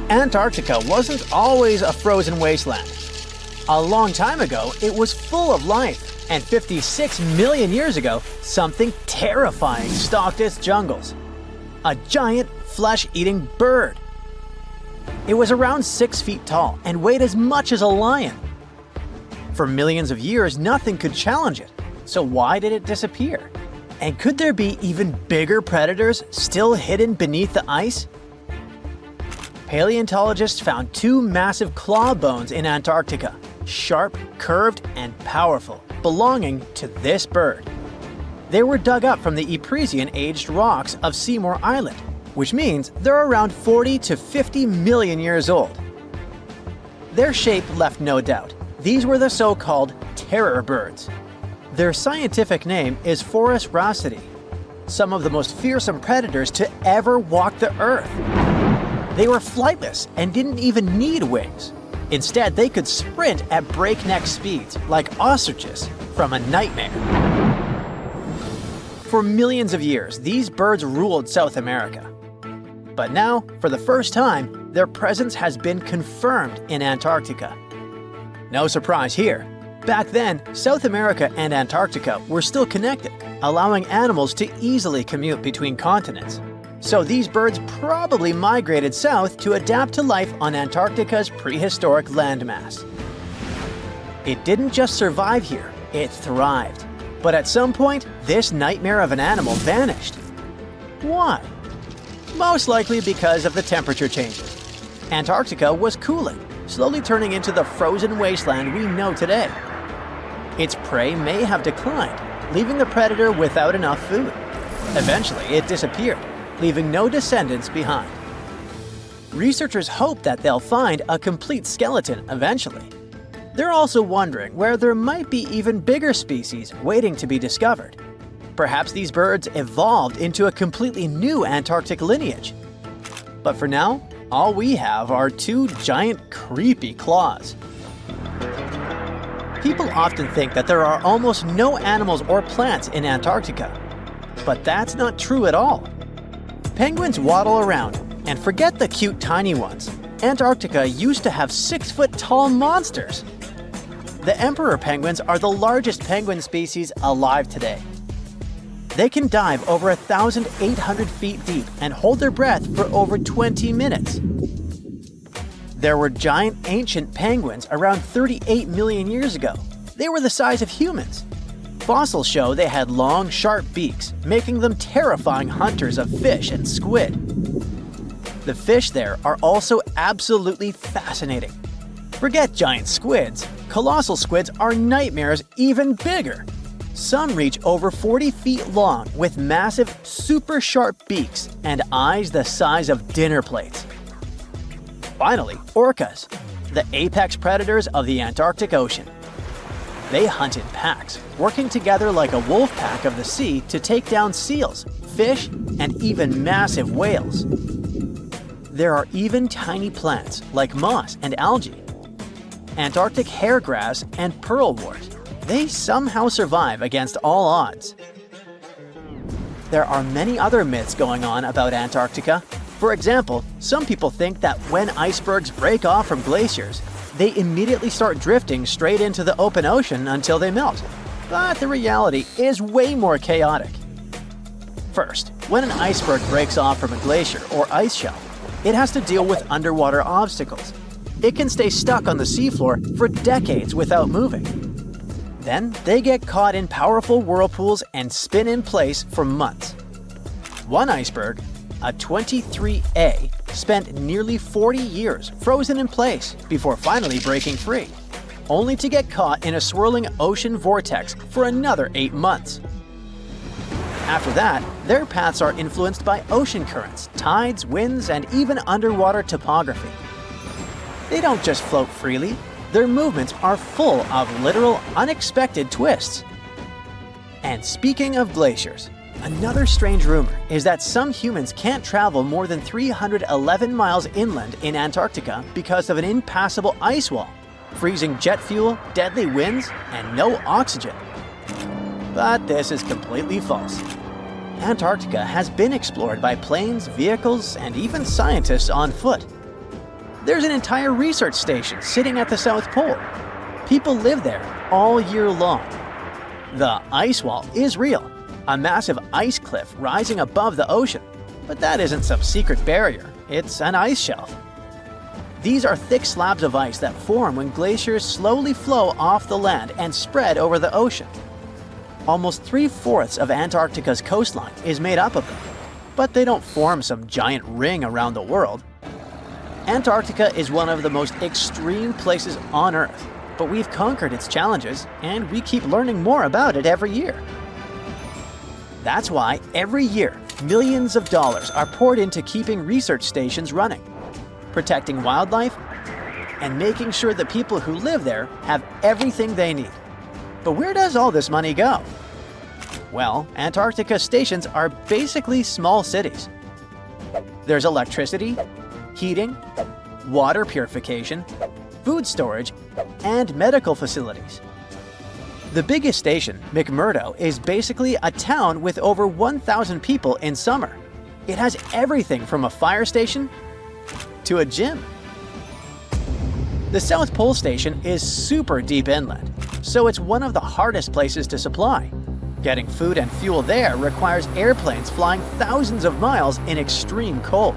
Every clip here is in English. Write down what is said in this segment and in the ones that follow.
Antarctica wasn't always a frozen wasteland. A long time ago, it was full of life, and 56 million years ago, something terrifying stalked its jungles. A giant, flesh-eating bird. It was around 6 feet tall and weighed as much as a lion. For millions of years, nothing could challenge it, so why did it disappear? And could there be even bigger predators still hidden beneath the ice? Paleontologists found 2 massive claw bones in Antarctica, sharp, curved, and powerful, belonging to this bird. They were dug up from the Epresian-aged rocks of Seymour Island, which means they're around 40 to 50 million years old. Their shape left no doubt. These were the so-called terror birds. Their scientific name is Forus raceti, some of the most fearsome predators to ever walk the earth. They were flightless and didn't even need wings. Instead, they could sprint at breakneck speeds, like ostriches from a nightmare. For millions of years, these birds ruled South America. But now, for the first time, their presence has been confirmed in Antarctica. No surprise here. Back then, South America and Antarctica were still connected, allowing animals to easily commute between continents. So these birds probably migrated south to adapt to life on Antarctica's prehistoric landmass. It didn't just survive here, it thrived. But at some point, this nightmare of an animal vanished. Why? Most likely because of the temperature changes. Antarctica was cooling, slowly turning into the frozen wasteland we know today. Its prey may have declined, leaving the predator without enough food. Eventually, it disappeared, leaving no descendants behind. Researchers hope that they'll find a complete skeleton eventually. They're also wondering where there might be even bigger species waiting to be discovered. Perhaps these birds evolved into a completely new Antarctic lineage. But for now, all we have are 2 giant, creepy claws. People often think that there are almost no animals or plants in Antarctica. But that's not true at all. Penguins waddle around, and forget the cute tiny ones. Antarctica used to have 6-foot-tall monsters. The emperor penguins are the largest penguin species alive today. They can dive over 1,800 feet deep and hold their breath for over 20 minutes. There were giant ancient penguins around 38 million years ago. They were the size of humans. Fossils show they had long, sharp beaks, making them terrifying hunters of fish and squid. The fish there are also absolutely fascinating. Forget giant squids. Colossal squids are nightmares even bigger. Some reach over 40 feet long with massive, super sharp beaks and eyes the size of dinner plates. Finally, orcas, the apex predators of the Antarctic Ocean. They hunt in packs, working together like a wolf pack of the sea to take down seals, fish, and even massive whales. There are even tiny plants like moss and algae. Antarctic hairgrass and pearlwort. They somehow survive against all odds. There are many other myths going on about Antarctica. For example, some people think that when icebergs break off from glaciers, they immediately start drifting straight into the open ocean until they melt. But the reality is way more chaotic. First, when an iceberg breaks off from a glacier or ice shelf, it has to deal with underwater obstacles. It can stay stuck on the seafloor for decades without moving. Then, they get caught in powerful whirlpools and spin in place for months. One iceberg, a 23A, spent nearly 40 years frozen in place before finally breaking free, only to get caught in a swirling ocean vortex for another 8 months. After that, their paths are influenced by ocean currents, tides, winds, and even underwater topography. They don't just float freely. Their movements are full of literal, unexpected twists. And speaking of glaciers, another strange rumor is that some humans can't travel more than 311 miles inland in Antarctica because of an impassable ice wall, freezing jet fuel, deadly winds, and no oxygen. But this is completely false. Antarctica has been explored by planes, vehicles, and even scientists on foot. There's an entire research station sitting at the South Pole. People live there all year long. The ice wall is real, a massive ice cliff rising above the ocean. But that isn't some secret barrier, it's an ice shelf. These are thick slabs of ice that form when glaciers slowly flow off the land and spread over the ocean. Almost 3/4 of Antarctica's coastline is made up of them, but they don't form some giant ring around the world. Antarctica is one of the most extreme places on Earth, but we've conquered its challenges and we keep learning more about it every year. That's why every year, millions of dollars are poured into keeping research stations running, protecting wildlife, and making sure the people who live there have everything they need. But where does all this money go? Well, Antarctica stations are basically small cities. There's electricity, heating, water purification, food storage, and medical facilities. The biggest station, McMurdo, is basically a town with over 1,000 people in summer. It has everything from a fire station to a gym. The South Pole Station is super deep inland, so it's one of the hardest places to supply. Getting food and fuel there requires airplanes flying thousands of miles in extreme cold.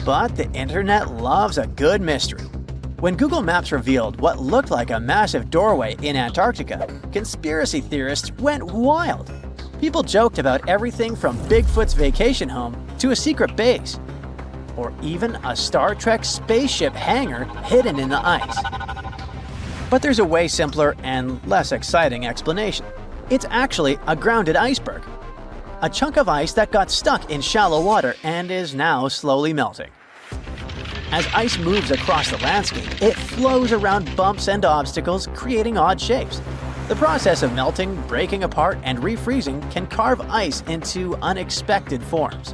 But the internet loves a good mystery. When Google Maps revealed what looked like a massive doorway in Antarctica, conspiracy theorists went wild. People joked about everything from Bigfoot's vacation home to a secret base, or even a Star Trek spaceship hangar hidden in the ice. But there's a way simpler and less exciting explanation. It's actually a grounded iceberg, a chunk of ice that got stuck in shallow water and is now slowly melting. As ice moves across the landscape, it flows around bumps and obstacles, creating odd shapes. The process of melting, breaking apart, and refreezing can carve ice into unexpected forms.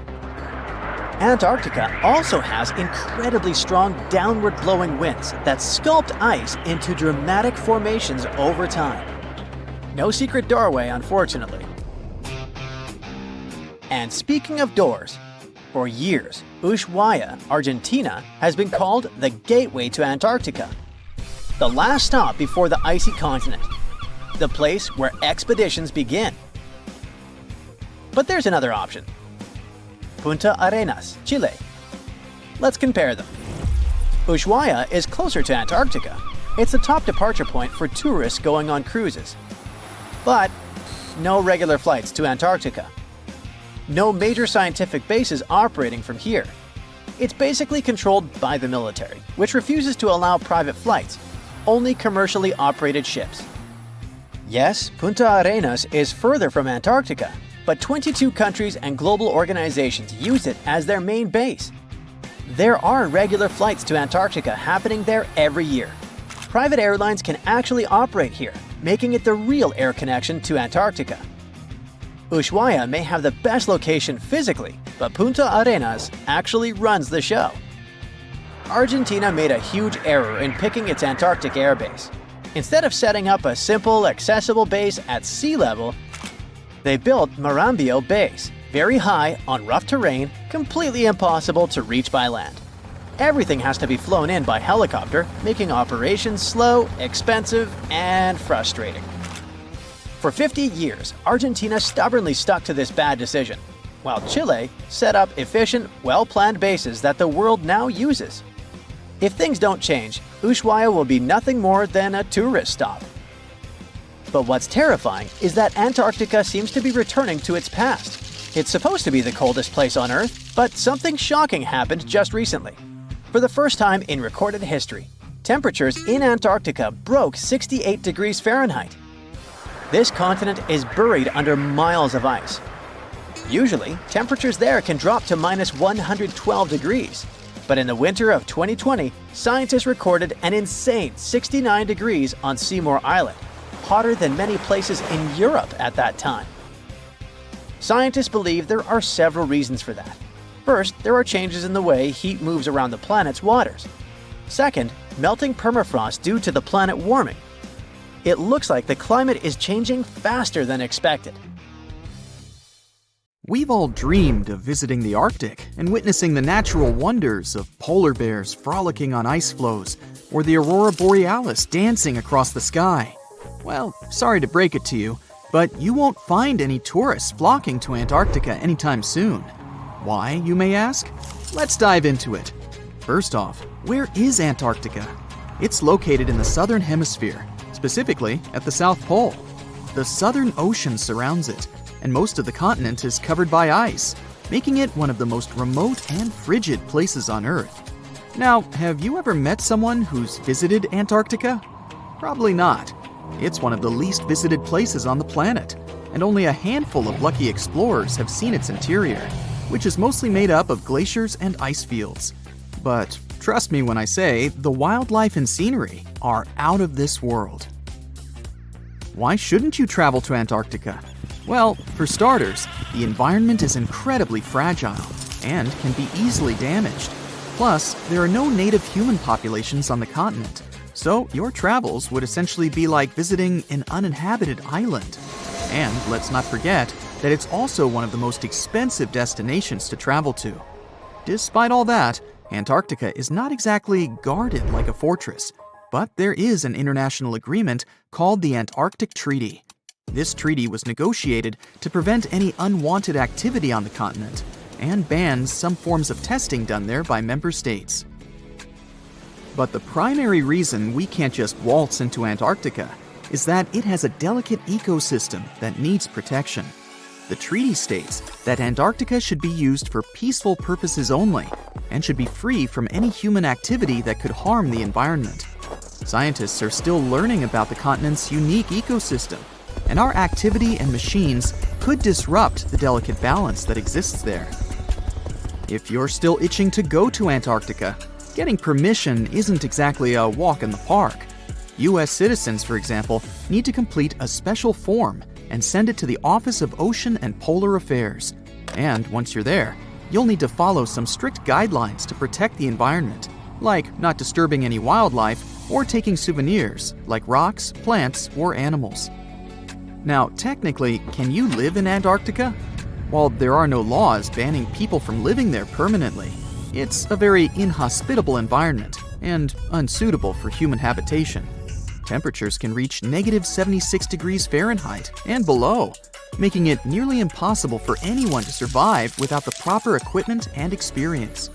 Antarctica also has incredibly strong downward-blowing winds that sculpt ice into dramatic formations over time. No secret doorway, unfortunately. And speaking of doors, for years, Ushuaia, Argentina, has been called the gateway to Antarctica, the last stop before the icy continent, the place where expeditions begin. But there's another option. Punta Arenas, Chile. Let's compare them. Ushuaia is closer to Antarctica. It's the top departure point for tourists going on cruises. But no regular flights to Antarctica. No major scientific bases operating from here. It's basically controlled by the military, which refuses to allow private flights, only commercially operated ships. Yes, Punta Arenas is further from Antarctica, but 22 countries and global organizations use it as their main base. There are regular flights to Antarctica happening there every year. Private airlines can actually operate here, making it the real air connection to Antarctica. Ushuaia may have the best location physically, but Punta Arenas actually runs the show. Argentina made a huge error in picking its Antarctic airbase. Instead of setting up a simple, accessible base at sea level, they built Marambio Base, very high, on rough terrain, completely impossible to reach by land. Everything has to be flown in by helicopter, making operations slow, expensive, and frustrating. For 50 years, Argentina stubbornly stuck to this bad decision, while Chile set up efficient, well-planned bases that the world now uses. If things don't change, Ushuaia will be nothing more than a tourist stop. But what's terrifying is that Antarctica seems to be returning to its past. It's supposed to be the coldest place on Earth, but something shocking happened just recently. For the first time in recorded history, temperatures in Antarctica broke 68 degrees Fahrenheit. This continent is buried under miles of ice. Usually, temperatures there can drop to minus 112 degrees. But in the winter of 2020, scientists recorded an insane 69 degrees on Seymour Island, hotter than many places in Europe at that time. Scientists believe there are several reasons for that. First, there are changes in the way heat moves around the planet's waters. Second, melting permafrost due to the planet warming. It looks like the climate is changing faster than expected. We've all dreamed of visiting the Arctic and witnessing the natural wonders of polar bears frolicking on ice floes or the aurora borealis dancing across the sky. Well, sorry to break it to you, but you won't find any tourists flocking to Antarctica anytime soon. Why, you may ask? Let's dive into it. First off, where is Antarctica? It's located in the southern hemisphere, specifically at the South Pole. The Southern Ocean surrounds it, and most of the continent is covered by ice, making it one of the most remote and frigid places on Earth. Now, have you ever met someone who's visited Antarctica? Probably not. It's one of the least visited places on the planet, and only a handful of lucky explorers have seen its interior, which is mostly made up of glaciers and ice fields. But trust me when I say the wildlife and scenery are out of this world. Why shouldn't you travel to Antarctica? Well, for starters, the environment is incredibly fragile and can be easily damaged. Plus, there are no native human populations on the continent, so your travels would essentially be like visiting an uninhabited island. And let's not forget that it's also one of the most expensive destinations to travel to. Despite all that, Antarctica is not exactly guarded like a fortress, but there is an international agreement called the Antarctic Treaty. This treaty was negotiated to prevent any unwanted activity on the continent and bans some forms of testing done there by member states. But the primary reason we can't just waltz into Antarctica is that it has a delicate ecosystem that needs protection. The treaty states that Antarctica should be used for peaceful purposes only and should be free from any human activity that could harm the environment. Scientists are still learning about the continent's unique ecosystem, and our activity and machines could disrupt the delicate balance that exists there. If you're still itching to go to Antarctica, getting permission isn't exactly a walk in the park. U.S. citizens, for example, need to complete a special form and send it to the Office of Ocean and Polar Affairs. And once you're there, you'll need to follow some strict guidelines to protect the environment, like not disturbing any wildlife or taking souvenirs like rocks, plants, or animals. Now, technically, can you live in Antarctica? While there are no laws banning people from living there permanently, it's a very inhospitable environment and unsuitable for human habitation. Temperatures can reach -76 degrees Fahrenheit and below, making it nearly impossible for anyone to survive without the proper equipment and experience.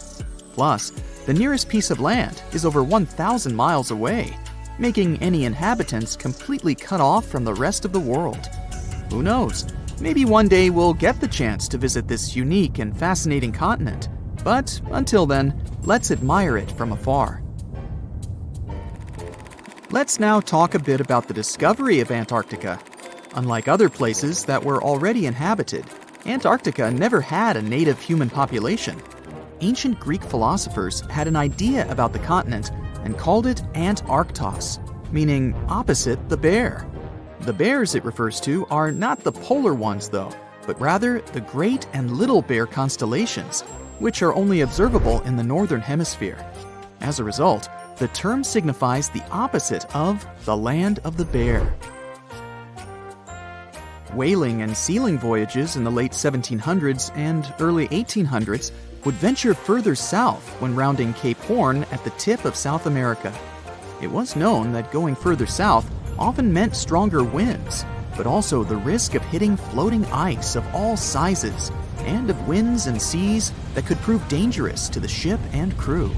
Plus, the nearest piece of land is over 1,000 miles away, making any inhabitants completely cut off from the rest of the world. Who knows? Maybe one day we'll get the chance to visit this unique and fascinating continent. But until then, let's admire it from afar. Let's now talk a bit about the discovery of Antarctica. Unlike other places that were already inhabited, Antarctica never had a native human population. Ancient Greek philosophers had an idea about the continent and called it Antarctos, meaning opposite the bear. The bears it refers to are not the polar ones though, but rather the Great and Little Bear constellations, which are only observable in the northern hemisphere. As a result, the term signifies the opposite of the land of the bear. Whaling and sealing voyages in the late 1700s and early 1800s would venture further south when rounding Cape Horn at the tip of South America. It was known that going further south often meant stronger winds, but also the risk of hitting floating ice of all sizes and of winds and seas that could prove dangerous to the ship and crew.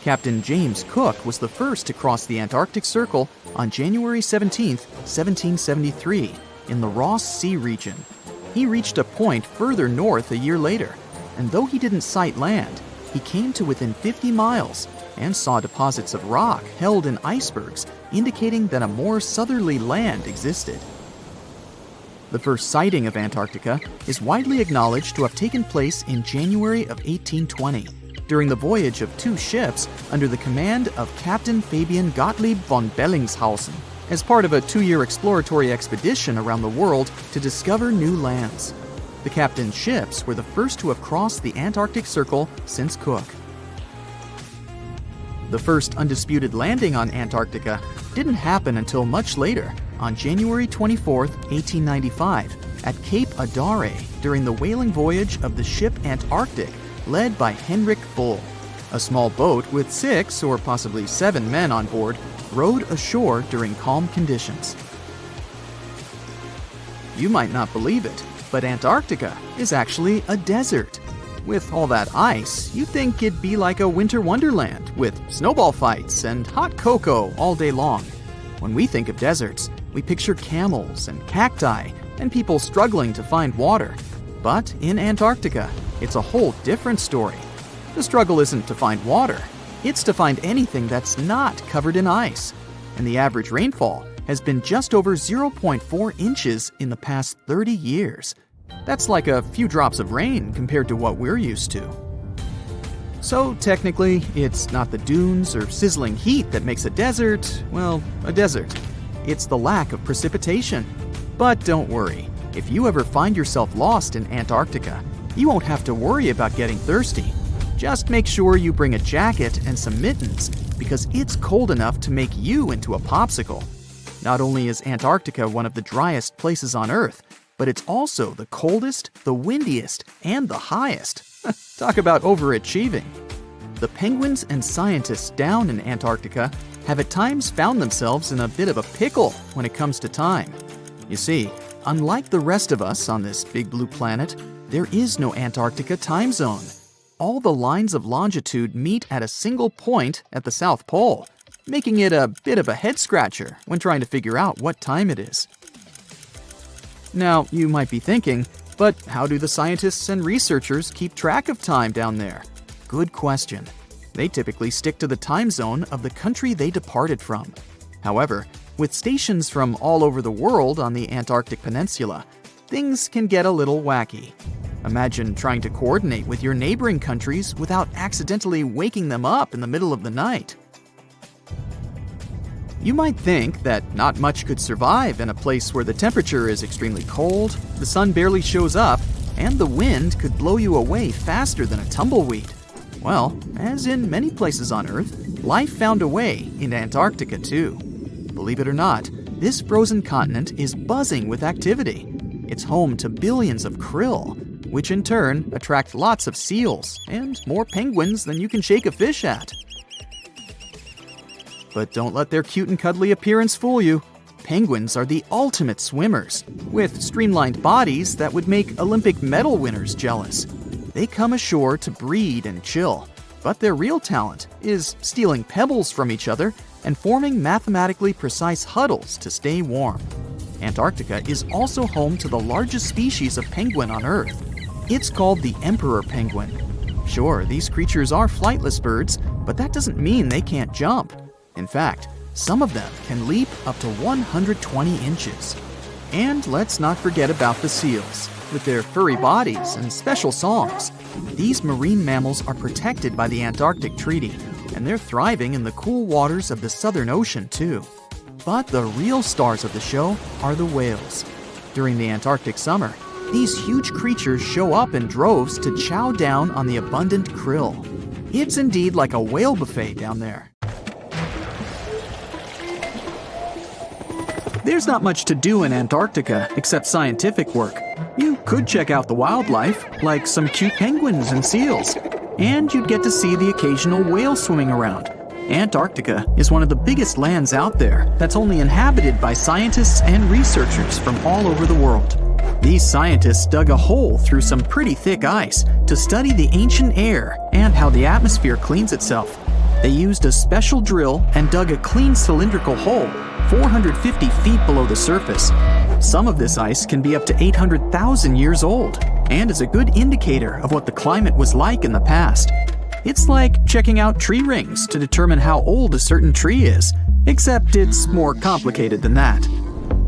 Captain James Cook was the first to cross the Antarctic Circle on January 17, 1773, in the Ross Sea region. He reached a point further north a year later, and though he didn't sight land, he came to within 50 miles and saw deposits of rock held in icebergs, indicating that a more southerly land existed. The first sighting of Antarctica is widely acknowledged to have taken place in January of 1820, during the voyage of two ships under the command of Captain Fabian Gottlieb von Bellingshausen, as part of a 2-year exploratory expedition around the world to discover new lands. The captain's ships were the first to have crossed the Antarctic Circle since Cook. The first undisputed landing on Antarctica didn't happen until much later, on January 24, 1895, at Cape Adare during the whaling voyage of the ship Antarctic, led by Henrik Bull. A small boat with 6 or possibly 7 men on board rowed ashore during calm conditions. You might not believe it, but Antarctica is actually a desert. With all that ice, you'd think it'd be like a winter wonderland with snowball fights and hot cocoa all day long. When we think of deserts, we picture camels and cacti and people struggling to find water. But in Antarctica, it's a whole different story. The struggle isn't to find water, it's to find anything that's not covered in ice. And the average rainfall has been just over 0.4 inches in the past 30 years. That's like a few drops of rain compared to what we're used to. So technically, it's not the dunes or sizzling heat that makes a desert, well, a desert. It's the lack of precipitation. But don't worry, if you ever find yourself lost in Antarctica, you won't have to worry about getting thirsty. Just make sure you bring a jacket and some mittens, because it's cold enough to make you into a popsicle. Not only is Antarctica one of the driest places on Earth, but it's also the coldest, the windiest, and the highest. Talk about overachieving. The penguins and scientists down in Antarctica have at times found themselves in a bit of a pickle when it comes to time. You see, unlike the rest of us on this big blue planet, there is no Antarctica time zone. All the lines of longitude meet at a single point at the South Pole, making it a bit of a head-scratcher when trying to figure out what time it is. Now, you might be thinking, but how do the scientists and researchers keep track of time down there? Good question. They typically stick to the time zone of the country they departed from. However, with stations from all over the world on the Antarctic Peninsula, things can get a little wacky. Imagine trying to coordinate with your neighboring countries without accidentally waking them up in the middle of the night. You might think that not much could survive in a place where the temperature is extremely cold, the sun barely shows up, and the wind could blow you away faster than a tumbleweed. Well, as in many places on Earth, life found a way in Antarctica too. Believe it or not, this frozen continent is buzzing with activity. It's home to billions of krill, which in turn attract lots of seals and more penguins than you can shake a fish at. But don't let their cute and cuddly appearance fool you. Penguins are the ultimate swimmers, with streamlined bodies that would make Olympic medal winners jealous. They come ashore to breed and chill, but their real talent is stealing pebbles from each other and forming mathematically precise huddles to stay warm. Antarctica is also home to the largest species of penguin on Earth. It's called the emperor penguin. Sure, these creatures are flightless birds, but that doesn't mean they can't jump. In fact, some of them can leap up to 120 inches. And let's not forget about the seals. With their furry bodies and special songs, these marine mammals are protected by the Antarctic Treaty, and they're thriving in the cool waters of the Southern Ocean too. But the real stars of the show are the whales. During the Antarctic summer, these huge creatures show up in droves to chow down on the abundant krill. It's indeed like a whale buffet down there. There's not much to do in Antarctica except scientific work. You could check out the wildlife, like some cute penguins and seals, and you'd get to see the occasional whale swimming around. Antarctica is one of the biggest lands out there that's only inhabited by scientists and researchers from all over the world. These scientists dug a hole through some pretty thick ice to study the ancient air and how the atmosphere cleans itself. They used a special drill and dug a clean cylindrical hole 450 feet below the surface. Some of this ice can be up to 800,000 years old and is a good indicator of what the climate was like in the past. It's like checking out tree rings to determine how old a certain tree is, except it's more complicated than that.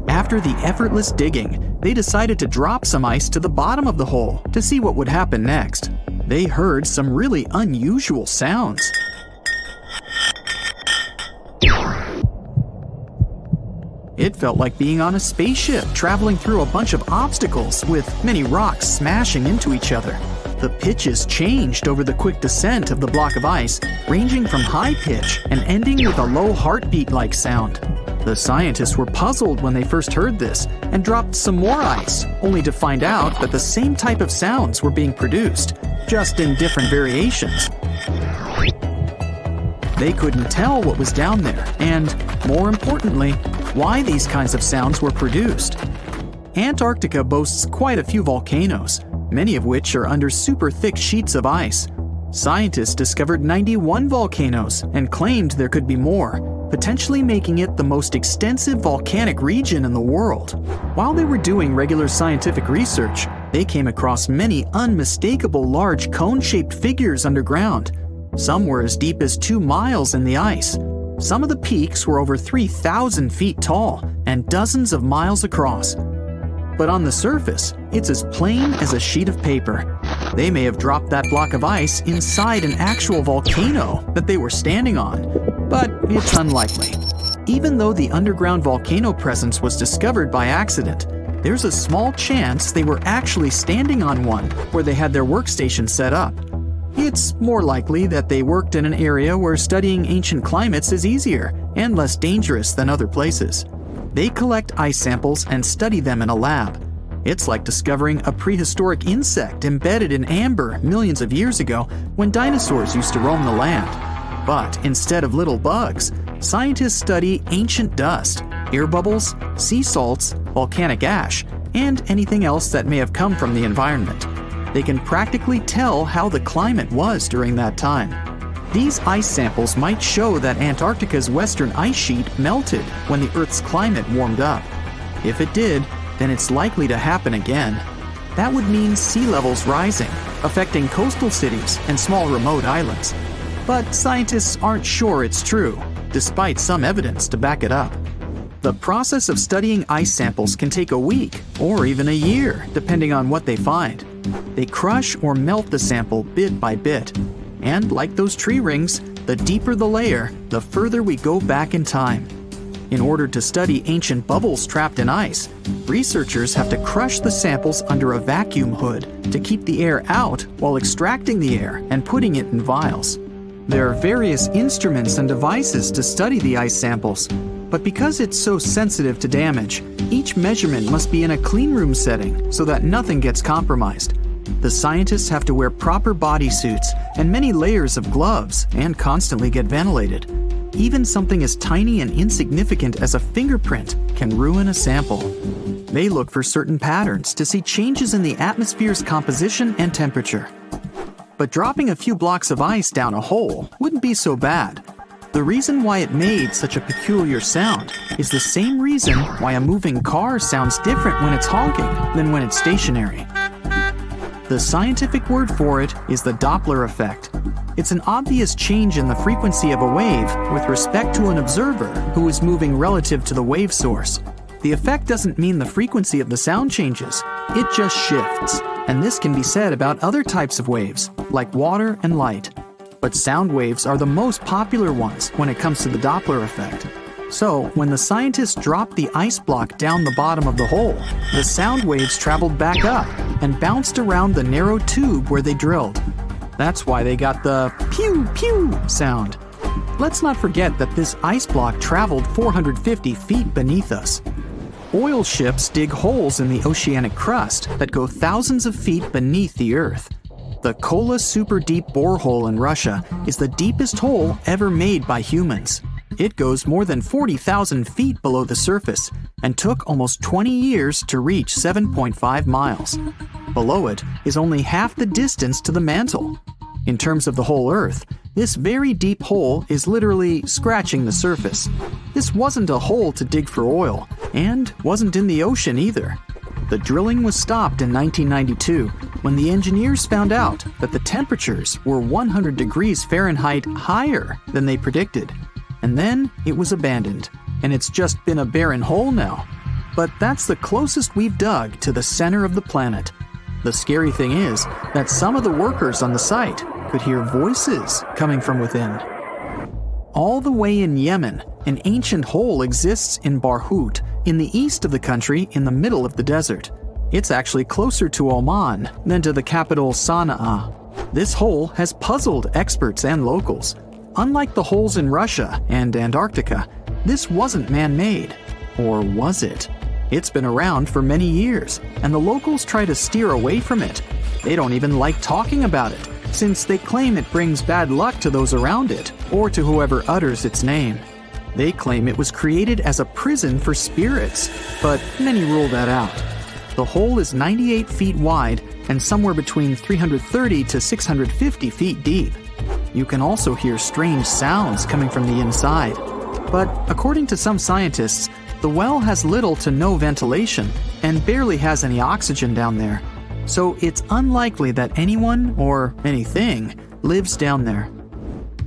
After the effortless digging, they decided to drop some ice to the bottom of the hole to see what would happen next. They heard some really unusual sounds. It felt like being on a spaceship traveling through a bunch of obstacles with many rocks smashing into each other. The pitches changed over the quick descent of the block of ice, ranging from high pitch and ending with a low heartbeat-like sound. The scientists were puzzled when they first heard this and dropped some more ice, only to find out that the same type of sounds were being produced, just in different variations. They couldn't tell what was down there and, more importantly, why these kinds of sounds were produced. Antarctica boasts quite a few volcanoes, many of which are under super thick sheets of ice. Scientists discovered 91 volcanoes and claimed there could be more, potentially making it the most extensive volcanic region in the world. While they were doing regular scientific research, they came across many unmistakable large cone-shaped figures underground. Some were as deep as 2 miles in the ice. Some of the peaks were over 3,000 feet tall and dozens of miles across. But on the surface, it's as plain as a sheet of paper. They may have dropped that block of ice inside an actual volcano that they were standing on, but it's unlikely. Even though the underground volcano presence was discovered by accident, there's a small chance they were actually standing on one where they had their workstation set up. It's more likely that they worked in an area where studying ancient climates is easier and less dangerous than other places. They collect ice samples and study them in a lab. It's like discovering a prehistoric insect embedded in amber millions of years ago when dinosaurs used to roam the land. But instead of little bugs, scientists study ancient dust, air bubbles, sea salts, volcanic ash, and anything else that may have come from the environment. They can practically tell how the climate was during that time. These ice samples might show that Antarctica's western ice sheet melted when the Earth's climate warmed up. If it did, then it's likely to happen again. That would mean sea levels rising, affecting coastal cities and small remote islands. But scientists aren't sure it's true, despite some evidence to back it up. The process of studying ice samples can take a week or even a year, depending on what they find. They crush or melt the sample bit by bit. And like those tree rings, the deeper the layer, the further we go back in time. In order to study ancient bubbles trapped in ice, researchers have to crush the samples under a vacuum hood to keep the air out while extracting the air and putting it in vials. There are various instruments and devices to study the ice samples, but because it's so sensitive to damage, each measurement must be in a clean room setting so that nothing gets compromised. The scientists have to wear proper bodysuits and many layers of gloves and constantly get ventilated. Even something as tiny and insignificant as a fingerprint can ruin a sample. They look for certain patterns to see changes in the atmosphere's composition and temperature. But dropping a few blocks of ice down a hole wouldn't be so bad. The reason why it made such a peculiar sound is the same reason why a moving car sounds different when it's honking than when it's stationary. The scientific word for it is the Doppler effect. It's an obvious change in the frequency of a wave with respect to an observer who is moving relative to the wave source. The effect doesn't mean the frequency of the sound changes, it just shifts. And this can be said about other types of waves, like water and light. But sound waves are the most popular ones when it comes to the Doppler effect. So, when the scientists dropped the ice block down the bottom of the hole, the sound waves traveled back up and bounced around the narrow tube where they drilled. That's why they got the pew pew sound. Let's not forget that this ice block traveled 450 feet beneath us. Oil ships dig holes in the oceanic crust that go thousands of feet beneath the Earth. The Kola Super Deep Borehole in Russia is the deepest hole ever made by humans. It goes more than 40,000 feet below the surface and took almost 20 years to reach 7.5 miles. Below it is only half the distance to the mantle. In terms of the whole Earth, this very deep hole is literally scratching the surface. This wasn't a hole to dig for oil, and wasn't in the ocean either. The drilling was stopped in 1992 when the engineers found out that the temperatures were 100 degrees Fahrenheit higher than they predicted. And then it was abandoned, and it's just been a barren hole now. But that's the closest we've dug to the center of the planet. The scary thing is that some of the workers on the site could hear voices coming from within. All the way in Yemen, an ancient hole exists in Barhout, in the east of the country in the middle of the desert. It's actually closer to Oman than to the capital Sana'a. This hole has puzzled experts and locals. Unlike the holes in Russia and Antarctica, This wasn't man-made. Or was it? It's been around for many years, and the locals try to steer away from it. They don't even like talking about it, since they claim it brings bad luck to those around it, or to whoever utters its name. They claim it was created as a prison for spirits, but many rule that out. The hole is 98 feet wide and somewhere between 330 to 650 feet deep. You can also hear strange sounds coming from the inside. But according to some scientists, the well has little to no ventilation and barely has any oxygen down there. So it's unlikely that anyone or anything lives down there.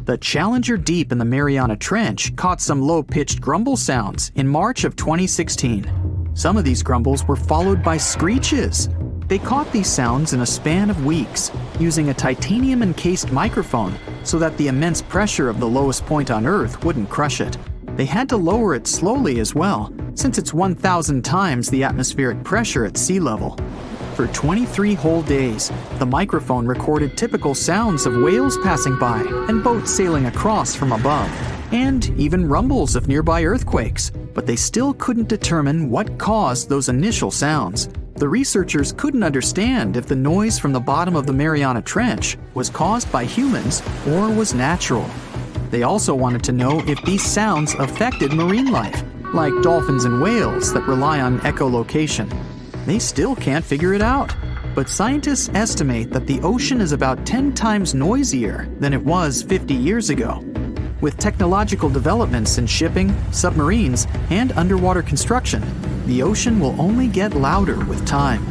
The Challenger Deep in the Mariana Trench caught some low-pitched grumble sounds in March of 2016. Some of these grumbles were followed by screeches. They caught these sounds in a span of weeks, using a titanium-encased microphone so that the immense pressure of the lowest point on Earth wouldn't crush it. They had to lower it slowly as well, since it's 1,000 times the atmospheric pressure at sea level. For 23 whole days, the microphone recorded typical sounds of whales passing by and boats sailing across from above, and even rumbles of nearby earthquakes, but they still couldn't determine what caused those initial sounds. The researchers couldn't understand if the noise from the bottom of the Mariana Trench was caused by humans or was natural. They also wanted to know if these sounds affected marine life, like dolphins and whales that rely on echolocation. They still can't figure it out, but scientists estimate that the ocean is about 10 times noisier than it was 50 years ago. With technological developments in shipping, submarines, and underwater construction, the ocean will only get louder with time.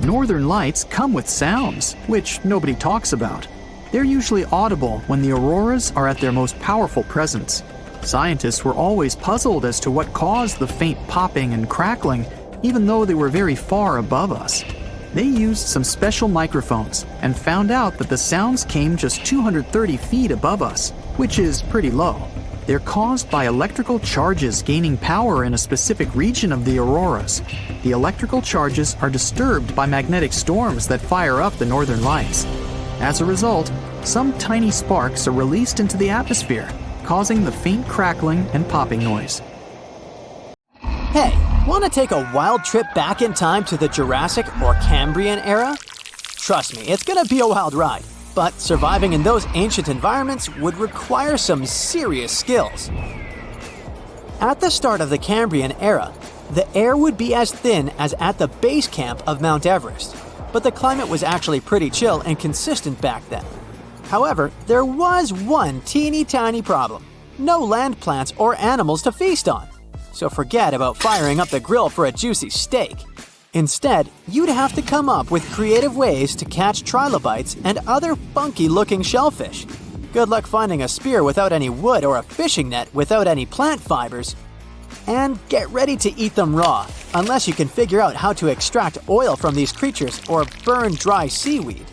Northern lights come with sounds, which nobody talks about. They're usually audible when the auroras are at their most powerful presence. Scientists were always puzzled as to what caused the faint popping and crackling, even though they were very far above us. They used some special microphones and found out that the sounds came just 230 feet above us, which is pretty low. They're caused by electrical charges gaining power in a specific region of the auroras. The electrical charges are disturbed by magnetic storms that fire up the northern lights. As a result, some tiny sparks are released into the atmosphere, causing the faint crackling and popping noise. Hey, want to take a wild trip back in time to the Jurassic or Cambrian era? Trust me, it's going to be a wild ride, but surviving in those ancient environments would require some serious skills. At the start of the Cambrian era, the air would be as thin as at the base camp of Mount Everest, but the climate was actually pretty chill and consistent back then. However, there was one teeny tiny problem: no land plants or animals to feast on. So forget about firing up the grill for a juicy steak. Instead, you'd have to come up with creative ways to catch trilobites and other funky-looking shellfish. Good luck finding a spear without any wood or a fishing net without any plant fibers. And get ready to eat them raw, unless you can figure out how to extract oil from these creatures or burn dry seaweed.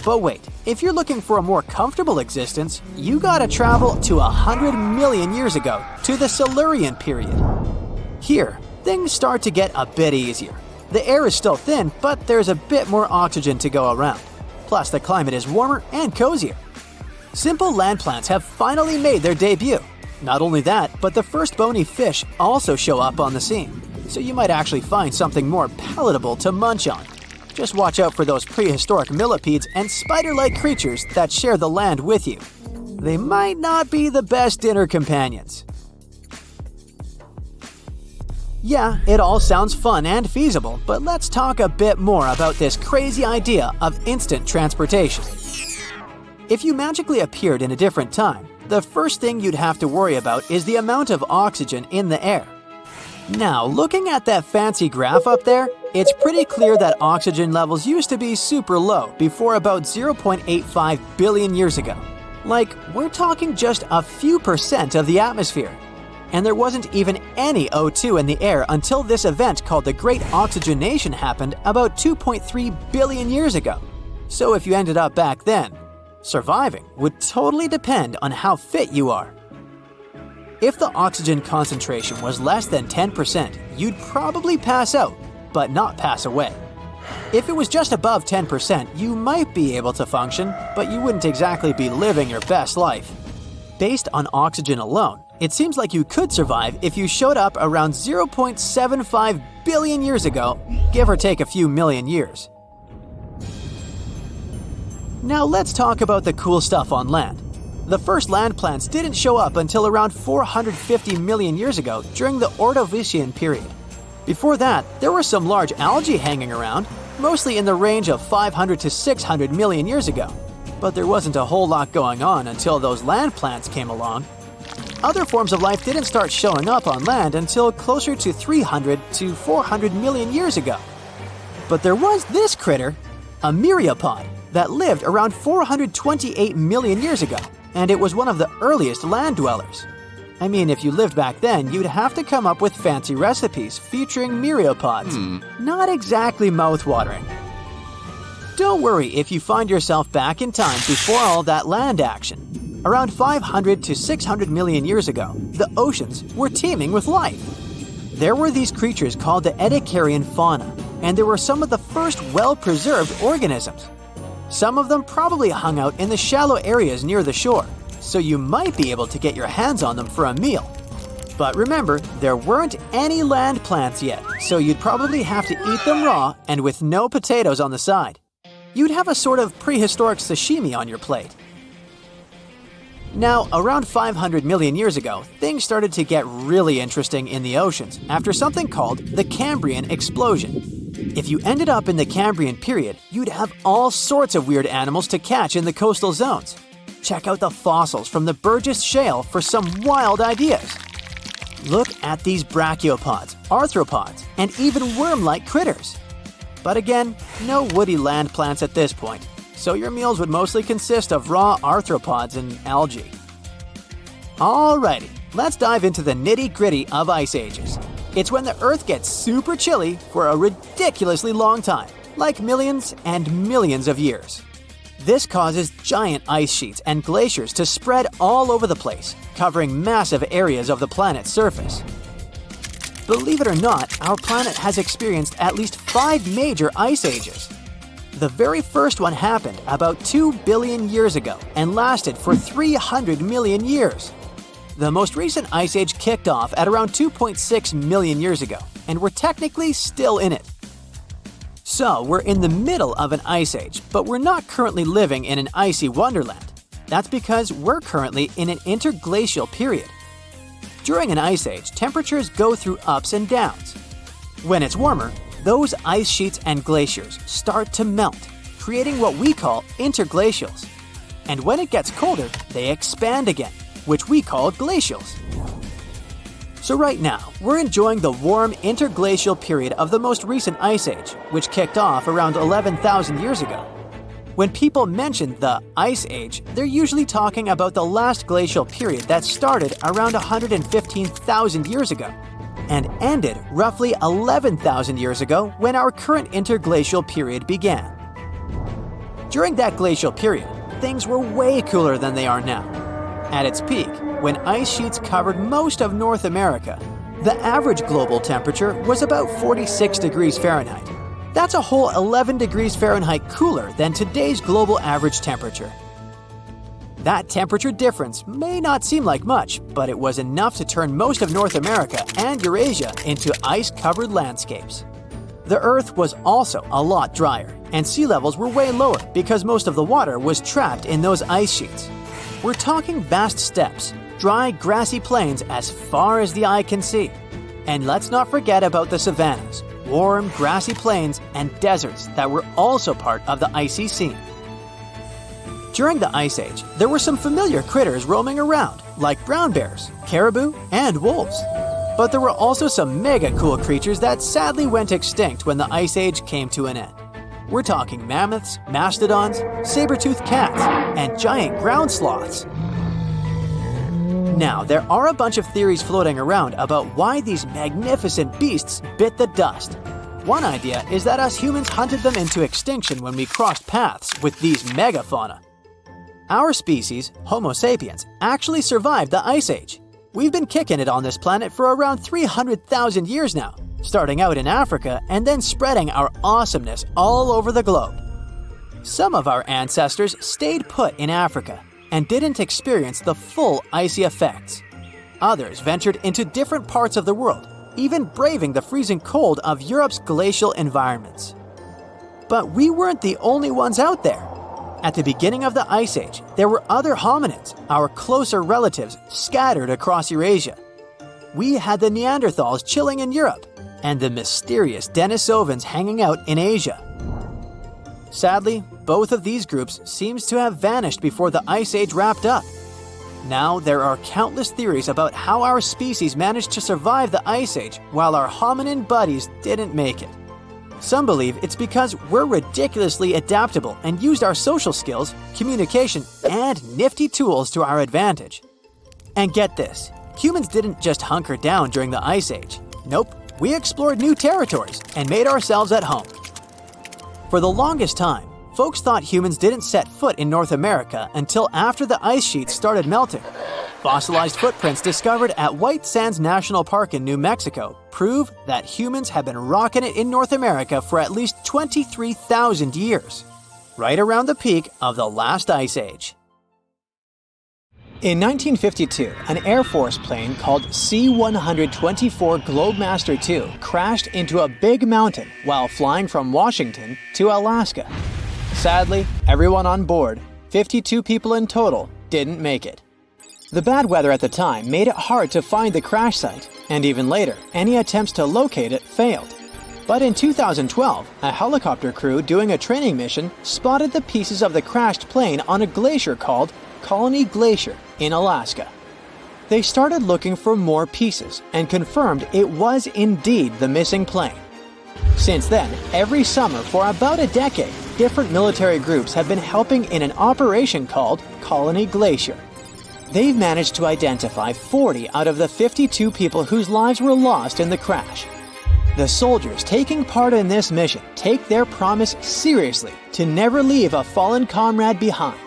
But wait, if you're looking for a more comfortable existence, you gotta travel to 100 million years ago, to the Silurian period. Here, things start to get a bit easier. The air is still thin, but there's a bit more oxygen to go around. Plus, the climate is warmer and cozier. Simple land plants have finally made their debut. Not only that, but the first bony fish also show up on the scene, so you might actually find something more palatable to munch on. Just watch out for those prehistoric millipedes and spider-like creatures that share the land with you. They might not be the best dinner companions. Yeah, it all sounds fun and feasible, but let's talk a bit more about this crazy idea of instant transportation. If you magically appeared in a different time, the first thing you'd have to worry about is the amount of oxygen in the air. Now, looking at that fancy graph up there, it's pretty clear that oxygen levels used to be super low before about 0.85 billion years ago. Like, we're talking just a few % of the atmosphere. And there wasn't even any O2 in the air until this event called the Great Oxygenation happened about 2.3 billion years ago. So if you ended up back then, surviving would totally depend on how fit you are. If the oxygen concentration was less than 10%, you'd probably pass out, but not pass away. If it was just above 10%, you might be able to function, but you wouldn't exactly be living your best life. Based on oxygen alone, It seems like you could survive if you showed up around 0.75 billion years ago, give or take a few million years. Now let's talk about the cool stuff on land. The first land plants didn't show up until around 450 million years ago during the Ordovician period. Before that, there were some large algae hanging around, mostly in the range of 500 to 600 million years ago. But there wasn't a whole lot going on until those land plants came along. Other forms of life didn't start showing up on land until closer to 300 to 400 million years ago. But there was this critter, a myriapod, that lived around 428 million years ago, and it was one of the earliest land dwellers. I mean, if you lived back then, you'd have to come up with fancy recipes featuring myriapods. Not exactly mouth-watering. Don't worry if you find yourself back in time before all that land action. Around 500 to 600 million years ago, the oceans were teeming with life. There were these creatures called the Edicarian fauna, and they were some of the first well-preserved organisms. Some of them probably hung out in the shallow areas near the shore, so you might be able to get your hands on them for a meal. But remember, there weren't any land plants yet, so you'd probably have to eat them raw and with no potatoes on the side. You'd have a sort of prehistoric sashimi on your plate. Now, around 500 million years ago, things started to get really interesting in the oceans after something called the Cambrian explosion. If you ended up in the Cambrian period, you'd have all sorts of weird animals to catch in the coastal zones. Check out the fossils from the Burgess Shale for some wild ideas. Look at these brachiopods, arthropods, and even worm-like critters. But again, no woody land plants at this point, so your meals would mostly consist of raw arthropods and algae. Alrighty, let's dive into the nitty-gritty of ice ages. It's when the Earth gets super chilly for a ridiculously long time, like millions and millions of years. This causes giant ice sheets and glaciers to spread all over the place, covering massive areas of the planet's surface. Believe it or not, our planet has experienced at least 5 major ice ages. The very first one happened about 2 billion years ago and lasted for 300 million years. The most recent ice age kicked off at around 2.6 million years ago, and we're technically still in it. So, we're in the middle of an ice age, but we're not currently living in an icy wonderland. That's because we're currently in an interglacial period. During an ice age, temperatures go through ups and downs. When it's warmer, those ice sheets and glaciers start to melt, creating what we call interglacials. And when it gets colder, they expand again, which we call glacials. So right now, we're enjoying the warm interglacial period of the most recent ice age, which kicked off around 11,000 years ago. When people mention the Ice Age, they're usually talking about the last glacial period that started around 115,000 years ago and ended roughly 11,000 years ago when our current interglacial period began. During that glacial period, things were way cooler than they are now. At its peak, when ice sheets covered most of North America, the average global temperature was about 46 degrees Fahrenheit. That's a whole 11 degrees Fahrenheit cooler than today's global average temperature. That temperature difference may not seem like much, but it was enough to turn most of North America and Eurasia into ice-covered landscapes. The Earth was also a lot drier, and sea levels were way lower because most of the water was trapped in those ice sheets. We're talking vast steppes, dry, grassy plains as far as the eye can see. And let's not forget about the savannas, warm, grassy plains, and deserts that were also part of the icy scene. During the Ice Age, there were some familiar critters roaming around, like brown bears, caribou, and wolves. But there were also some mega cool creatures that sadly went extinct when the Ice Age came to an end. We're talking mammoths, mastodons, saber-toothed cats, and giant ground sloths. Now, there are a bunch of theories floating around about why these magnificent beasts bit the dust. One idea is that us humans hunted them into extinction when we crossed paths with these megafauna. Our species, Homo sapiens, actually survived the Ice Age. We've been kicking it on this planet for around 300,000 years now, starting out in Africa and then spreading our awesomeness all over the globe. Some of our ancestors stayed put in Africa and didn't experience the full icy effects. others ventured into different parts of the world, even braving the freezing cold of Europe's glacial environments. But we weren't the only ones out there. At the beginning of the Ice Age, there were other hominids, our closer relatives, scattered across Eurasia. We had the Neanderthals chilling in Europe, and the mysterious Denisovans hanging out in Asia. Sadly, both of these groups seems to have vanished before the Ice Age wrapped up. Now there are countless theories about how our species managed to survive the Ice Age while our hominin buddies didn't make it. Some believe it's because we're ridiculously adaptable and used our social skills, communication, and nifty tools to our advantage. And get this, humans didn't just hunker down during the Ice Age. Nope, we explored new territories and made ourselves at home. For the longest time, folks thought humans didn't set foot in North America until after the ice sheets started melting. Fossilized footprints discovered at White Sands National Park in New Mexico prove that humans have been rocking it in North America for at least 23,000 years, right around the peak of the last ice age. In 1952, an Air Force plane called C-124 Globemaster II crashed into a big mountain while flying from Washington to Alaska. Sadly, everyone on board, 52 people in total, didn't make it. The bad weather at the time made it hard to find the crash site, and even later, any attempts to locate it failed. But in 2012, a helicopter crew doing a training mission spotted the pieces of the crashed plane on a glacier called Colony Glacier in Alaska. They started looking for more pieces and confirmed it was indeed the missing plane. Since then, every summer for about a decade, different military groups have been helping in an operation called Colony Glacier. They've managed to identify 40 out of the 52 people whose lives were lost in the crash. The soldiers taking part in this mission take their promise seriously to never leave a fallen comrade behind.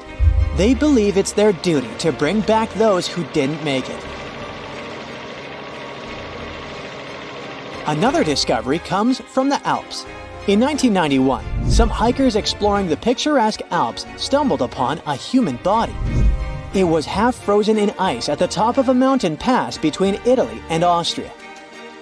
They believe it's their duty to bring back those who didn't make it. Another discovery comes from the Alps. In 1991, some hikers exploring the picturesque Alps stumbled upon a human body. It was half frozen in ice at the top of a mountain pass between Italy and Austria.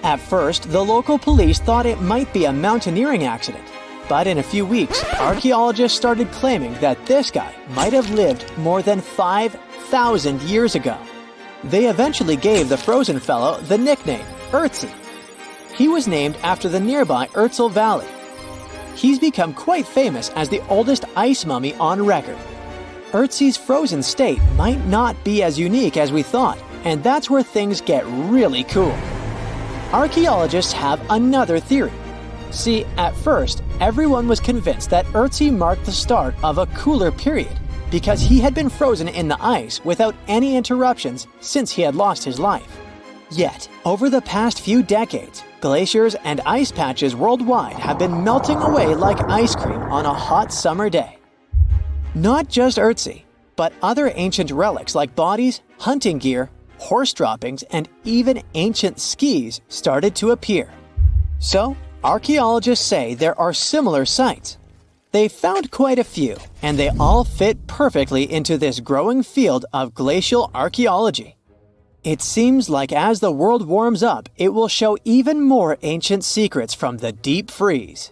At first, the local police thought it might be a mountaineering accident, but in a few weeks, archaeologists started claiming that this guy might have lived more than 5,000 years ago. They eventually gave the frozen fellow the nickname Ötzi. He was named after the nearby Ötztal Valley. He's become quite famous as the oldest ice mummy on record. Ötzi's frozen state might not be as unique as we thought, and that's where things get really cool. Archaeologists have another theory. See, at first, everyone was convinced that Ötzi marked the start of a cooler period because he had been frozen in the ice without any interruptions since he had lost his life. Yet, over the past few decades, glaciers and ice patches worldwide have been melting away like ice cream on a hot summer day. Not just Ötzi, but other ancient relics like bodies, hunting gear, horse droppings, and even ancient skis started to appear. So, archaeologists say there are similar sites. They found quite a few, and they all fit perfectly into this growing field of glacial archaeology. It seems like as the world warms up, it will show even more ancient secrets from the deep freeze.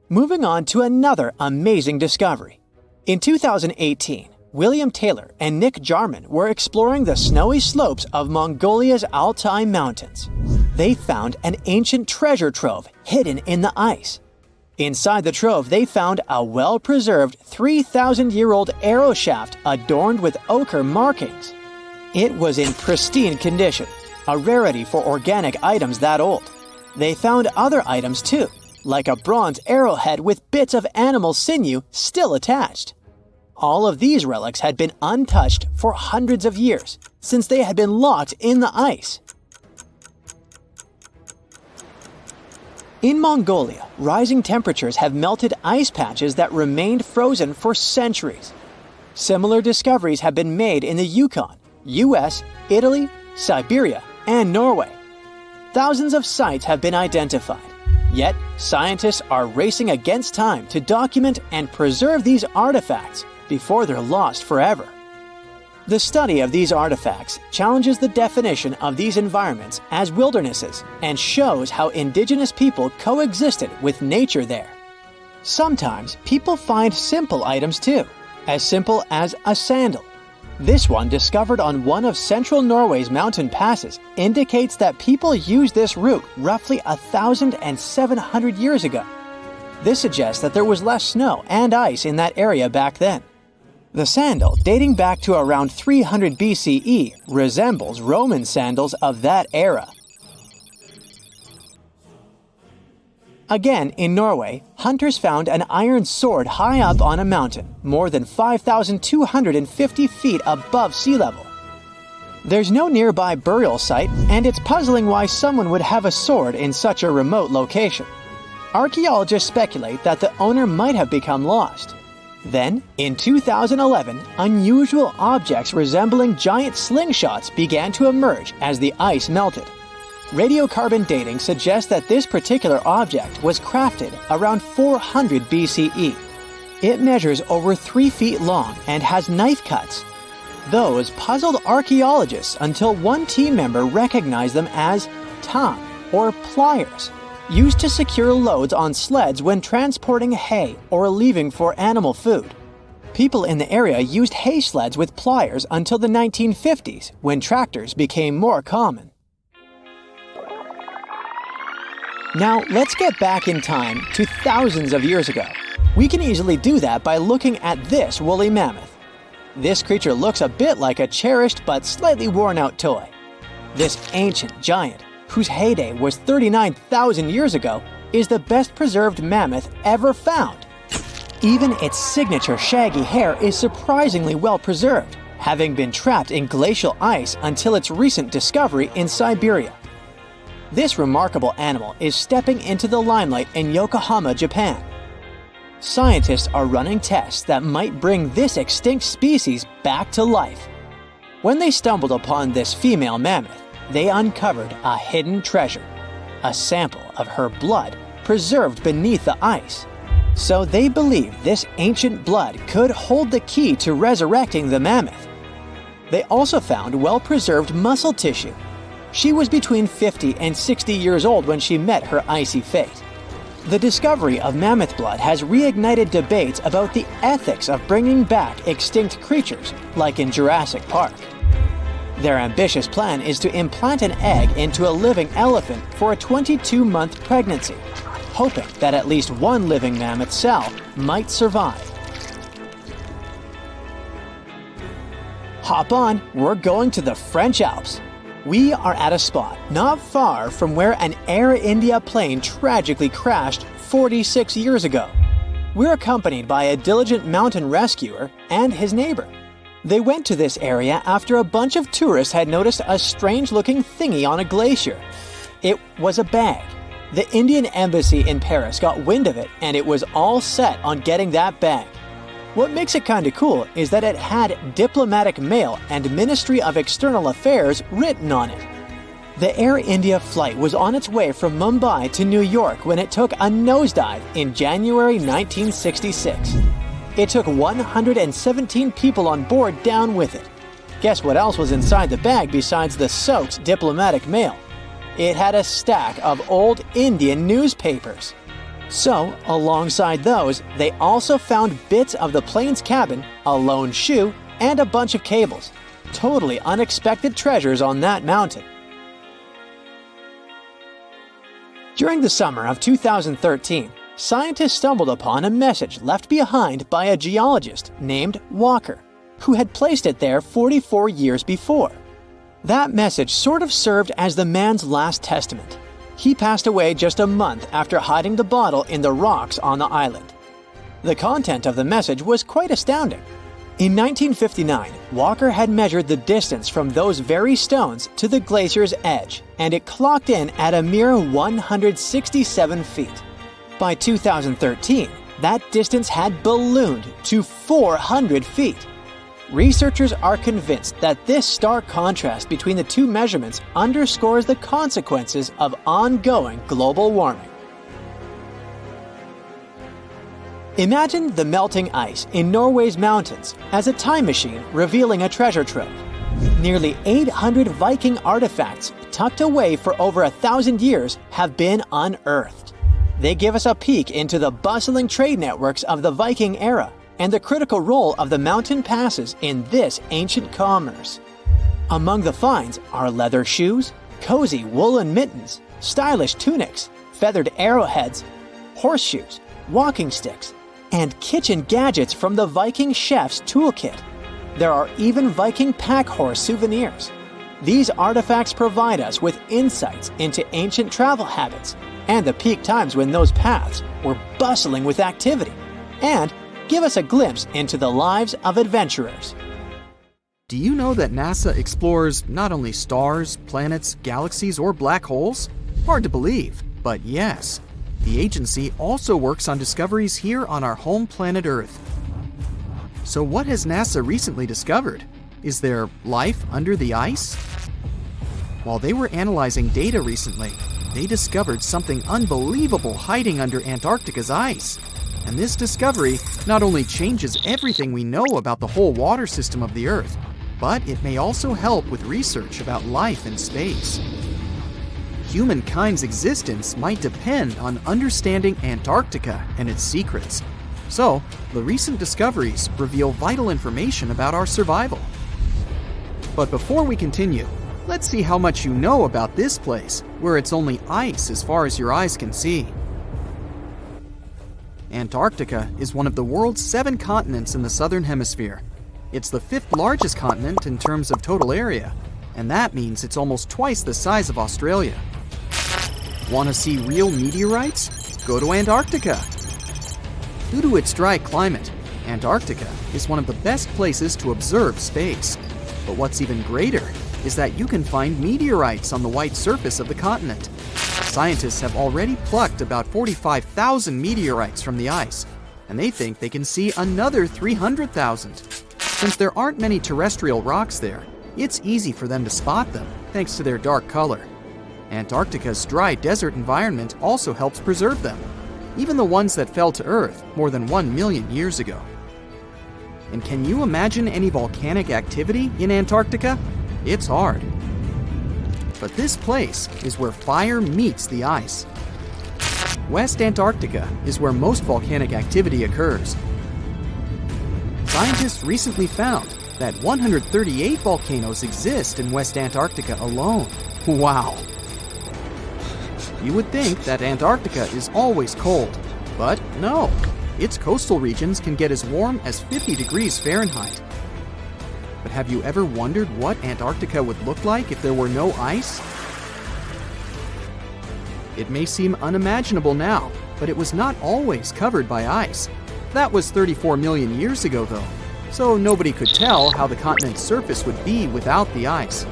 Moving on to another amazing discovery. In 2018, William Taylor and Nick Jarman were exploring the snowy slopes of Mongolia's Altai Mountains. They found an ancient treasure trove hidden in the ice. Inside the trove, they found a well-preserved 3,000-year-old arrow shaft adorned with ochre markings. It was in pristine condition, a rarity for organic items that old. They found other items too, like a bronze arrowhead with bits of animal sinew still attached. All of these relics had been untouched for hundreds of years, since they had been locked in the ice. In Mongolia, rising temperatures have melted ice patches that remained frozen for centuries. Similar discoveries have been made in the Yukon, US, Italy, Siberia, and Norway. Thousands of sites have been identified. Yet, scientists are racing against time to document and preserve these artifacts before they're lost forever. The study of these artifacts challenges the definition of these environments as wildernesses and shows how indigenous people coexisted with nature there. Sometimes people find simple items too, as simple as a sandal. This one, discovered on one of central Norway's mountain passes, indicates that people used this route roughly 1,700 years ago. This suggests that there was less snow and ice in that area back then. The sandal, dating back to around 300 BCE, resembles Roman sandals of that era. Again, in Norway, hunters found an iron sword high up on a mountain, more than 5,250 feet above sea level. There's no nearby burial site, and it's puzzling why someone would have a sword in such a remote location. Archaeologists speculate that the owner might have become lost. Then, in 2011, unusual objects resembling giant slingshots began to emerge as the ice melted. Radiocarbon dating suggests that this particular object was crafted around 400 BCE. It measures over 3 feet long and has knife cuts. Those puzzled archaeologists until one team member recognized them as tang, or pliers, used to secure loads on sleds when transporting hay or leaving for animal food. People in the area used hay sleds with pliers until the 1950s, when tractors became more common. Now, let's get back in time to thousands of years ago. We can easily do that by looking at this woolly mammoth. This creature looks a bit like a cherished but slightly worn-out toy. This ancient giant, whose heyday was 39,000 years ago, is the best-preserved mammoth ever found. Even its signature shaggy hair is surprisingly well-preserved, having been trapped in glacial ice until its recent discovery in Siberia. This remarkable animal is stepping into the limelight in Yokohama, Japan. Scientists are running tests that might bring this extinct species back to life. When they stumbled upon this female mammoth, they uncovered a hidden treasure, a sample of her blood preserved beneath the ice. So they believe this ancient blood could hold the key to resurrecting the mammoth. They also found well-preserved muscle tissue. She was between 50 and 60 years old when she met her icy fate. The discovery of mammoth blood has reignited debates about the ethics of bringing back extinct creatures, like in Jurassic Park. Their ambitious plan is to implant an egg into a living elephant for a 22-month pregnancy, hoping that at least one living mammoth cell might survive. Hop on, we're going to the French Alps. We are at a spot not far from where an Air India plane tragically crashed 46 years ago. We're accompanied by a diligent mountain rescuer and his neighbor. They went to this area after a bunch of tourists had noticed a strange-looking thingy on a glacier. It was a bag. The Indian embassy in Paris got wind of it, and it was all set on getting that bag. What makes it kinda cool is that it had Diplomatic Mail and Ministry of External Affairs written on it. The Air India flight was on its way from Mumbai to New York when it took a nosedive in January 1966. It took 117 people on board down with it. Guess what else was inside the bag besides the soaked Diplomatic Mail? It had a stack of old Indian newspapers. So, alongside those, they also found bits of the plane's cabin, a lone shoe, and a bunch of cables. Totally unexpected treasures on that mountain. During the summer of 2013, scientists stumbled upon a message left behind by a geologist named Walker, who had placed it there 44 years before. That message sort of served as the man's last testament. He passed away just a month after hiding the bottle in the rocks on the island. The content of the message was quite astounding. In 1959, Walker had measured the distance from those very stones to the glacier's edge, and it clocked in at a mere 167 feet. By 2013, that distance had ballooned to 400 feet. Researchers are convinced that this stark contrast between the two measurements underscores the consequences of ongoing global warming. Imagine the melting ice in Norway's mountains as a time machine revealing a treasure trove. Nearly 800 Viking artifacts tucked away for over 1,000 years have been unearthed. They give us a peek into the bustling trade networks of the Viking era and the critical role of the mountain passes in this ancient commerce. Among the finds are leather shoes, cozy woolen mittens, stylish tunics, feathered arrowheads, horseshoes, walking sticks, and kitchen gadgets from the Viking chef's toolkit. There are even Viking pack horse souvenirs. These artifacts provide us with insights into ancient travel habits and the peak times when those paths were bustling with activity, and give us a glimpse into the lives of adventurers. Do you know that NASA explores not only stars, planets, galaxies, or black holes? Hard to believe, but yes. The agency also works on discoveries here on our home planet Earth. So what has NASA recently discovered? Is there life under the ice? While they were analyzing data recently, they discovered something unbelievable hiding under Antarctica's ice. And this discovery not only changes everything we know about the whole water system of the Earth, but it may also help with research about life in space. Humankind's existence might depend on understanding Antarctica and its secrets. So, the recent discoveries reveal vital information about our survival. But before we continue, let's see how much you know about this place, where it's only ice as far as your eyes can see. Antarctica is one of the world's 7 continents in the southern hemisphere. It's the 5th largest continent in terms of total area, and that means it's almost twice the size of Australia. Want to see real meteorites? Go to Antarctica. Due to its dry climate, Antarctica is one of the best places to observe space. But what's even greater is that you can find meteorites on the white surface of the continent. Scientists have already plucked about 45,000 meteorites from the ice, and they think they can see another 300,000. Since there aren't many terrestrial rocks there, it's easy for them to spot them, thanks to their dark color. Antarctica's dry desert environment also helps preserve them, even the ones that fell to Earth more than 1 million years ago. And can you imagine any volcanic activity in Antarctica? It's hard. But this place is where fire meets the ice. West Antarctica is where most volcanic activity occurs. Scientists recently found that 138 volcanoes exist in West Antarctica alone. Wow! You would think that Antarctica is always cold, but no. Its coastal regions can get as warm as 50 degrees Fahrenheit. But have you ever wondered what Antarctica would look like if there were no ice? It may seem unimaginable now, but it was not always covered by ice. That was 34 million years ago, though, so nobody could tell how the continent's surface would be without the ice.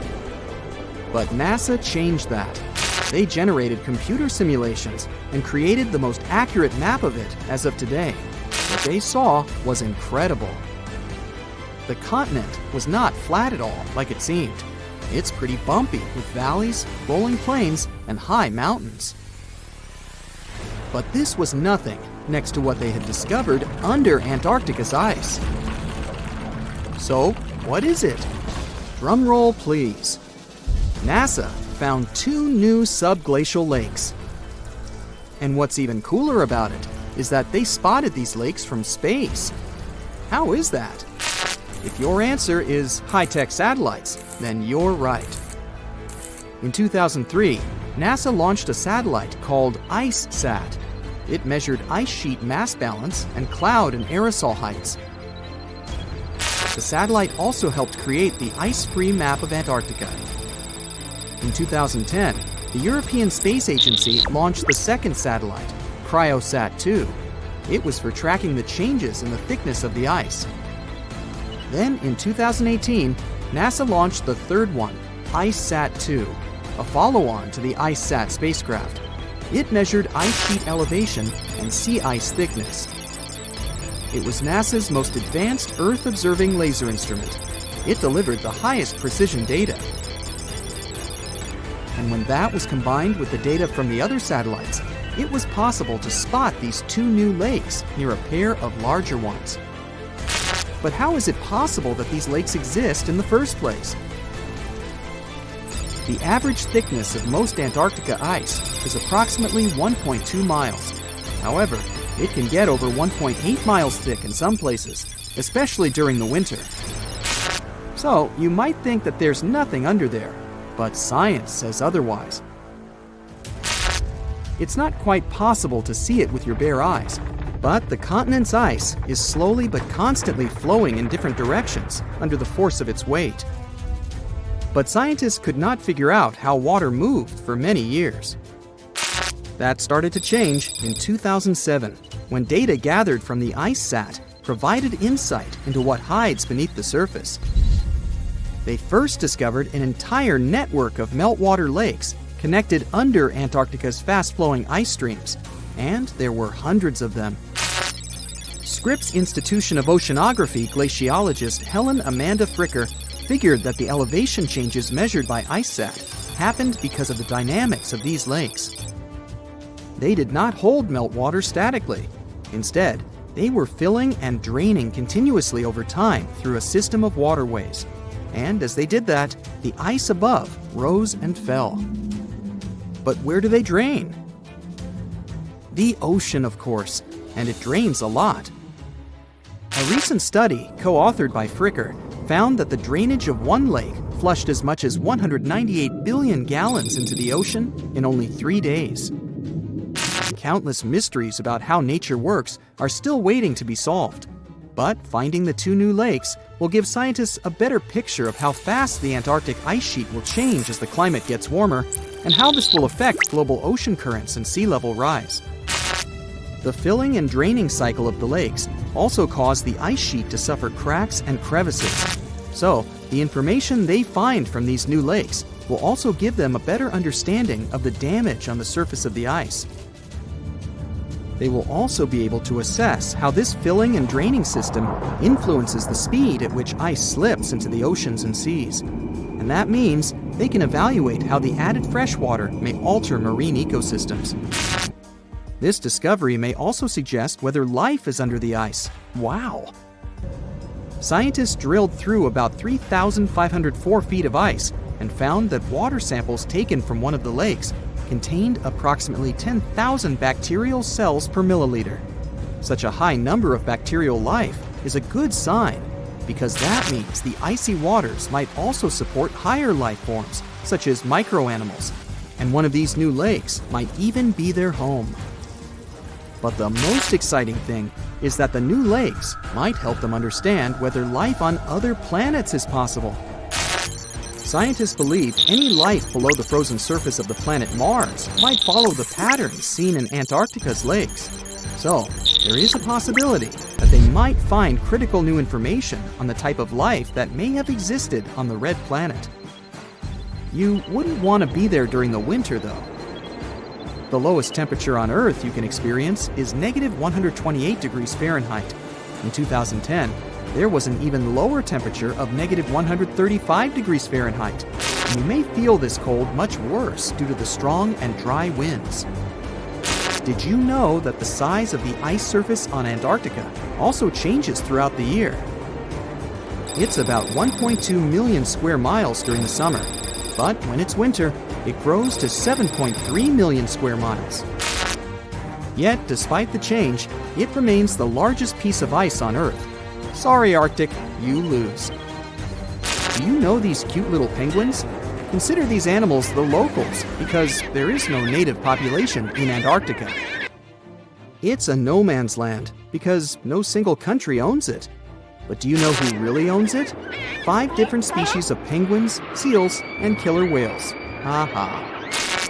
But NASA changed that. They generated computer simulations and created the most accurate map of it as of today. What they saw was incredible. The continent was not flat at all like it seemed. It's pretty bumpy with valleys, rolling plains, and high mountains. But this was nothing next to what they had discovered under Antarctica's ice. So, what is it? Drum roll, please. NASA found 2 new subglacial lakes. And what's even cooler about it is that they spotted these lakes from space. How is that? If your answer is high-tech satellites, then you're right. In 2003, NASA launched a satellite called IceSat. It measured ice sheet mass balance and cloud and aerosol heights. The satellite also helped create the ice-free map of Antarctica. In 2010, the European Space Agency launched the second satellite, Cryosat-2. It was for tracking the changes in the thickness of the ice. Then, in 2018, NASA launched the third one, IceSat-2, a follow-on to the IceSat spacecraft. It measured ice sheet elevation and sea ice thickness. It was NASA's most advanced Earth-observing laser instrument. It delivered the highest precision data. And when that was combined with the data from the other satellites, it was possible to spot these two new lakes near a pair of larger ones. But how is it possible that these lakes exist in the first place? The average thickness of most Antarctica ice is approximately 1.2 miles. However, it can get over 1.8 miles thick in some places, especially during the winter. So, you might think that there's nothing under there, but science says otherwise. It's not quite possible to see it with your bare eyes, but the continent's ice is slowly but constantly flowing in different directions under the force of its weight. But scientists could not figure out how water moved for many years. That started to change in 2007, when data gathered from the IceSat provided insight into what hides beneath the surface. They first discovered an entire network of meltwater lakes connected under Antarctica's fast-flowing ice streams, and there were hundreds of them. Scripps Institution of Oceanography glaciologist Helen Amanda Fricker figured that the elevation changes measured by IceSat happened because of the dynamics of these lakes. They did not hold meltwater statically. Instead, they were filling and draining continuously over time through a system of waterways. And as they did that, the ice above rose and fell. But where do they drain? The ocean, of course, and it drains a lot. A recent study, co-authored by Fricker, found that the drainage of one lake flushed as much as 198 billion gallons into the ocean in only 3 days. Countless mysteries about how nature works are still waiting to be solved. But finding the two new lakes will give scientists a better picture of how fast the Antarctic ice sheet will change as the climate gets warmer, and how this will affect global ocean currents and sea level rise. The filling and draining cycle of the lakes also cause the ice sheet to suffer cracks and crevices. So, the information they find from these new lakes will also give them a better understanding of the damage on the surface of the ice. They will also be able to assess how this filling and draining system influences the speed at which ice slips into the oceans and seas. And that means they can evaluate how the added fresh water may alter marine ecosystems. This discovery may also suggest whether life is under the ice. Wow! Scientists drilled through about 3,504 feet of ice and found that water samples taken from one of the lakes contained approximately 10,000 bacterial cells per milliliter. Such a high number of bacterial life is a good sign, because that means the icy waters might also support higher life forms, such as microanimals, and one of these new lakes might even be their home. But the most exciting thing is that the new lakes might help them understand whether life on other planets is possible. Scientists believe any life below the frozen surface of the planet Mars might follow the patterns seen in Antarctica's lakes. So, there is a possibility that they might find critical new information on the type of life that may have existed on the red planet. You wouldn't want to be there during the winter, though. The lowest temperature on Earth you can experience is negative 128 degrees Fahrenheit. In 2010, there was an even lower temperature of negative 135 degrees Fahrenheit. And you may feel this cold much worse due to the strong and dry winds. Did you know that the size of the ice surface on Antarctica also changes throughout the year? It's about 1.2 million square miles during the summer, but when it's winter, it grows to 7.3 million square miles. Yet, despite the change, it remains the largest piece of ice on Earth. Sorry, Arctic, you lose. Do you know these cute little penguins? Consider these animals the locals, because there is no native population in Antarctica. It's a no man's land, because no single country owns it. But do you know who really owns it? 5 different species of penguins, seals, and killer whales. Haha.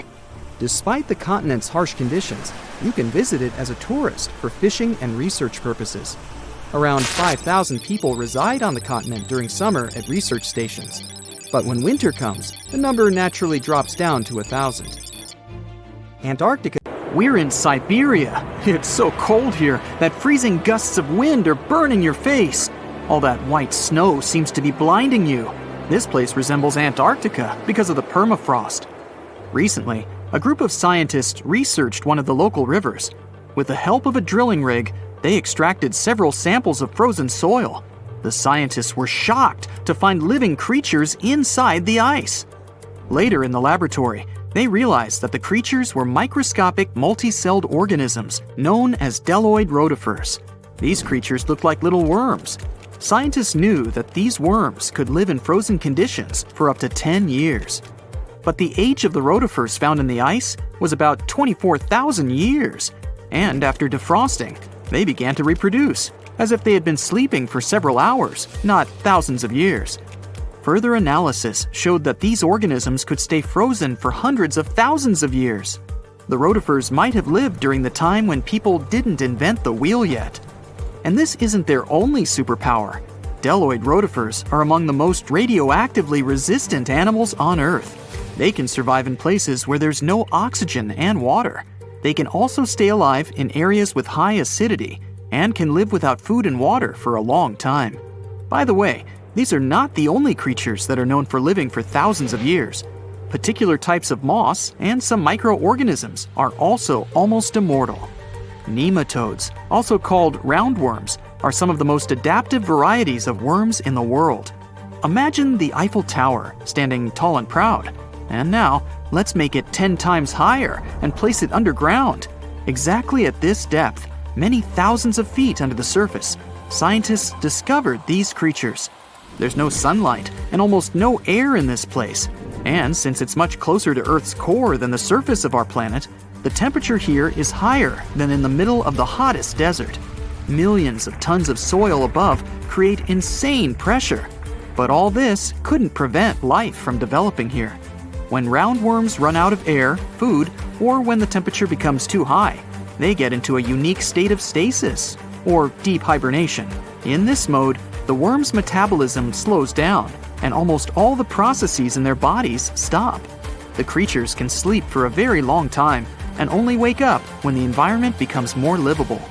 Despite the continent's harsh conditions, you can visit it as a tourist for fishing and research purposes. Around 5,000 people reside on the continent during summer at research stations. But when winter comes, the number naturally drops down to 1,000. Antarctica. We're in Siberia. It's so cold here that freezing gusts of wind are burning your face. All that white snow seems to be blinding you. This place resembles Antarctica because of the permafrost. Recently, a group of scientists researched one of the local rivers. With the help of a drilling rig, they extracted several samples of frozen soil. The scientists were shocked to find living creatures inside the ice. Later in the laboratory, they realized that the creatures were microscopic multi-celled organisms known as bdelloid rotifers. These creatures looked like little worms. Scientists knew that these worms could live in frozen conditions for up to 10 years. But the age of the rotifers found in the ice was about 24,000 years. And after defrosting, they began to reproduce, as if they had been sleeping for several hours, not thousands of years. Further analysis showed that these organisms could stay frozen for hundreds of thousands of years. The rotifers might have lived during the time when people didn't invent the wheel yet. And this isn't their only superpower. Bdelloid rotifers are among the most radioactively resistant animals on Earth. They can survive in places where there's no oxygen and water. They can also stay alive in areas with high acidity and can live without food and water for a long time. By the way, these are not the only creatures that are known for living for thousands of years. Particular types of moss and some microorganisms are also almost immortal. Nematodes, also called roundworms, are some of the most adaptive varieties of worms in the world. Imagine the Eiffel Tower standing tall and proud. And now, let's make it 10 times higher and place it underground. Exactly at this depth, many thousands of feet under the surface, scientists discovered these creatures. There's no sunlight and almost no air in this place. And since it's much closer to Earth's core than the surface of our planet, the temperature here is higher than in the middle of the hottest desert. Millions of tons of soil above create insane pressure. But all this couldn't prevent life from developing here. When roundworms run out of air, food, or when the temperature becomes too high, they get into a unique state of stasis, or deep hibernation. In this mode, the worm's metabolism slows down, and almost all the processes in their bodies stop. The creatures can sleep for a very long time, and only wake up when the environment becomes more livable.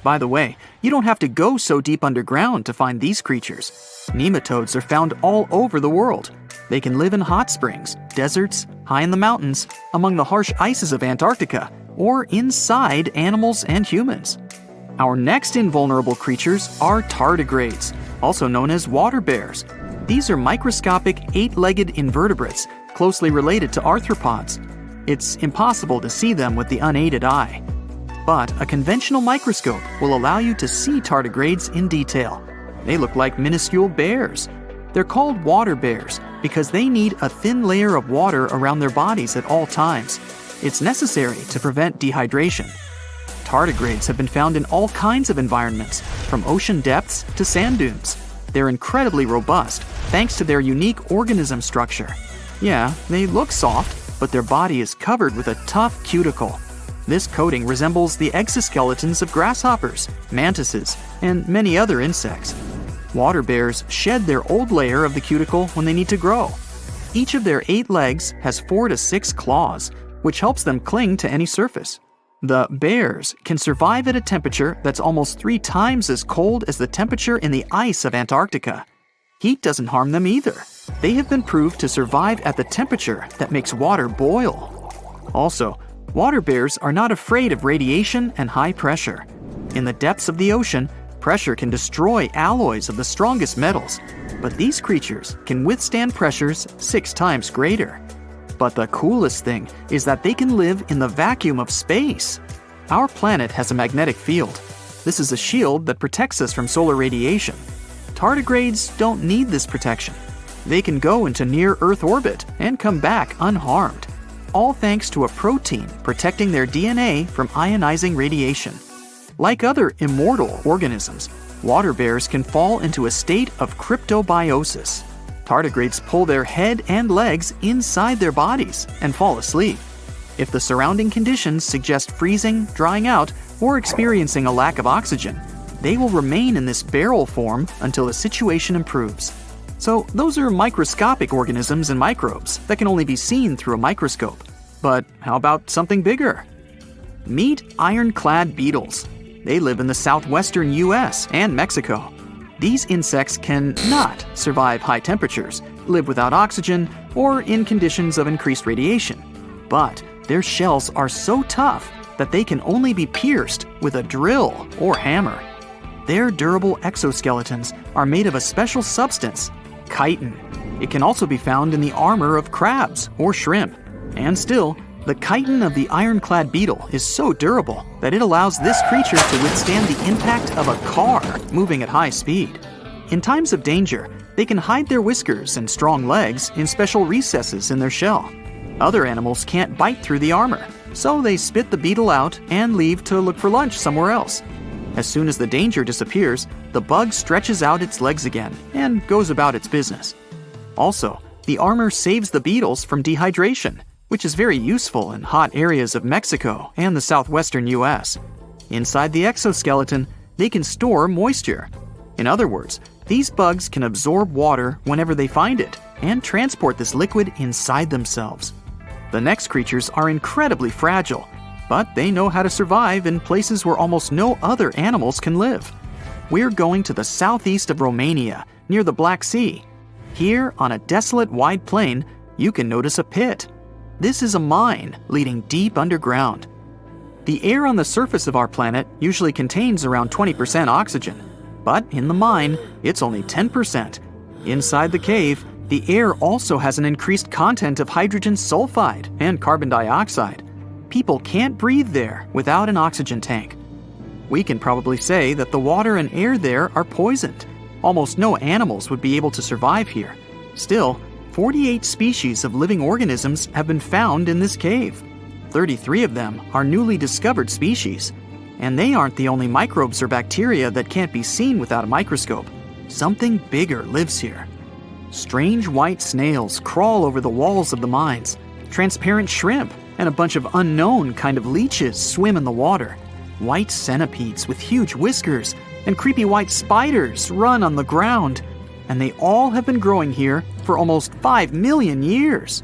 By the way, you don't have to go so deep underground to find these creatures. Nematodes are found all over the world. They can live in hot springs, deserts, high in the mountains, among the harsh ices of Antarctica, or inside animals and humans. Our next invulnerable creatures are tardigrades, also known as water bears. These are microscopic, 8-legged invertebrates closely related to arthropods. It's impossible to see them with the unaided eye. But a conventional microscope will allow you to see tardigrades in detail. They look like minuscule bears. They're called water bears because they need a thin layer of water around their bodies at all times. It's necessary to prevent dehydration. Tardigrades have been found in all kinds of environments, from ocean depths to sand dunes. They're incredibly robust thanks to their unique organism structure. Yeah, they look soft, but their body is covered with a tough cuticle. This coating resembles the exoskeletons of grasshoppers, mantises, and many other insects. Water bears shed their old layer of the cuticle when they need to grow. Each of their 8 legs has 4 to 6 claws, which helps them cling to any surface. The bears can survive at a temperature that's almost 3 times as cold as the temperature in the ice of Antarctica. Heat doesn't harm them either. They have been proved to survive at the temperature that makes water boil. Also, water bears are not afraid of radiation and high pressure. In the depths of the ocean, pressure can destroy alloys of the strongest metals, but these creatures can withstand pressures 6 times greater. But the coolest thing is that they can live in the vacuum of space. Our planet has a magnetic field. This is a shield that protects us from solar radiation. Tardigrades don't need this protection. They can go into near-Earth orbit and come back unharmed, all thanks to a protein protecting their DNA from ionizing radiation. Like other immortal organisms, water bears can fall into a state of cryptobiosis. Tardigrades pull their head and legs inside their bodies and fall asleep. If the surrounding conditions suggest freezing, drying out, or experiencing a lack of oxygen, they will remain in this barrel form until the situation improves. So those are microscopic organisms and microbes that can only be seen through a microscope. But how about something bigger? Meet ironclad beetles. They live in the southwestern US and Mexico. These insects cannot survive high temperatures, live without oxygen, or in conditions of increased radiation. But Their shells are so tough that they can only be pierced with a drill or hammer. Their durable exoskeletons are made of a special substance, chitin. It can also be found in the armor of crabs or shrimp. And still, the chitin of the ironclad beetle is so durable that it allows this creature to withstand the impact of a car moving at high speed. In times of danger, they can hide their whiskers and strong legs in special recesses in their shell. Other animals can't bite through the armor, so they spit the beetle out and leave to look for lunch somewhere else. As soon as the danger disappears, the bug stretches out its legs again and goes about its business. Also, the armor saves the beetles from dehydration, which is very useful in hot areas of Mexico and the southwestern US. Inside the exoskeleton, they can store moisture. In other words, these bugs can absorb water whenever they find it and transport this liquid inside themselves. The next creatures are incredibly fragile, but they know how to survive in places where almost no other animals can live. We're going to the southeast of Romania, near the Black Sea. Here, on a desolate wide plain, you can notice a pit. This is a mine leading deep underground. The air on the surface of our planet usually contains around 20% oxygen, but in the mine, it's only 10%. Inside the cave, the air also has an increased content of hydrogen sulfide and carbon dioxide. People can't breathe there without an oxygen tank. We can probably say that the water and air there are poisoned. Almost no animals would be able to survive here. Still, 48 species of living organisms have been found in this cave. 33 of them are newly discovered species. And they aren't the only microbes or bacteria that can't be seen without a microscope. Something bigger lives here. Strange white snails crawl over the walls of the mines. Transparent shrimp and a bunch of unknown kind of leeches swim in the water. White centipedes with huge whiskers and creepy white spiders run on the ground. And they all have been growing here for almost 5 million years.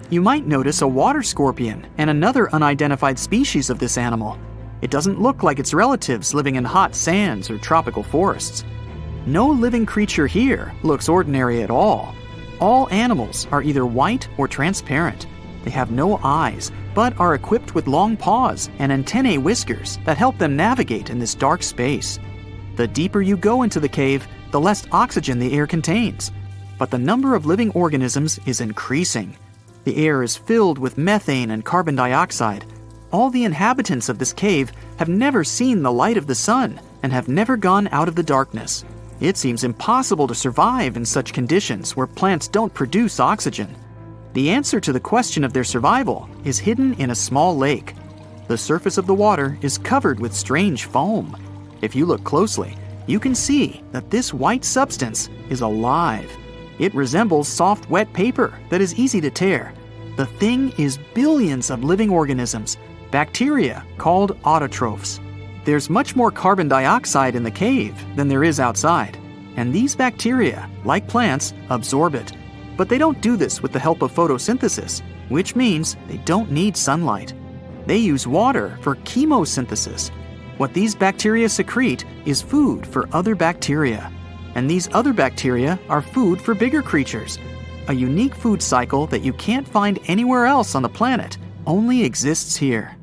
You might notice a water scorpion and another unidentified species of this animal. It doesn't look like its relatives living in hot sands or tropical forests. No living creature here looks ordinary at all. All animals are either white or transparent. They have no eyes, but are equipped with long paws and antennae whiskers that help them navigate in this dark space. The deeper you go into the cave, the less oxygen the air contains. But the number of living organisms is increasing. The air is filled with methane and carbon dioxide. All the inhabitants of this cave have never seen the light of the sun and have never gone out of the darkness. It seems impossible to survive in such conditions where plants don't produce oxygen. The answer to the question of their survival is hidden in a small lake. The surface of the water is covered with strange foam. If you look closely, you can see that this white substance is alive. It resembles soft, wet paper that is easy to tear. The thing is billions of living organisms, bacteria called autotrophs. There's much more carbon dioxide in the cave than there is outside, and these bacteria, like plants, absorb it. But they don't do this with the help of photosynthesis, which means they don't need sunlight. They use water for chemosynthesis. What these bacteria secrete is food for other bacteria, and these other bacteria are food for bigger creatures. A unique food cycle that you can't find anywhere else on the planet only exists here.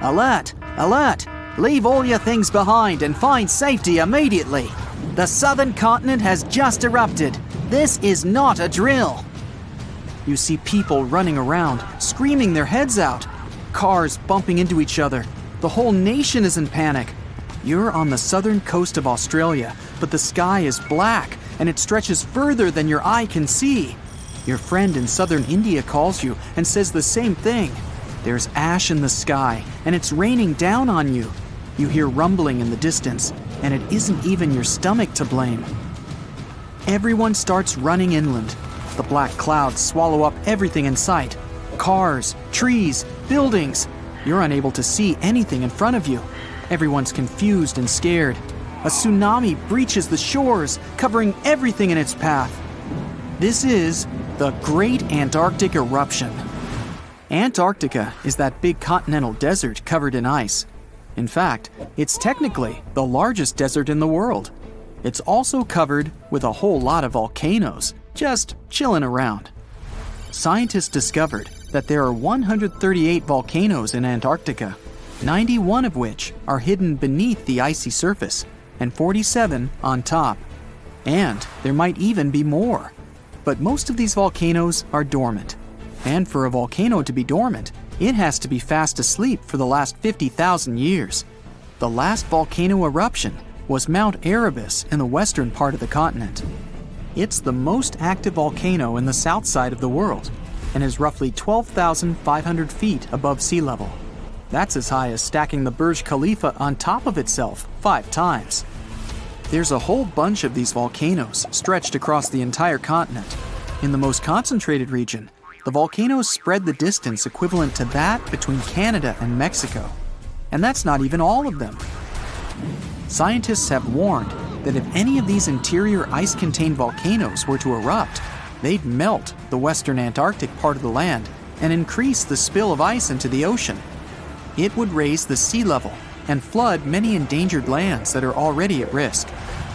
Alert! Alert! Leave all your things behind and find safety immediately. The southern continent has just erupted. This is not a drill. You see people running around, screaming their heads out. Cars bumping into each other. The whole nation is in panic. You're on the southern coast of Australia, but the sky is black and it stretches further than your eye can see. Your friend in southern India calls you and says the same thing. There's ash in the sky and it's raining down on you. You hear rumbling in the distance, and it isn't even your stomach to blame. Everyone starts running inland. The black clouds swallow up everything in sight. Cars, trees, buildings. You're unable to see anything in front of you. Everyone's confused and scared. A tsunami breaches the shores, covering everything in its path. This is the Great Antarctic Eruption. Antarctica is that big continental desert covered in ice. In fact, it's technically the largest desert in the world. It's also covered with a whole lot of volcanoes, just chilling around. Scientists discovered that there are 138 volcanoes in Antarctica, 91 of which are hidden beneath the icy surface, and 47 on top. And there might even be more. But most of these volcanoes are dormant. And for a volcano to be dormant, it has to be fast asleep for the last 50,000 years. The last volcano eruption was Mount Erebus in the western part of the continent. It's the most active volcano in the south side of the world and is roughly 12,500 feet above sea level. That's as high as stacking the Burj Khalifa on top of itself 5 times. There's a whole bunch of these volcanoes stretched across the entire continent. In the most concentrated region, the volcanoes spread the distance equivalent to that between Canada and Mexico. And that's not even all of them. Scientists have warned that if any of these interior ice-contained volcanoes were to erupt, they'd melt the western Antarctic part of the land and increase the spill of ice into the ocean. It would raise the sea level and flood many endangered lands that are already at risk.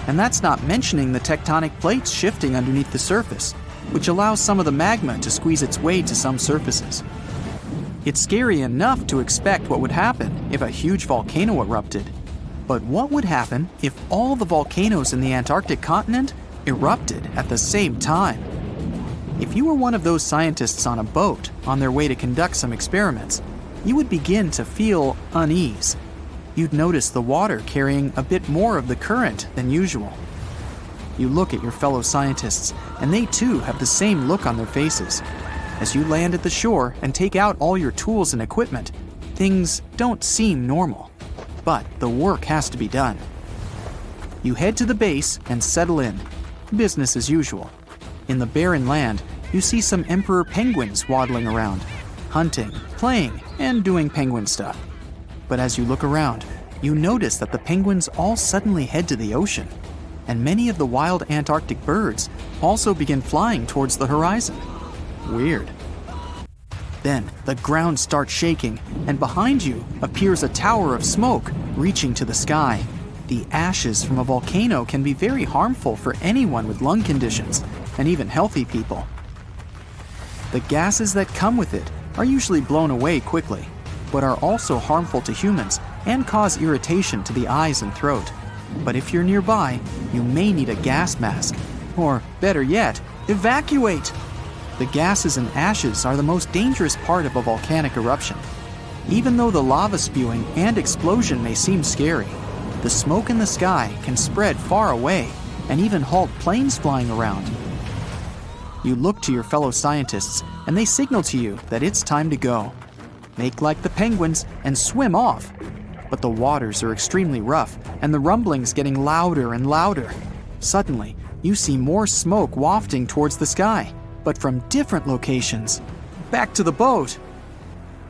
And that's not mentioning the tectonic plates shifting underneath the surface, which allows some of the magma to squeeze its way to some surfaces. It's scary enough to expect what would happen if a huge volcano erupted. But what would happen if all the volcanoes in the Antarctic continent erupted at the same time? If you were one of those scientists on a boat on their way to conduct some experiments, you would begin to feel unease. You'd notice the water carrying a bit more of the current than usual. You look at your fellow scientists, and they too have the same look on their faces. As you land at the shore and take out all your tools and equipment, things don't seem normal. But the work has to be done. You head to the base and settle in. Business as usual. In the barren land, you see some emperor penguins waddling around, hunting, playing, and doing penguin stuff. But as you look around, you notice that the penguins all suddenly head to the ocean, and many of the wild Antarctic birds also begin flying towards the horizon. Weird. Then the ground starts shaking, and behind you appears a tower of smoke reaching to the sky. The ashes from a volcano can be very harmful for anyone with lung conditions, and even healthy people. The gases that come with it are usually blown away quickly, but are also harmful to humans and cause irritation to the eyes and throat. But if you're nearby, you may need a gas mask, or better yet, evacuate! The gases and ashes are the most dangerous part of a volcanic eruption. Even though the lava spewing and explosion may seem scary, the smoke in the sky can spread far away and even halt planes flying around. You look to your fellow scientists and they signal to you that it's time to go. Make like the penguins and swim off. But the waters are extremely rough and the rumbling's getting louder and louder. Suddenly, you see more smoke wafting towards the sky, but from different locations. Back to the boat!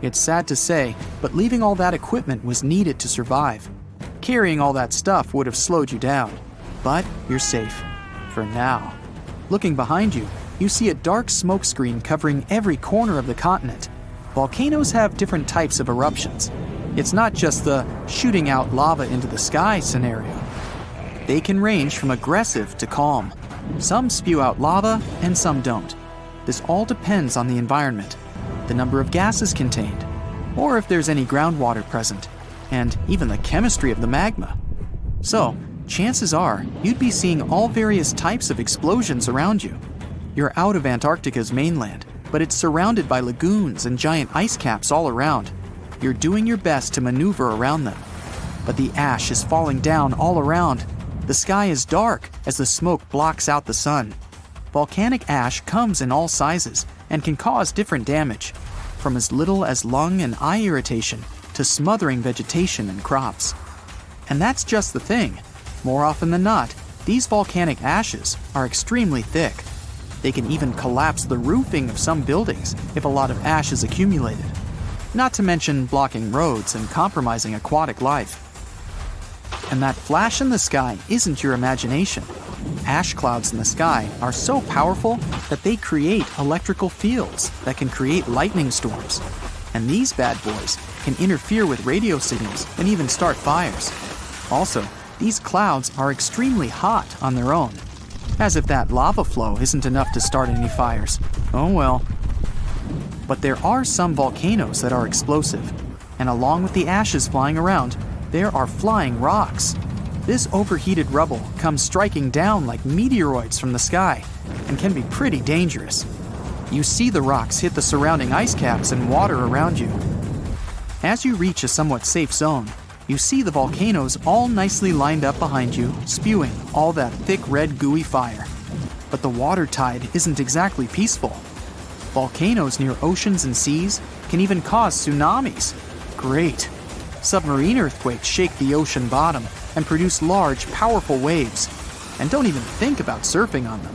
It's sad to say, but leaving all that equipment was needed to survive. Carrying all that stuff would have slowed you down, but you're safe. For now. Looking behind you, you see a dark smoke screen covering every corner of the continent. Volcanoes have different types of eruptions. It's not just the shooting out lava into the sky scenario. They can range from aggressive to calm. Some spew out lava and some don't. This all depends on the environment, the number of gases contained, or if there's any groundwater present, and even the chemistry of the magma. So, chances are you'd be seeing all various types of explosions around you. You're out of Antarctica's mainland, but it's surrounded by lagoons and giant ice caps all around. You're doing your best to maneuver around them. But the ash is falling down all around. The sky is dark as the smoke blocks out the sun. Volcanic ash comes in all sizes and can cause different damage, from as little as lung and eye irritation to smothering vegetation and crops. And that's just the thing. More often than not, these volcanic ashes are extremely thick. They can even collapse the roofing of some buildings if a lot of ash is accumulated. Not to mention blocking roads and compromising aquatic life. And that flash in the sky isn't your imagination. Ash clouds in the sky are so powerful that they create electrical fields that can create lightning storms. And these bad boys can interfere with radio signals and even start fires. Also, these clouds are extremely hot on their own. As if that lava flow isn't enough to start any fires. Oh well. But there are some volcanoes that are explosive, and along with the ashes flying around, there are flying rocks. This overheated rubble comes striking down like meteoroids from the sky and can be pretty dangerous. You see the rocks hit the surrounding ice caps and water around you. As you reach a somewhat safe zone, you see the volcanoes all nicely lined up behind you, spewing all that thick red gooey fire. But the water tide isn't exactly peaceful. Volcanoes near oceans and seas can even cause tsunamis. Great. Submarine earthquakes shake the ocean bottom and produce large, powerful waves. And don't even think about surfing on them.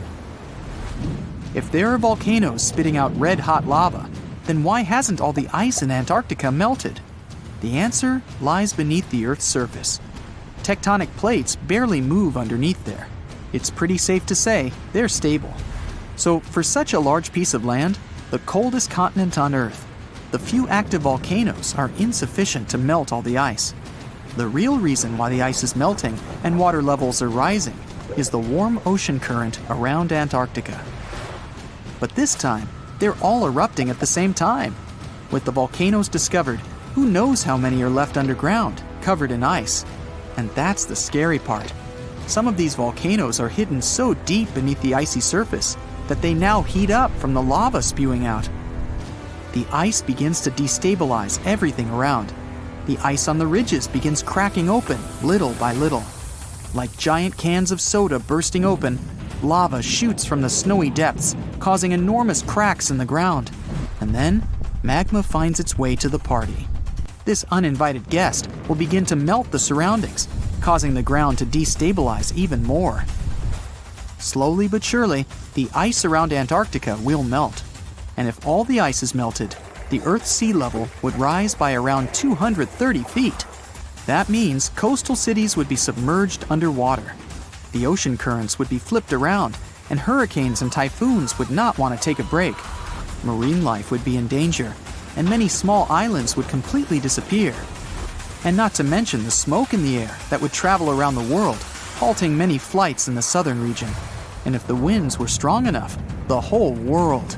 If there are volcanoes spitting out red-hot lava, then why hasn't all the ice in Antarctica melted? The answer lies beneath the Earth's surface. Tectonic plates barely move underneath there. It's pretty safe to say they're stable. So for such a large piece of land, the coldest continent on Earth, the few active volcanoes are insufficient to melt all the ice. The real reason why the ice is melting and water levels are rising is the warm ocean current around Antarctica. But this time, they're all erupting at the same time. With the volcanoes discovered, who knows how many are left underground, covered in ice? And that's the scary part. Some of these volcanoes are hidden so deep beneath the icy surface that they now heat up from the lava spewing out. The ice begins to destabilize everything around. The ice on the ridges begins cracking open little by little. Like giant cans of soda bursting open, lava shoots from the snowy depths, causing enormous cracks in the ground. And then, magma finds its way to the party. This uninvited guest will begin to melt the surroundings, causing the ground to destabilize even more. Slowly but surely, the ice around Antarctica will melt. And if all the ice is melted, the Earth's sea level would rise by around 230 feet. That means coastal cities would be submerged underwater. The ocean currents would be flipped around, and hurricanes and typhoons would not want to take a break. Marine life would be in danger, and many small islands would completely disappear. And not to mention the smoke in the air that would travel around the world, halting many flights in the southern region. And if the winds were strong enough, the whole world.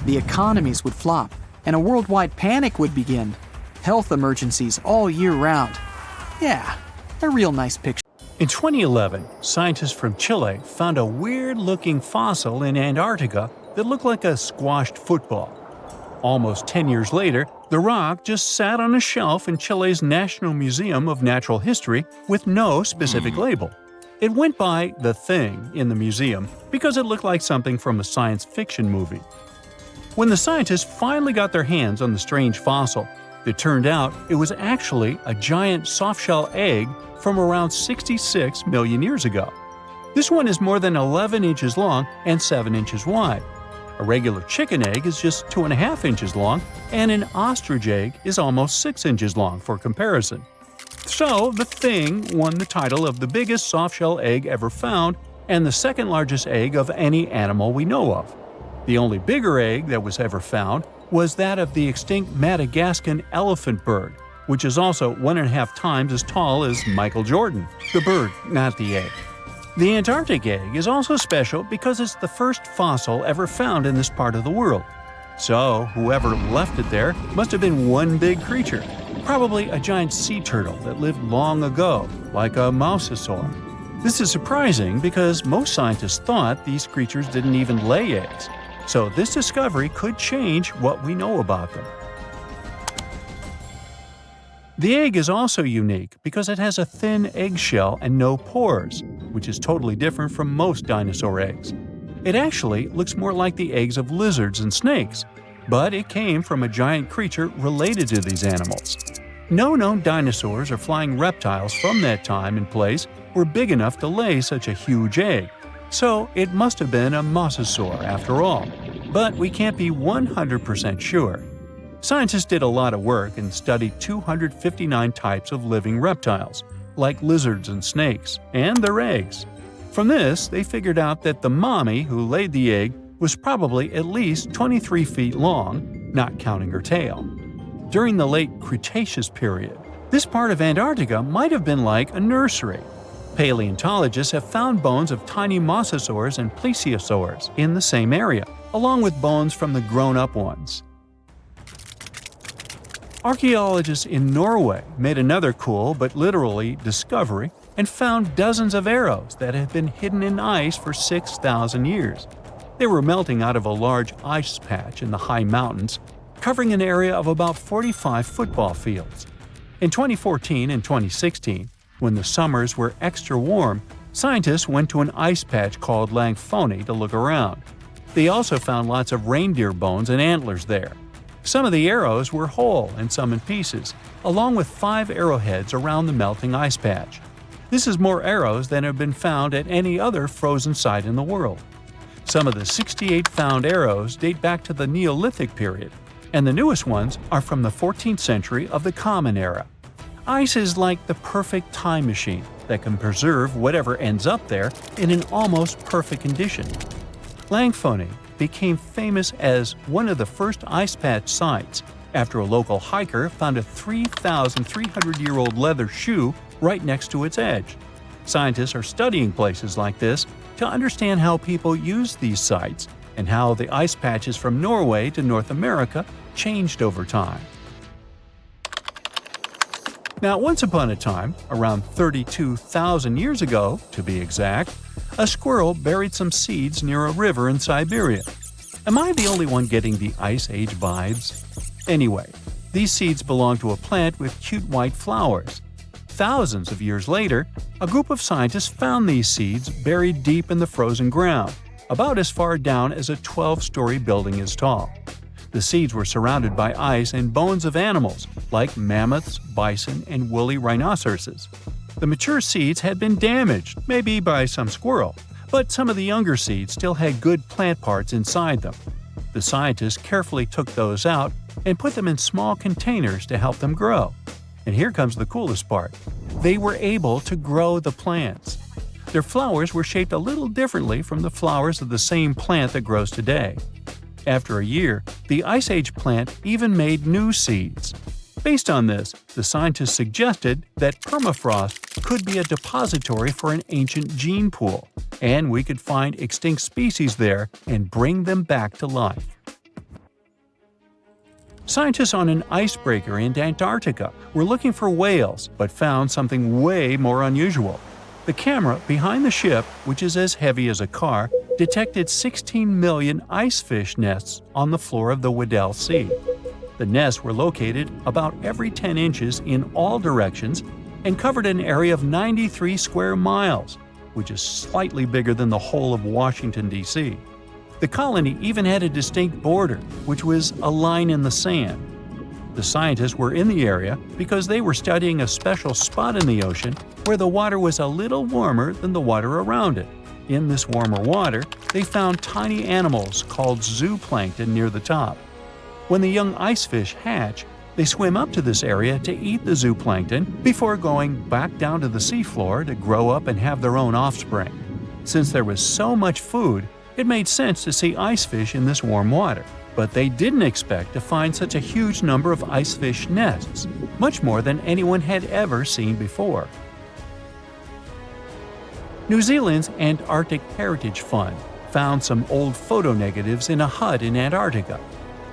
The economies would flop, and a worldwide panic would begin. Health emergencies all year round. Yeah, a real nice picture. In 2011, scientists from Chile found a weird-looking fossil in Antarctica that looked like a squashed football. Almost 10 years later, the rock just sat on a shelf in Chile's National Museum of Natural History with no specific label. It went by the Thing in the museum because it looked like something from a science fiction movie. When the scientists finally got their hands on the strange fossil, it turned out it was actually a giant softshell egg from around 66 million years ago. This one is more than 11 inches long and 7 inches wide. A regular chicken egg is just 2.5 inches long, and an ostrich egg is almost 6 inches long for comparison. So, the Thing won the title of the biggest softshell egg ever found and the second largest egg of any animal we know of. The only bigger egg that was ever found was that of the extinct Madagascan elephant bird, which is also 1.5 times as tall as Michael Jordan. The bird, not the egg. The Antarctic egg is also special because it's the first fossil ever found in this part of the world. So, whoever left it there must have been one big creature, probably a giant sea turtle that lived long ago, like a mosasaur. This is surprising because most scientists thought these creatures didn't even lay eggs. So this discovery could change what we know about them. The egg is also unique because it has a thin eggshell and no pores, which is totally different from most dinosaur eggs. It actually looks more like the eggs of lizards and snakes, but it came from a giant creature related to these animals. No known dinosaurs or flying reptiles from that time and place were big enough to lay such a huge egg, so it must have been a mosasaur after all. But we can't be 100% sure. Scientists did a lot of work and studied 259 types of living reptiles, like lizards and snakes, and their eggs. From this, they figured out that the mummy who laid the egg was probably at least 23 feet long, not counting her tail. During the late Cretaceous period, this part of Antarctica might have been like a nursery. Paleontologists have found bones of tiny mosasaurs and plesiosaurs in the same area, along with bones from the grown-up ones. Archaeologists in Norway made another cool but literally discovery and found dozens of arrows that had been hidden in ice for 6,000 years. They were melting out of a large ice patch in the high mountains, covering an area of about 45 football fields. In 2014 and 2016, when the summers were extra warm, scientists went to an ice patch called Langfoni to look around. They also found lots of reindeer bones and antlers there. Some of the arrows were whole and some in pieces, along with 5 arrowheads around the melting ice patch. This is more arrows than have been found at any other frozen site in the world. Some of the 68 found arrows date back to the Neolithic period, and the newest ones are from the 14th century of the Common Era. Ice is like the perfect time machine that can preserve whatever ends up there in an almost perfect condition. Langfoni became famous as one of the first ice patch sites after a local hiker found a 3,300-year-old leather shoe right next to its edge. Scientists are studying places like this to understand how people use these sites and how the ice patches from Norway to North America changed over time. Now, once upon a time, around 32,000 years ago, to be exact, a squirrel buried some seeds near a river in Siberia. Am I the only one getting the Ice Age vibes? Anyway, these seeds belong to a plant with cute white flowers. Thousands of years later, a group of scientists found these seeds buried deep in the frozen ground, about as far down as a 12-story building is tall. The seeds were surrounded by ice and bones of animals like mammoths, bison, and woolly rhinoceroses. The mature seeds had been damaged, maybe by some squirrel, but some of the younger seeds still had good plant parts inside them. The scientists carefully took those out and put them in small containers to help them grow. And here comes the coolest part. They were able to grow the plants. Their flowers were shaped a little differently from the flowers of the same plant that grows today. After a year, the Ice Age plant even made new seeds. Based on this, the scientists suggested that permafrost could be a depository for an ancient gene pool, and we could find extinct species there and bring them back to life. Scientists on an icebreaker in Antarctica were looking for whales but found something way more unusual. The camera behind the ship, which is as heavy as a car, detected 16 million icefish nests on the floor of the Weddell Sea. The nests were located about every 10 inches in all directions and covered an area of 93 square miles, which is slightly bigger than the whole of Washington, D.C. The colony even had a distinct border, which was a line in the sand. The scientists were in the area because they were studying a special spot in the ocean where the water was a little warmer than the water around it. In this warmer water, they found tiny animals called zooplankton near the top. When the young icefish hatch, they swim up to this area to eat the zooplankton before going back down to the seafloor to grow up and have their own offspring. Since there was so much food, it made sense to see icefish in this warm water. But they didn't expect to find such a huge number of icefish nests, much more than anyone had ever seen before. New Zealand's Antarctic Heritage Fund found some old photo negatives in a hut in Antarctica.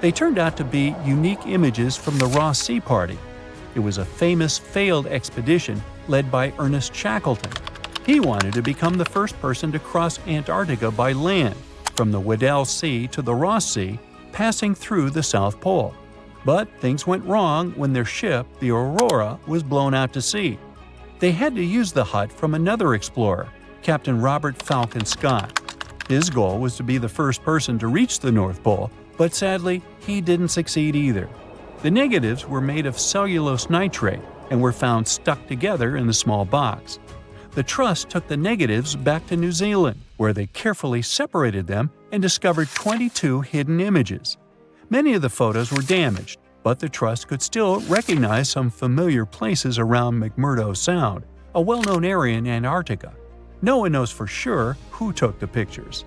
They turned out to be unique images from the Ross Sea Party. It was a famous failed expedition led by Ernest Shackleton. He wanted to become the first person to cross Antarctica by land, from the Weddell Sea to the Ross Sea, passing through the South Pole. But things went wrong when their ship, the Aurora, was blown out to sea. They had to use the hut from another explorer, Captain Robert Falcon Scott. His goal was to be the first person to reach the North Pole, but sadly, he didn't succeed either. The negatives were made of cellulose nitrate and were found stuck together in the small box. The Trust took the negatives back to New Zealand, where they carefully separated them and discovered 22 hidden images. Many of the photos were damaged, but the Trust could still recognize some familiar places around McMurdo Sound, a well-known area in Antarctica. No one knows for sure who took the pictures.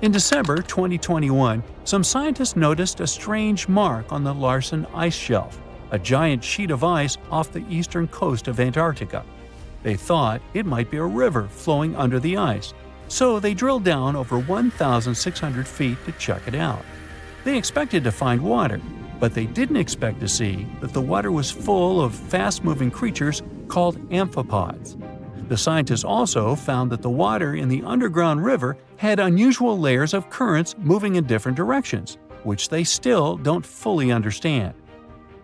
In December 2021, some scientists noticed a strange mark on the Larsen Ice Shelf, a giant sheet of ice off the eastern coast of Antarctica. They thought it might be a river flowing under the ice, so they drilled down over 1,600 feet to check it out. They expected to find water, but they didn't expect to see that the water was full of fast-moving creatures called amphipods. The scientists also found that the water in the underground river had unusual layers of currents moving in different directions, which they still don't fully understand.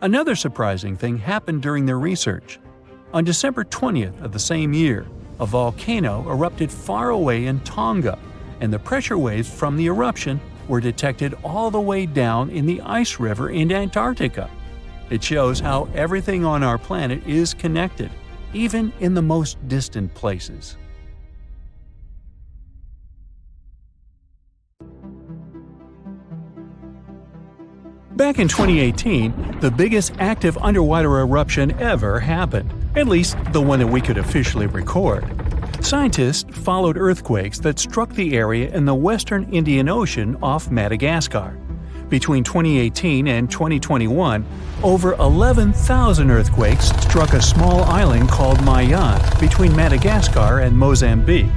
Another surprising thing happened during their research. On December 20th of the same year, a volcano erupted far away in Tonga, and the pressure waves from the eruption were detected all the way down in the ice river in Antarctica. It shows how everything on our planet is connected, even in the most distant places. Back in 2018, the biggest active underwater eruption ever happened, at least the one that we could officially record. Scientists followed earthquakes that struck the area in the western Indian Ocean off Madagascar. Between 2018 and 2021, over 11,000 earthquakes struck a small island called Mayan between Madagascar and Mozambique.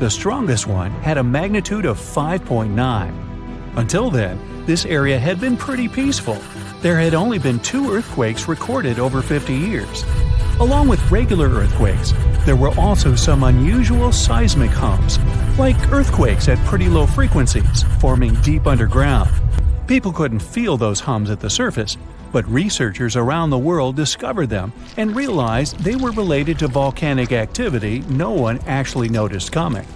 The strongest one had a magnitude of 5.9. Until then, this area had been pretty peaceful. There had only been 2 earthquakes recorded over 50 years. Along with regular earthquakes, there were also some unusual seismic hums, like earthquakes at pretty low frequencies, forming deep underground. People couldn't feel those hums at the surface, but researchers around the world discovered them and realized they were related to volcanic activity no one actually noticed coming.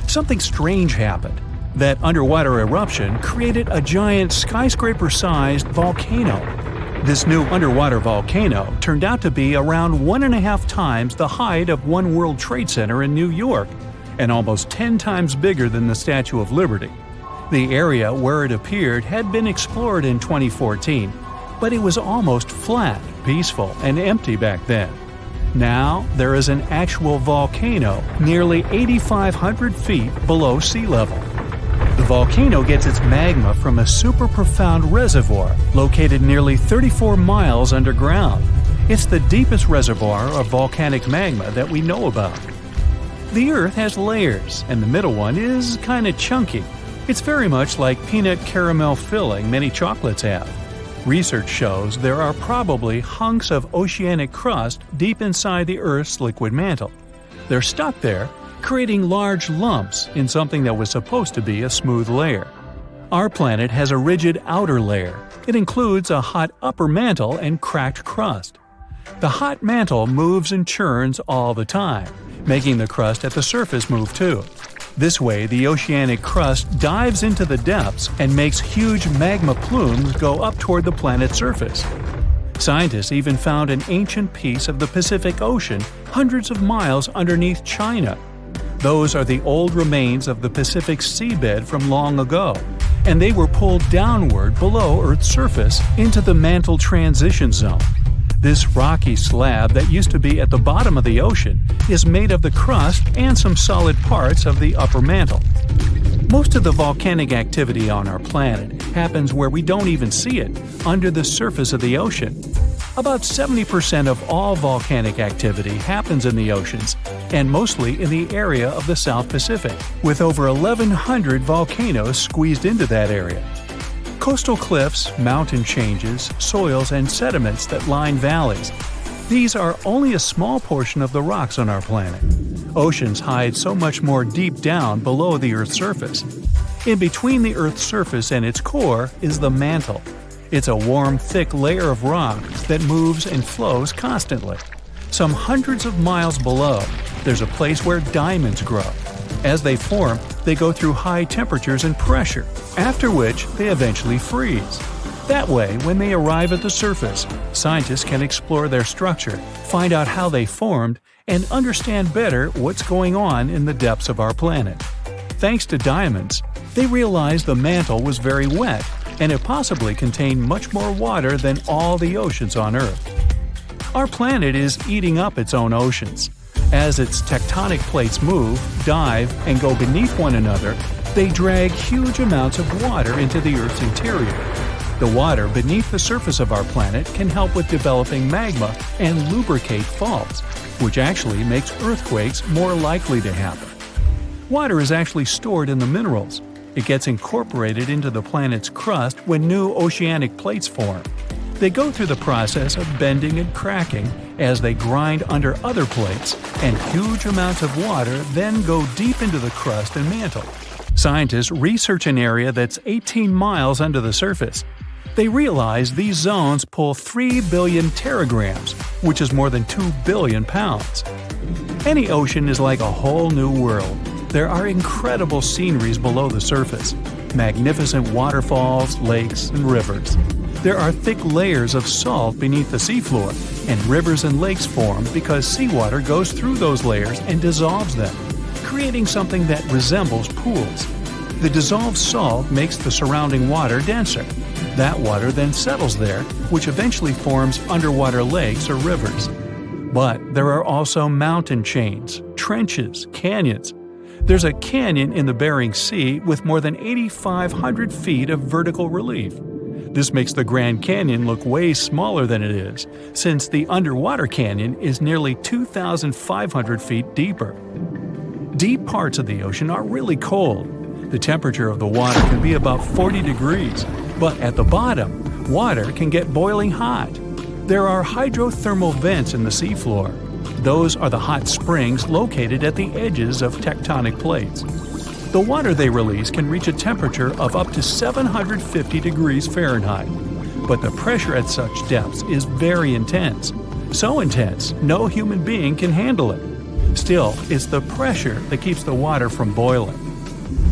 Something strange happened. That underwater eruption created a giant skyscraper-sized volcano. This new underwater volcano turned out to be around 1.5 times the height of One World Trade Center in New York, and almost 10 times bigger than the Statue of Liberty. The area where it appeared had been explored in 2014, but it was almost flat, peaceful, and empty back then. Now, there is an actual volcano nearly 8,500 feet below sea level. The volcano gets its magma from a super profound reservoir located nearly 34 miles underground. It's the deepest reservoir of volcanic magma that we know about. The Earth has layers, and the middle one is kinda chunky. It's very much like peanut caramel filling many chocolates have. Research shows there are probably hunks of oceanic crust deep inside the Earth's liquid mantle. They're stuck there, creating large lumps in something that was supposed to be a smooth layer. Our planet has a rigid outer layer. It includes a hot upper mantle and cracked crust. The hot mantle moves and churns all the time, making the crust at the surface move too. This way, the oceanic crust dives into the depths and makes huge magma plumes go up toward the planet's surface. Scientists even found an ancient piece of the Pacific Ocean hundreds of miles underneath China. Those are the old remains of the Pacific seabed from long ago, and they were pulled downward below Earth's surface into the mantle transition zone. This rocky slab that used to be at the bottom of the ocean is made of the crust and some solid parts of the upper mantle. Most of the volcanic activity on our planet happens where we don't even see it, under the surface of the ocean. About 70% of all volcanic activity happens in the oceans, and mostly in the area of the South Pacific, with over 1,100 volcanoes squeezed into that area. Coastal cliffs, mountain changes, soils, and sediments that line valleys. These are only a small portion of the rocks on our planet. Oceans hide so much more deep down below the Earth's surface. In between the Earth's surface and its core is the mantle. It's a warm, thick layer of rock that moves and flows constantly. Some hundreds of miles below, there's a place where diamonds grow. As they form, they go through high temperatures and pressure, after which they eventually freeze. That way, when they arrive at the surface, scientists can explore their structure, find out how they formed, and understand better what's going on in the depths of our planet. Thanks to diamonds, they realized the mantle was very wet, and it possibly contained much more water than all the oceans on Earth. Our planet is eating up its own oceans. As its tectonic plates move, dive, and go beneath one another, they drag huge amounts of water into the Earth's interior. The water beneath the surface of our planet can help with developing magma and lubricate faults, which actually makes earthquakes more likely to happen. Water is actually stored in the minerals. It gets incorporated into the planet's crust when new oceanic plates form. They go through the process of bending and cracking as they grind under other plates, and huge amounts of water then go deep into the crust and mantle. Scientists research an area that's 18 miles under the surface. They realize these zones pull 3 billion teragrams, which is more than 2 billion pounds. Any ocean is like a whole new world. There are incredible sceneries below the surface, magnificent waterfalls, lakes, and rivers. There are thick layers of salt beneath the seafloor, and rivers and lakes form because seawater goes through those layers and dissolves them, creating something that resembles pools. The dissolved salt makes the surrounding water denser. That water then settles there, which eventually forms underwater lakes or rivers. But there are also mountain chains, trenches, canyons. There's a canyon in the Bering Sea with more than 8,500 feet of vertical relief. This makes the Grand Canyon look way smaller than it is, since the underwater canyon is nearly 2,500 feet deeper. Deep parts of the ocean are really cold. The temperature of the water can be about 40 degrees, but at the bottom, water can get boiling hot. There are hydrothermal vents in the seafloor. Those are the hot springs located at the edges of tectonic plates. The water they release can reach a temperature of up to 750 degrees Fahrenheit, but the pressure at such depths is very intense. So intense, no human being can handle it. Still, it's the pressure that keeps the water from boiling.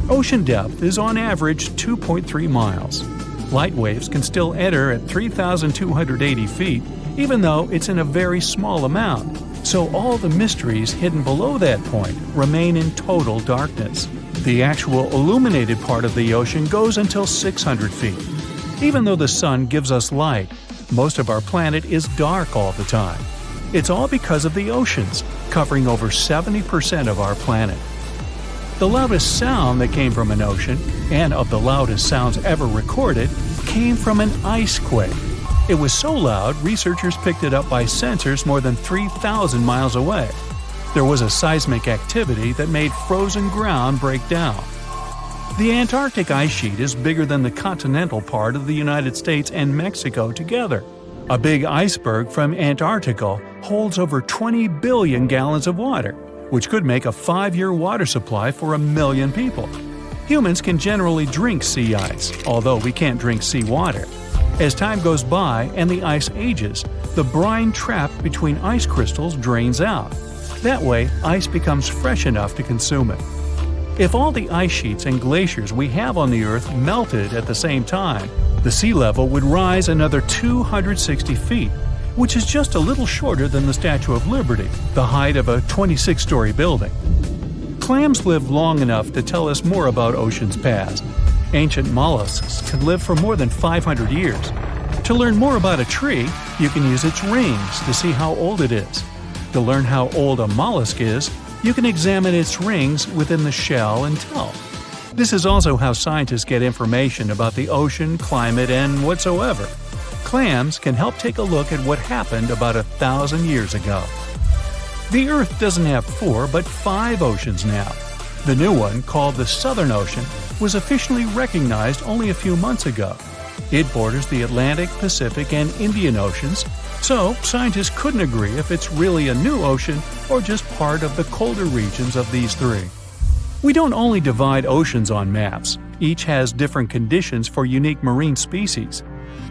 Ocean depth is on average 2.3 miles. Light waves can still enter at 3,280 feet, even though it's in a very small amount. So all the mysteries hidden below that point remain in total darkness. The actual illuminated part of the ocean goes until 600 feet. Even though the sun gives us light, most of our planet is dark all the time. It's all because of the oceans, covering over 70% of our planet. The loudest sound that came from an ocean, and of the loudest sounds ever recorded, came from an ice quake. It was so loud, researchers picked it up by sensors more than 3,000 miles away. There was a seismic activity that made frozen ground break down. The Antarctic ice sheet is bigger than the continental part of the United States and Mexico together. A big iceberg from Antarctica holds over 20 billion gallons of water, which could make a 5-year water supply for 1 million people. Humans can generally drink sea ice, although we can't drink seawater. As time goes by and the ice ages, the brine trapped between ice crystals drains out. That way, ice becomes fresh enough to consume it. If all the ice sheets and glaciers we have on the Earth melted at the same time, the sea level would rise another 260 feet, which is just a little shorter than the Statue of Liberty, the height of a 26-story building. Clams live long enough to tell us more about oceans past. Ancient mollusks can live for more than 500 years. To learn more about a tree, you can use its rings to see how old it is. To learn how old a mollusk is, you can examine its rings within the shell and tell. This is also how scientists get information about the ocean, climate, and whatsoever. Clams can help take a look at what happened about 1,000 years ago. The Earth doesn't have 4 but 5 oceans now. The new one, called the Southern Ocean, was officially recognized only a few months ago. It borders the Atlantic, Pacific, and Indian Oceans, so scientists couldn't agree if it's really a new ocean or just part of the colder regions of these 3. We don't only divide oceans on maps. Each has different conditions for unique marine species.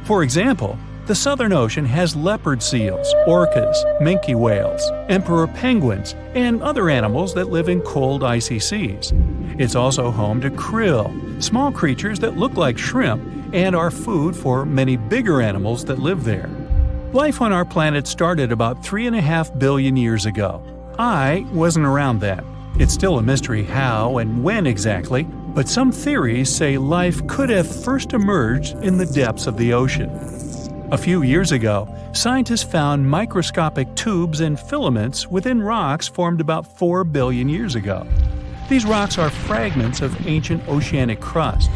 For example, the Southern Ocean has leopard seals, orcas, minke whales, emperor penguins, and other animals that live in cold, icy seas. It's also home to krill, small creatures that look like shrimp and are food for many bigger animals that live there. Life on our planet started about 3.5 billion years ago. I wasn't around then. It's still a mystery how and when exactly, but some theories say life could have first emerged in the depths of the ocean. A few years ago, scientists found microscopic tubes and filaments within rocks formed about 4 billion years ago. These rocks are fragments of ancient oceanic crust.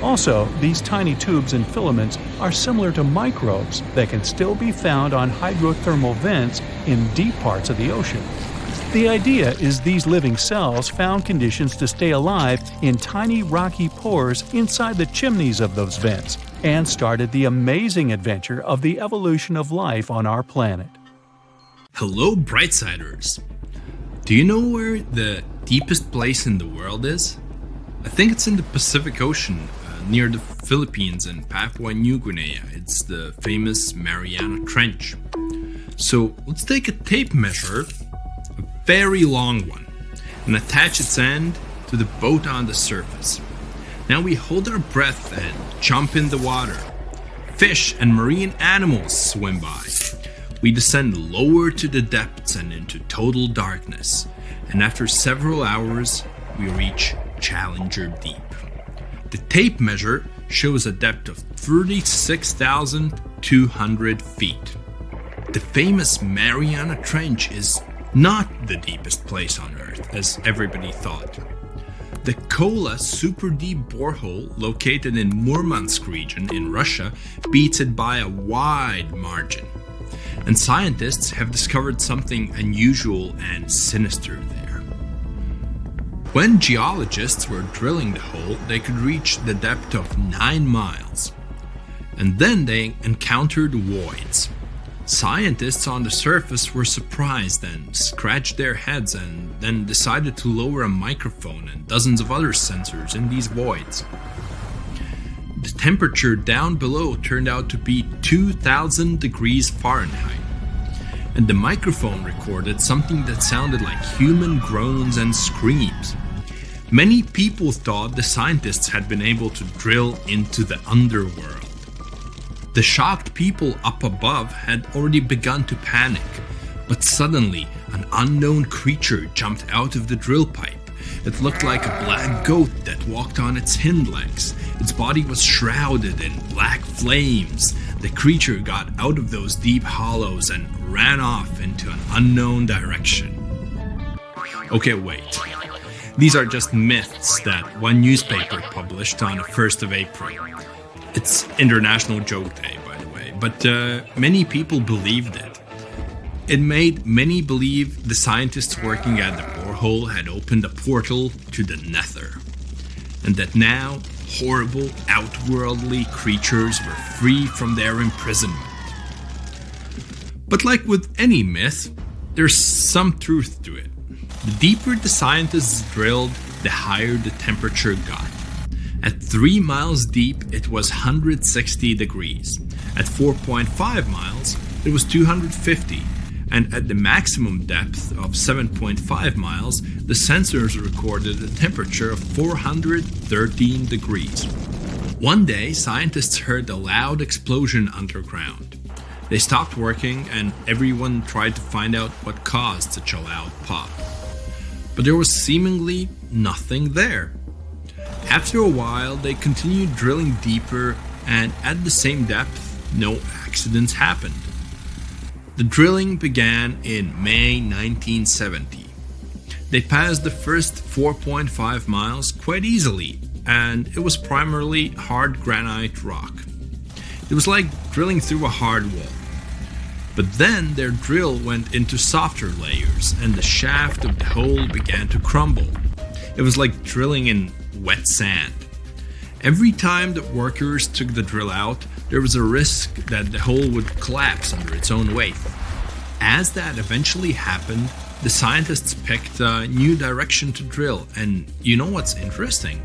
Also, these tiny tubes and filaments are similar to microbes that can still be found on hydrothermal vents in deep parts of the ocean. The idea is these living cells found conditions to stay alive in tiny rocky pores inside the chimneys of those vents, and started the amazing adventure of the evolution of life on our planet. Hello, Brightsiders! Do you know where the deepest place in the world is? I think it's in the Pacific Ocean, near the Philippines and Papua New Guinea. It's the famous Mariana Trench. So let's take a tape measure, a very long one, and attach its end to the boat on the surface. Now we hold our breath and jump in the water. Fish and marine animals swim by. We descend lower to the depths and into total darkness. And after several hours, we reach Challenger Deep. The tape measure shows a depth of 36,200 feet. The famous Mariana Trench is not the deepest place on Earth, as everybody thought. The Kola super deep borehole located in Murmansk region in Russia beats it by a wide margin. And scientists have discovered something unusual and sinister there. When geologists were drilling the hole, they could reach the depth of 9 miles. And then they encountered voids. Scientists on the surface were surprised and scratched their heads, and then decided to lower a microphone and dozens of other sensors in these voids. The temperature down below turned out to be 2,000 degrees Fahrenheit. And the microphone recorded something that sounded like human groans and screams. Many people thought the scientists had been able to drill into the underworld. The shocked people up above had already begun to panic, but suddenly an unknown creature jumped out of the drill pipe. It looked like a black goat that walked on its hind legs. Its body was shrouded in black flames. The creature got out of those deep hollows and ran off into an unknown direction. Okay, wait. These are just myths that one newspaper published on the 1st of April. It's International Joke Day, by the way, but many people believed it. It made many believe the scientists working at the borehole had opened a portal to the nether, and that now horrible outworldly creatures were free from their imprisonment. But like with any myth, there's some truth to it. The deeper the scientists drilled, the higher the temperature got. At 3 miles deep, it was 160 degrees. At 4.5 miles, it was 250. And at the maximum depth of 7.5 miles, the sensors recorded a temperature of 413 degrees. One day, scientists heard a loud explosion underground. They stopped working and everyone tried to find out what caused such a loud pop. But there was seemingly nothing there. After a while, they continued drilling deeper, and at the same depth, no accidents happened. The drilling began in May 1970. They passed the first 4.5 miles quite easily, and it was primarily hard granite rock. It was like drilling through a hard wall. But then their drill went into softer layers, and the shaft of the hole began to crumble. It was like drilling in wet sand. Every time the workers took the drill out, there was a risk that the hole would collapse under its own weight. As that eventually happened, the scientists picked a new direction to drill, and you know what's interesting?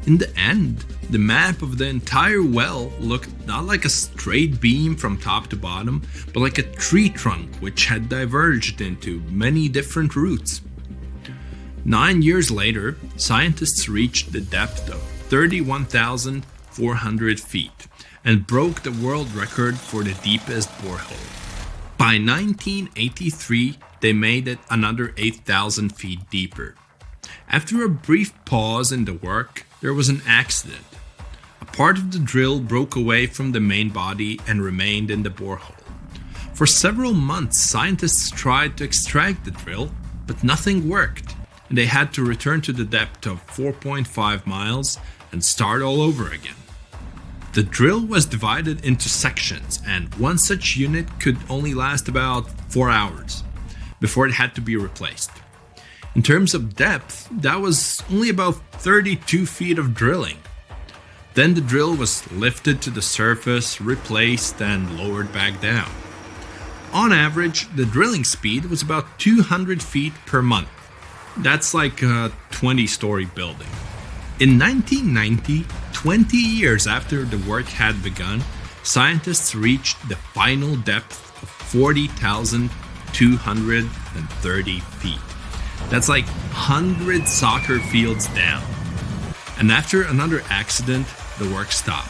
In the end, the map of the entire well looked not like a straight beam from top to bottom, but like a tree trunk which had diverged into many different routes. 9 years later, scientists reached the depth of 31,400 feet and broke the world record for the deepest borehole. By 1983, they made it another 8,000 feet deeper. After a brief pause in the work, there was an accident. A part of the drill broke away from the main body and remained in the borehole. For several months, scientists tried to extract the drill, but nothing worked, and they had to return to the depth of 4.5 miles and start all over again. The drill was divided into sections, and one such unit could only last about 4 hours. before it had to be replaced. In terms of depth, that was only about 32 feet of drilling. Then the drill was lifted to the surface, replaced, and lowered back down. On average, the drilling speed was about 200 feet per month. That's like a 20-story building. In 1990, 20 years after the work had begun, scientists reached the final depth of 40,230 feet. That's like 100 soccer fields down. And after another accident, the work stopped.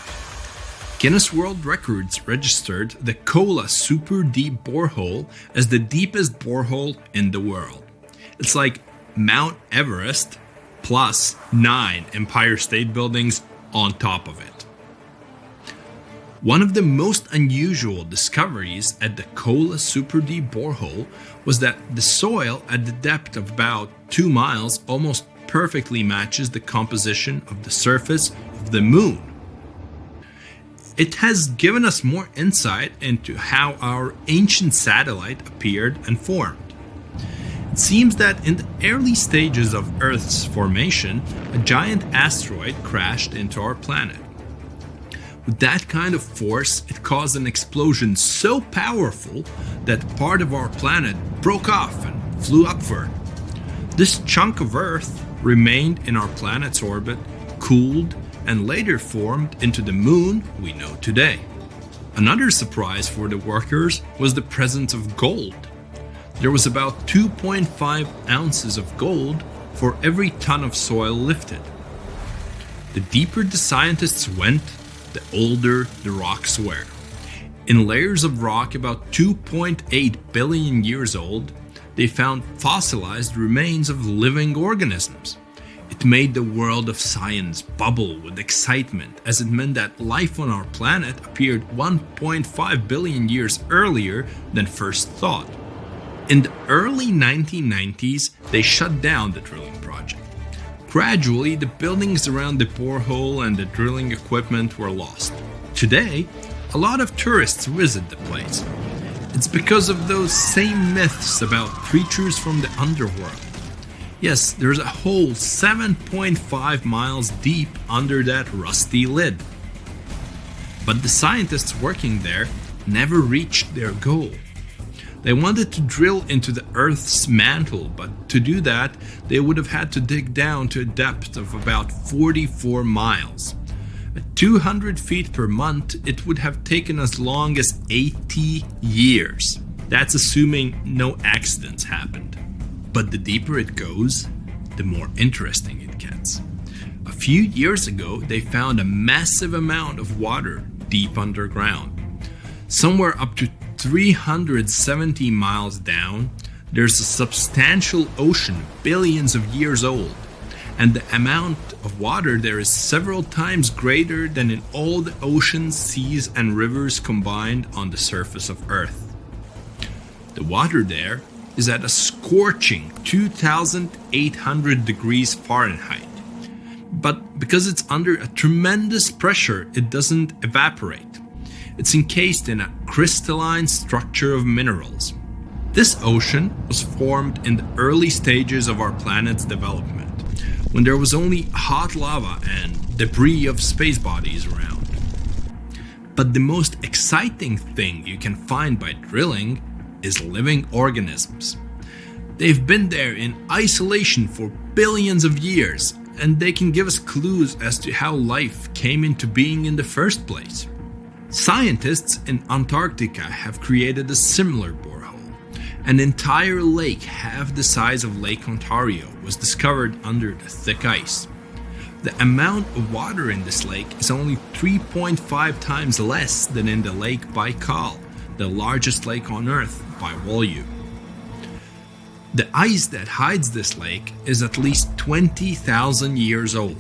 Guinness World Records registered the Kola Super Deep Borehole as the deepest borehole in the world. It's like Mount Everest plus 9 Empire State Buildings on top of it. One of the most unusual discoveries at the Kola Super Deep Borehole was that the soil at the depth of about 2 miles almost perfectly matches the composition of the surface of the moon. It has given us more insight into how our ancient satellite appeared and formed. It seems that in the early stages of Earth's formation, a giant asteroid crashed into our planet. With that kind of force, it caused an explosion so powerful that part of our planet broke off and flew upward. This chunk of Earth remained in our planet's orbit, cooled, and later formed into the moon we know today. Another surprise for the workers was the presence of gold. There was about 2.5 ounces of gold for every ton of soil lifted. The deeper the scientists went, the older the rocks were. In layers of rock about 2.8 billion years old, they found fossilized remains of living organisms. It made the world of science bubble with excitement, as it meant that life on our planet appeared 1.5 billion years earlier than first thought. In the early 1990s, they shut down the drilling project. Gradually, the buildings around the borehole and the drilling equipment were lost. Today, a lot of tourists visit the place. It's because of those same myths about creatures from the underworld. Yes, there's a hole 7.5 miles deep under that rusty lid. But the scientists working there never reached their goal. They wanted to drill into the Earth's mantle, but to do that, they would have had to dig down to a depth of about 44 miles. At 200 feet per month, it would have taken as long as 80 years. That's assuming no accidents happened. But the deeper it goes, the more interesting it gets. A few years ago, they found a massive amount of water deep underground. Somewhere up to 370 miles down, there's a substantial ocean billions of years old, and the amount of water there is several times greater than in all the oceans, seas, and rivers combined on the surface of Earth. The water there is at a scorching 2,800 degrees Fahrenheit. But because it's under a tremendous pressure, it doesn't evaporate. It's encased in a crystalline structure of minerals. This ocean was formed in the early stages of our planet's development, when there was only hot lava and debris of space bodies around. But the most exciting thing you can find by drilling is living organisms. They've been there in isolation for billions of years, and they can give us clues as to how life came into being in the first place. Scientists in Antarctica have created a similar borehole. An entire lake half the size of Lake Ontario was discovered under the thick ice. The amount of water in this lake is only 3.5 times less than in the Lake Baikal, the largest lake on Earth by volume. The ice that hides this lake is at least 20,000 years old,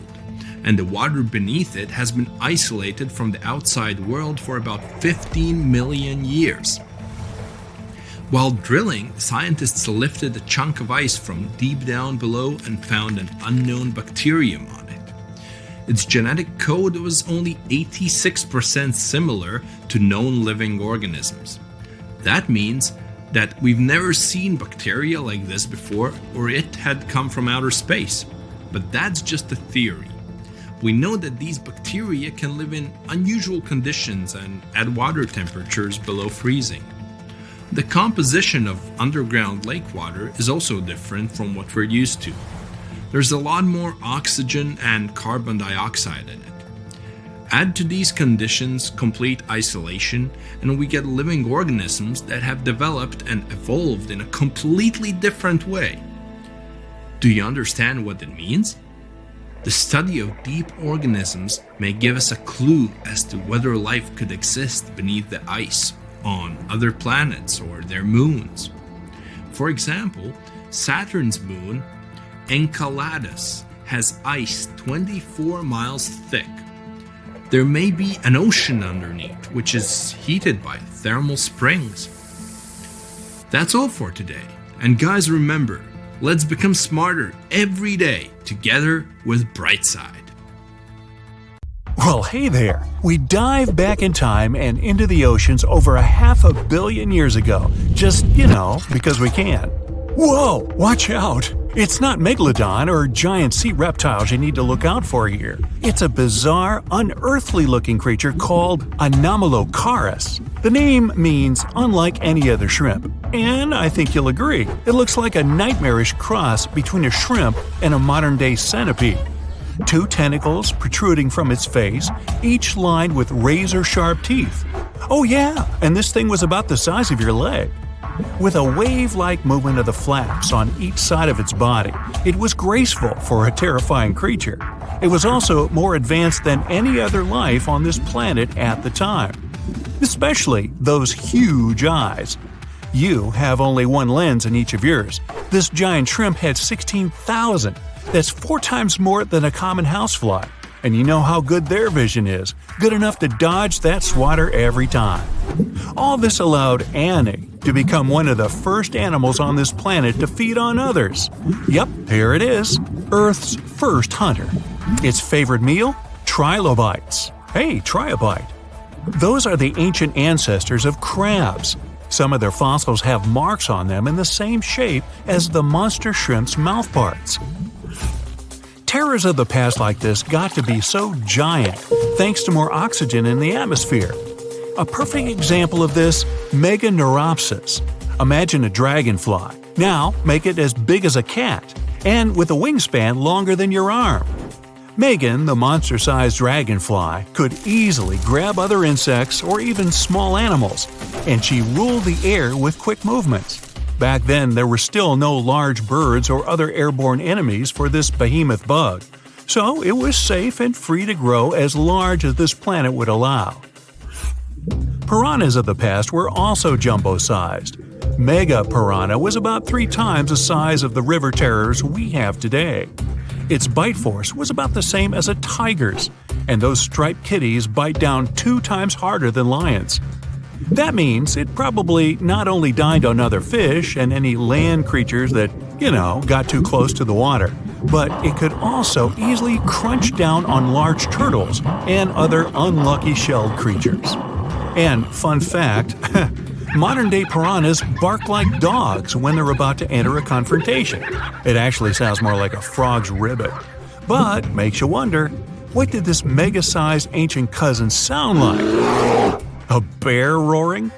and the water beneath it has been isolated from the outside world for about 15 million years. While drilling, scientists lifted a chunk of ice from deep down below and found an unknown bacterium on it. Its genetic code was only 86% similar to known living organisms. That means that we've never seen bacteria like this before, or it had come from outer space. But that's just a theory. We know that these bacteria can live in unusual conditions and at water temperatures below freezing. The composition of underground lake water is also different from what we're used to. There's a lot more oxygen and carbon dioxide in it. Add to these conditions complete isolation, and we get living organisms that have developed and evolved in a completely different way. Do you understand what it means? The study of deep organisms may give us a clue as to whether life could exist beneath the ice on other planets or their moons. For example, Saturn's moon, Enceladus, has ice 24 miles thick. There may be an ocean underneath, which is heated by thermal springs. That's all for today. And guys, remember, let's become smarter every day together with Brightside. Well, hey there! We dive back in time and into the oceans over 500 million years ago, just, because we can. Whoa! Watch out! It's not megalodon or giant sea reptiles you need to look out for here. It's a bizarre, unearthly-looking creature called Anomalocaris. The name means unlike any other shrimp, and I think you'll agree, it looks like a nightmarish cross between a shrimp and a modern-day centipede. 2 tentacles protruding from its face, each lined with razor-sharp teeth. Oh yeah, and this thing was about the size of your leg. With a wave-like movement of the flaps on each side of its body, it was graceful for a terrifying creature. It was also more advanced than any other life on this planet at the time. Especially those huge eyes. You have only one lens in each of yours. This giant shrimp had 16,000. That's 4 times more than a common housefly. And you know how good their vision is. Good enough to dodge that swatter every time. All this allowed Annie to become one of the first animals on this planet to feed on others. Yep, here it is. Earth's first hunter. Its favorite meal? Trilobites. Hey, try a bite. Those are the ancient ancestors of crabs. Some of their fossils have marks on them in the same shape as the monster shrimp's mouthparts. Terrors of the past like this got to be so giant thanks to more oxygen in the atmosphere. A perfect example of this, Meganeuropsis. Imagine a dragonfly. Now make it as big as a cat, and with a wingspan longer than your arm. Megan, the monster-sized dragonfly, could easily grab other insects or even small animals, and she ruled the air with quick movements. Back then, there were still no large birds or other airborne enemies for this behemoth bug, so it was safe and free to grow as large as this planet would allow. Piranhas of the past were also jumbo-sized. Mega piranha was about 3 times the size of the river terrors we have today. Its bite force was about the same as a tiger's, and those striped kitties bite down 2 times harder than lions. That means it probably not only dined on other fish and any land creatures that, got too close to the water, but it could also easily crunch down on large turtles and other unlucky shelled creatures. And fun fact, modern-day piranhas bark like dogs when they're about to enter a confrontation. It actually sounds more like a frog's ribbit. But makes you wonder, what did this mega-sized ancient cousin sound like? A bear roaring?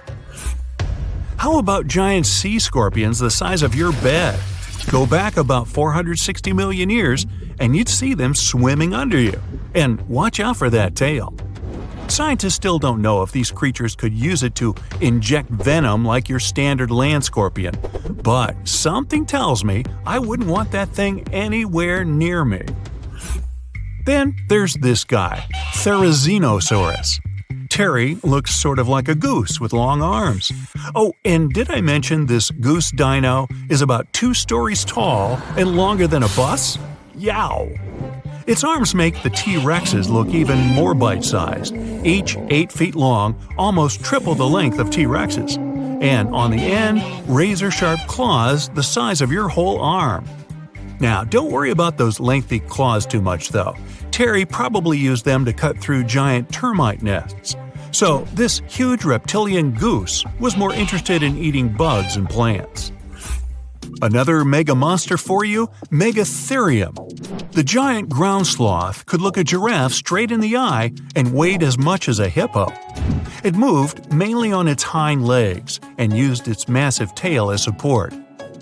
How about giant sea scorpions the size of your bed? Go back about 460 million years and you'd see them swimming under you. And watch out for that tail. Scientists still don't know if these creatures could use it to inject venom like your standard land scorpion, but something tells me I wouldn't want that thing anywhere near me. Then there's this guy, Therizinosaurus. Terry looks sort of like a goose with long arms. Oh, and did I mention this goose dino is about 2 stories tall and longer than a bus? Yow! Its arms make the T-Rexes look even more bite-sized, each 8 feet long, almost triple the length of T-Rexes. And on the end, razor-sharp claws the size of your whole arm. Now, don't worry about those lengthy claws too much, though. Terry probably used them to cut through giant termite nests. So this huge reptilian goose was more interested in eating bugs and plants. Another mega monster for you, Megatherium. The giant ground sloth could look a giraffe straight in the eye and weighed as much as a hippo. It moved mainly on its hind legs and used its massive tail as support.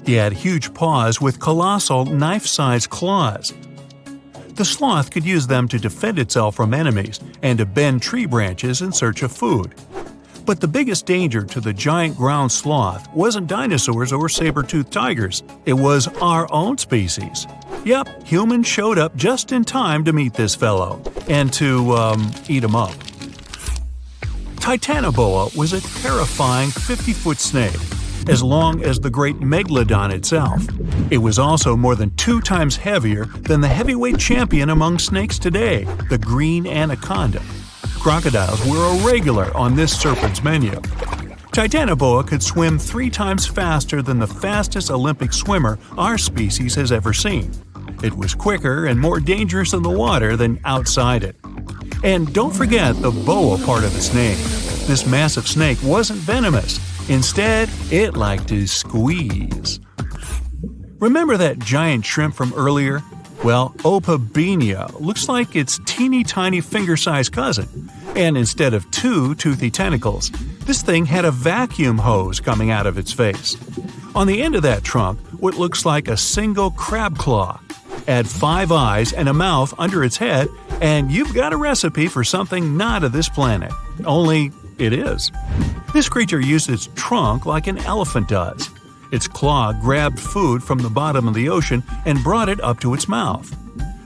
He had huge paws with colossal knife-sized claws. The sloth could use them to defend itself from enemies and to bend tree branches in search of food. But the biggest danger to the giant ground sloth wasn't dinosaurs or saber-toothed tigers. It was our own species. Yep, humans showed up just in time to meet this fellow and to, eat him up. Titanoboa was a terrifying 50-foot snake, as long as the great megalodon itself. It was also more than 2 times heavier than the heavyweight champion among snakes today, the green anaconda. Crocodiles were a regular on this serpent's menu. Titanoboa could swim 3 times faster than the fastest Olympic swimmer our species has ever seen. It was quicker and more dangerous in the water than outside it. And don't forget the boa part of its name. This massive snake wasn't venomous. Instead, it liked to squeeze. Remember that giant shrimp from earlier? Well, Opabenia looks like its teeny-tiny finger-sized cousin. And instead of 2 toothy tentacles, this thing had a vacuum hose coming out of its face. On the end of that trunk, what looks like a single crab claw. Add 5 eyes and a mouth under its head, and you've got a recipe for something not of this planet. Only it is. This creature used its trunk like an elephant does. Its claw grabbed food from the bottom of the ocean and brought it up to its mouth.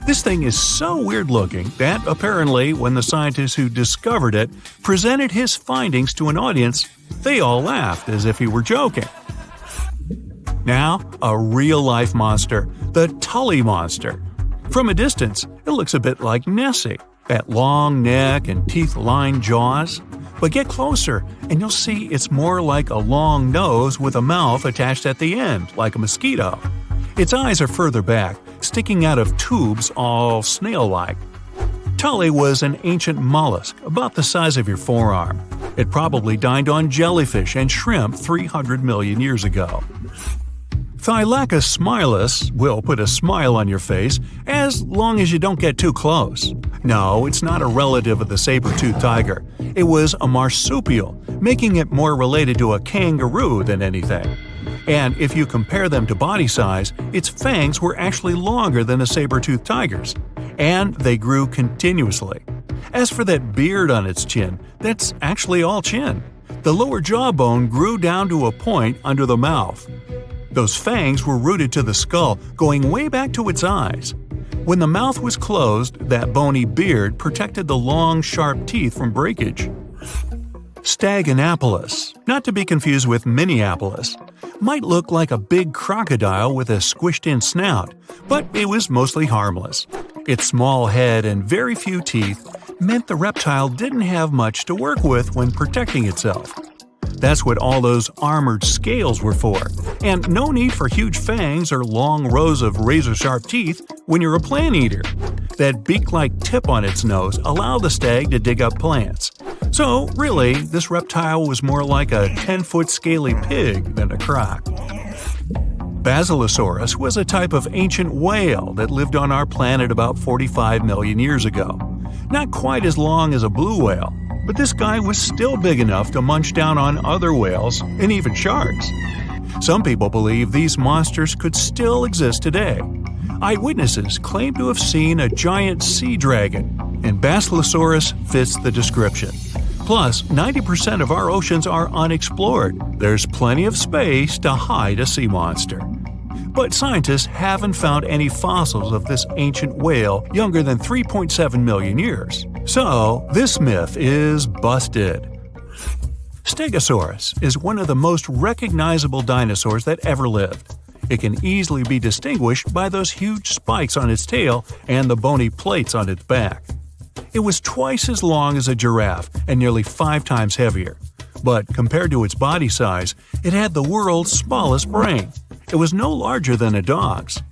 This thing is so weird-looking that, apparently, when the scientists who discovered it presented his findings to an audience, they all laughed as if he were joking. Now, a real-life monster, the Tully monster. From a distance, it looks a bit like Nessie, that long neck and teeth-lined jaws. But get closer, and you'll see it's more like a long nose with a mouth attached at the end, like a mosquito. Its eyes are further back, sticking out of tubes all snail-like. Tully was an ancient mollusk, about the size of your forearm. It probably dined on jellyfish and shrimp 300 million years ago. Thylacus smilus will put a smile on your face as long as you don't get too close. No, it's not a relative of the saber-toothed tiger. It was a marsupial, making it more related to a kangaroo than anything. And if you compare them to body size, its fangs were actually longer than a saber-toothed tiger's. And they grew continuously. As for that beard on its chin, that's actually all chin. The lower jawbone grew down to a point under the mouth. Those fangs were rooted to the skull, going way back to its eyes. When the mouth was closed, that bony beard protected the long, sharp teeth from breakage. Staganapolis, not to be confused with Minneapolis, might look like a big crocodile with a squished-in snout, but it was mostly harmless. Its small head and very few teeth meant the reptile didn't have much to work with when protecting itself. That's what all those armored scales were for, and no need for huge fangs or long rows of razor-sharp teeth when you're a plant eater. That beak-like tip on its nose allowed the stag to dig up plants. So, really, this reptile was more like a 10-foot scaly pig than a croc. Basilosaurus was a type of ancient whale that lived on our planet about 45 million years ago. Not quite as long as a blue whale, but this guy was still big enough to munch down on other whales and even sharks. Some people believe these monsters could still exist today. Eyewitnesses claim to have seen a giant sea dragon, and Basilosaurus fits the description. Plus, 90% of our oceans are unexplored. There's plenty of space to hide a sea monster. But scientists haven't found any fossils of this ancient whale younger than 3.7 million years. So, this myth is busted. Stegosaurus is one of the most recognizable dinosaurs that ever lived. It can easily be distinguished by those huge spikes on its tail and the bony plates on its back. It was twice as long as a giraffe and nearly 5 times heavier. But compared to its body size, it had the world's smallest brain. It was no larger than a dog's.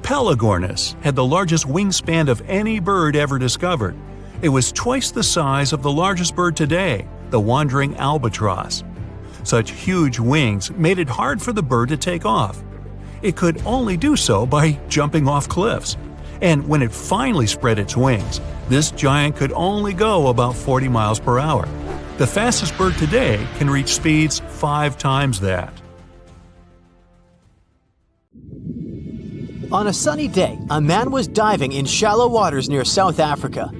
Pelagornis had the largest wingspan of any bird ever discovered. It was twice the size of the largest bird today, the wandering albatross. Such huge wings made it hard for the bird to take off. It could only do so by jumping off cliffs. And when it finally spread its wings, this giant could only go about 40 miles per hour. The fastest bird today can reach speeds 5 times that. On a sunny day, a man was diving in shallow waters near South Africa.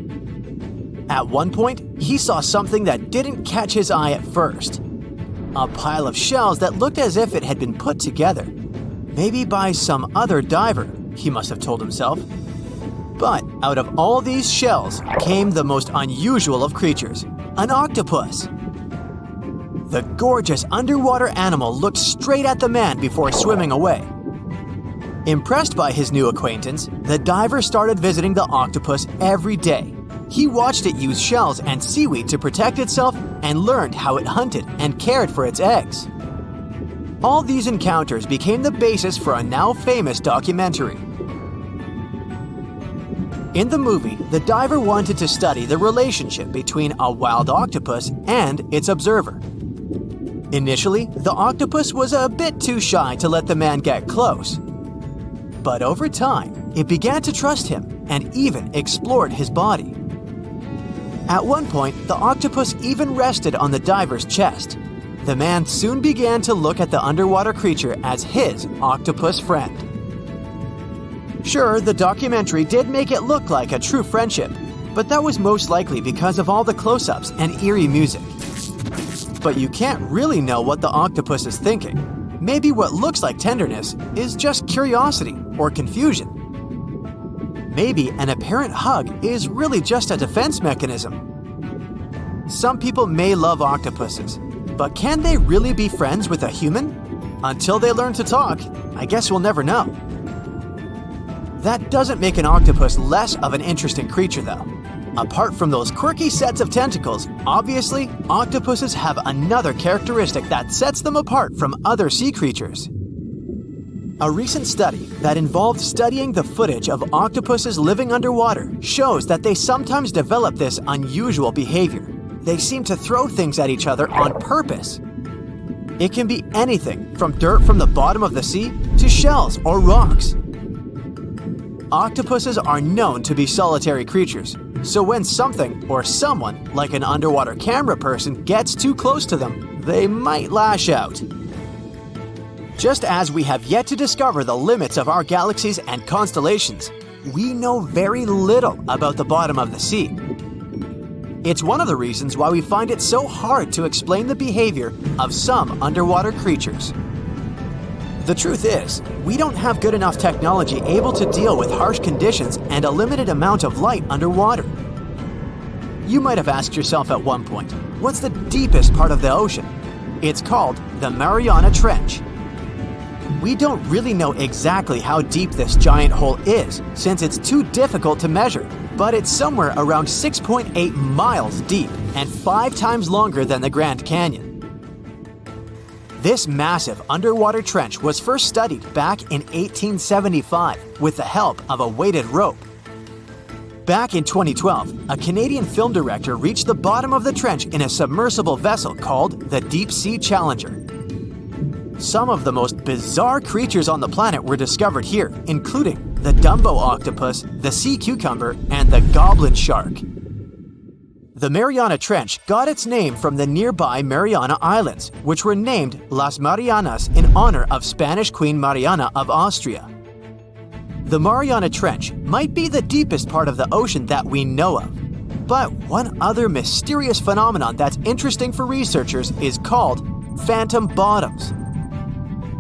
At one point, he saw something that didn't catch his eye at first. A pile of shells that looked as if it had been put together. Maybe by some other diver, he must have told himself. But out of all these shells came the most unusual of creatures, an octopus. The gorgeous underwater animal looked straight at the man before swimming away. Impressed by his new acquaintance, the diver started visiting the octopus every day. He watched it use shells and seaweed to protect itself and learned how it hunted and cared for its eggs. All these encounters became the basis for a now famous documentary. In the movie, the diver wanted to study the relationship between a wild octopus and its observer. Initially, the octopus was a bit too shy to let the man get close. But over time, it began to trust him and even explored his body. At one point, the octopus even rested on the diver's chest. The man soon began to look at the underwater creature as his octopus friend. Sure, the documentary did make it look like a true friendship, but that was most likely because of all the close-ups and eerie music. But you can't really know what the octopus is thinking. Maybe what looks like tenderness is just curiosity or confusion. Maybe an apparent hug is really just a defense mechanism. Some people may love octopuses, but can they really be friends with a human? Until they learn to talk, I guess we'll never know. That doesn't make an octopus less of an interesting creature, though. Apart from those quirky sets of tentacles, obviously, octopuses have another characteristic that sets them apart from other sea creatures. A recent study that involved studying the footage of octopuses living underwater shows that they sometimes develop this unusual behavior. They seem to throw things at each other on purpose. It can be anything from dirt from the bottom of the sea to shells or rocks. Octopuses are known to be solitary creatures, so when something or someone, like an underwater camera person, gets too close to them, they might lash out. Just as we have yet to discover the limits of our galaxies and constellations, we know very little about the bottom of the sea. It's one of the reasons why we find it so hard to explain the behavior of some underwater creatures. The truth is, we don't have good enough technology able to deal with harsh conditions and a limited amount of light underwater. You might have asked yourself at one point, what's the deepest part of the ocean? It's called the Mariana Trench. We don't really know exactly how deep this giant hole is, since it's too difficult to measure, but it's somewhere around 6.8 miles deep and 5 times longer than the Grand Canyon. This massive underwater trench was first studied back in 1875 with the help of a weighted rope. Back in 2012, a Canadian film director reached the bottom of the trench in a submersible vessel called the Deep Sea Challenger. Some of the most bizarre creatures on the planet were discovered here, including the Dumbo octopus, the sea cucumber, and the goblin shark. The Mariana Trench got its name from the nearby Mariana Islands, which were named Las Marianas in honor of Spanish Queen Mariana of Austria. The Mariana Trench might be the deepest part of the ocean that we know of. But one other mysterious phenomenon that's interesting for researchers is called phantom bottoms.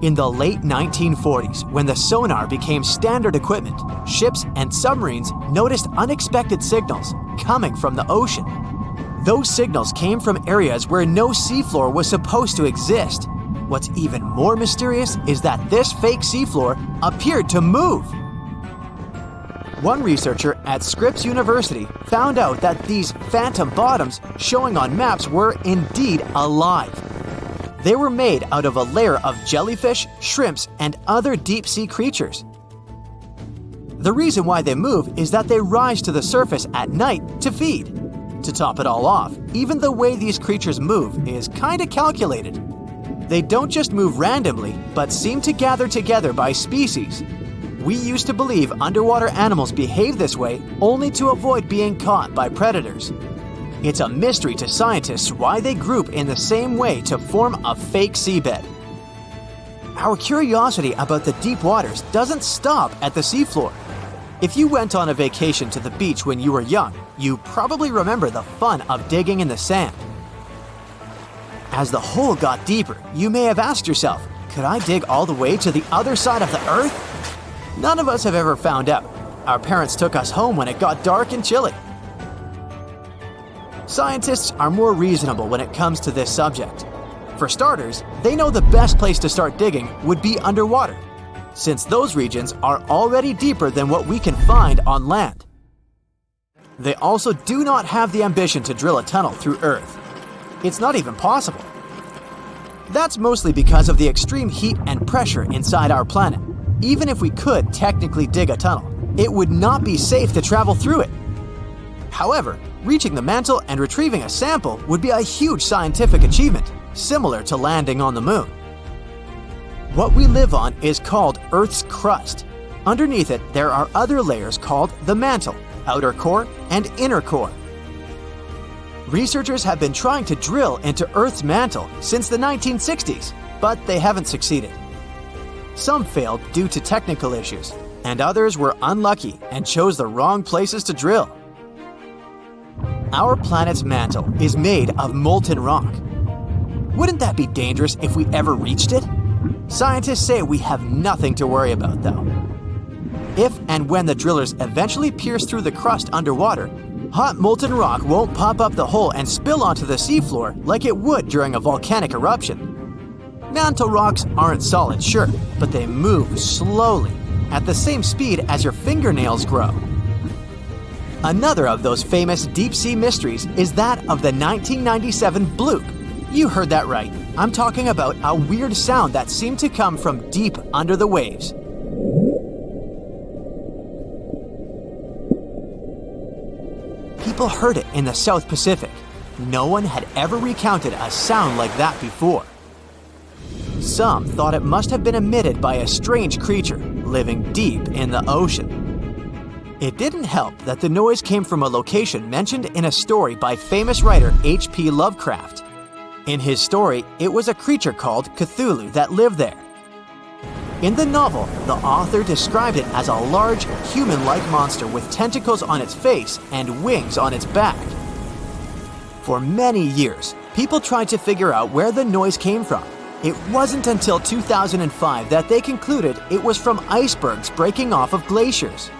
In the late 1940s, when the sonar became standard equipment, ships and submarines noticed unexpected signals coming from the ocean. Those signals came from areas where no seafloor was supposed to exist. What's even more mysterious is that this fake seafloor appeared to move. One researcher at Scripps University found out that these phantom bottoms showing on maps were indeed alive. They were made out of a layer of jellyfish, shrimps, and other deep-sea creatures. The reason why they move is that they rise to the surface at night to feed. To top it all off, even the way these creatures move is kinda calculated. They don't just move randomly, but seem to gather together by species. We used to believe underwater animals behave this way only to avoid being caught by predators. It's a mystery to scientists why they group in the same way to form a fake seabed. Our curiosity about the deep waters doesn't stop at the seafloor. If you went on a vacation to the beach when you were young, you probably remember the fun of digging in the sand. As the hole got deeper, you may have asked yourself, could I dig all the way to the other side of the Earth? None of us have ever found out. Our parents took us home when it got dark and chilly. Scientists are more reasonable when it comes to this subject. For starters, they know the best place to start digging would be underwater, since those regions are already deeper than what we can find on land. They also do not have the ambition to drill a tunnel through Earth. It's not even possible. That's mostly because of the extreme heat and pressure inside our planet. Even if we could technically dig a tunnel, it would not be safe to travel through it. However, reaching the mantle and retrieving a sample would be a huge scientific achievement, similar to landing on the moon. What we live on is called Earth's crust. Underneath it, there are other layers called the mantle, outer core, and inner core. Researchers have been trying to drill into Earth's mantle since the 1960s, but they haven't succeeded. Some failed due to technical issues, and others were unlucky and chose the wrong places to drill. Our planet's mantle is made of molten rock. Wouldn't that be dangerous if we ever reached it? Scientists say we have nothing to worry about, though. If and when the drillers eventually pierce through the crust underwater, hot molten rock won't pop up the hole and spill onto the seafloor like it would during a volcanic eruption. Mantle rocks aren't solid, sure, but they move slowly, at the same speed as your fingernails grow. Another of those famous deep-sea mysteries is that of the 1997 bloop. You heard that right. I'm talking about a weird sound that seemed to come from deep under the waves. People heard it in the South Pacific. No one had ever recounted a sound like that before. Some thought it must have been emitted by a strange creature living deep in the ocean. It didn't help that the noise came from a location mentioned in a story by famous writer H.P. Lovecraft. In his story, it was a creature called Cthulhu that lived there. In the novel, the author described it as a large, human-like monster with tentacles on its face and wings on its back. For many years, people tried to figure out where the noise came from. It wasn't until 2005 that they concluded it was from icebergs breaking off of glaciers.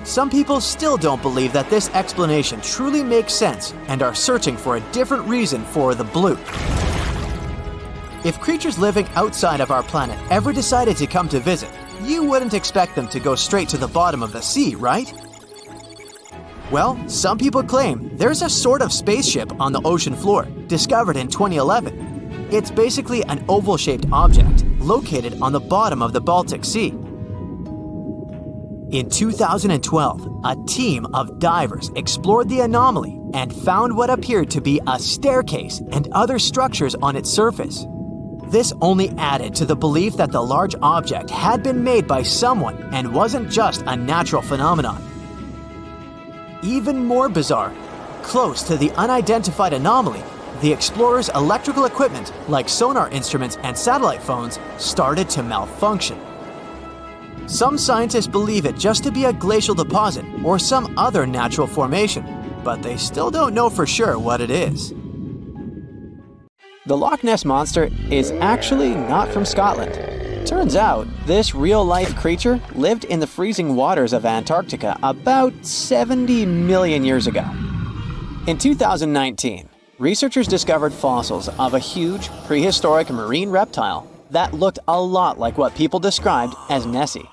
Some people still don't believe that this explanation truly makes sense and are searching for a different reason for the bloop. If creatures living outside of our planet ever decided to come to visit, you wouldn't expect them to go straight to the bottom of the sea, right? Well, some people claim there's a sort of spaceship on the ocean floor, discovered in 2011. It's basically an oval-shaped object located on the bottom of the Baltic Sea. In 2012, a team of divers explored the anomaly and found what appeared to be a staircase and other structures on its surface. This only added to the belief that the large object had been made by someone and wasn't just a natural phenomenon. Even more bizarre, close to the unidentified anomaly, the explorers' electrical equipment, like sonar instruments and satellite phones, started to malfunction. Some scientists believe it just to be a glacial deposit or some other natural formation, but they still don't know for sure what it is. The Loch Ness Monster is actually not from Scotland. Turns out, this real-life creature lived in the freezing waters of Antarctica about 70 million years ago. In 2019, researchers discovered fossils of a huge, prehistoric marine reptile that looked a lot like what people described as Nessie.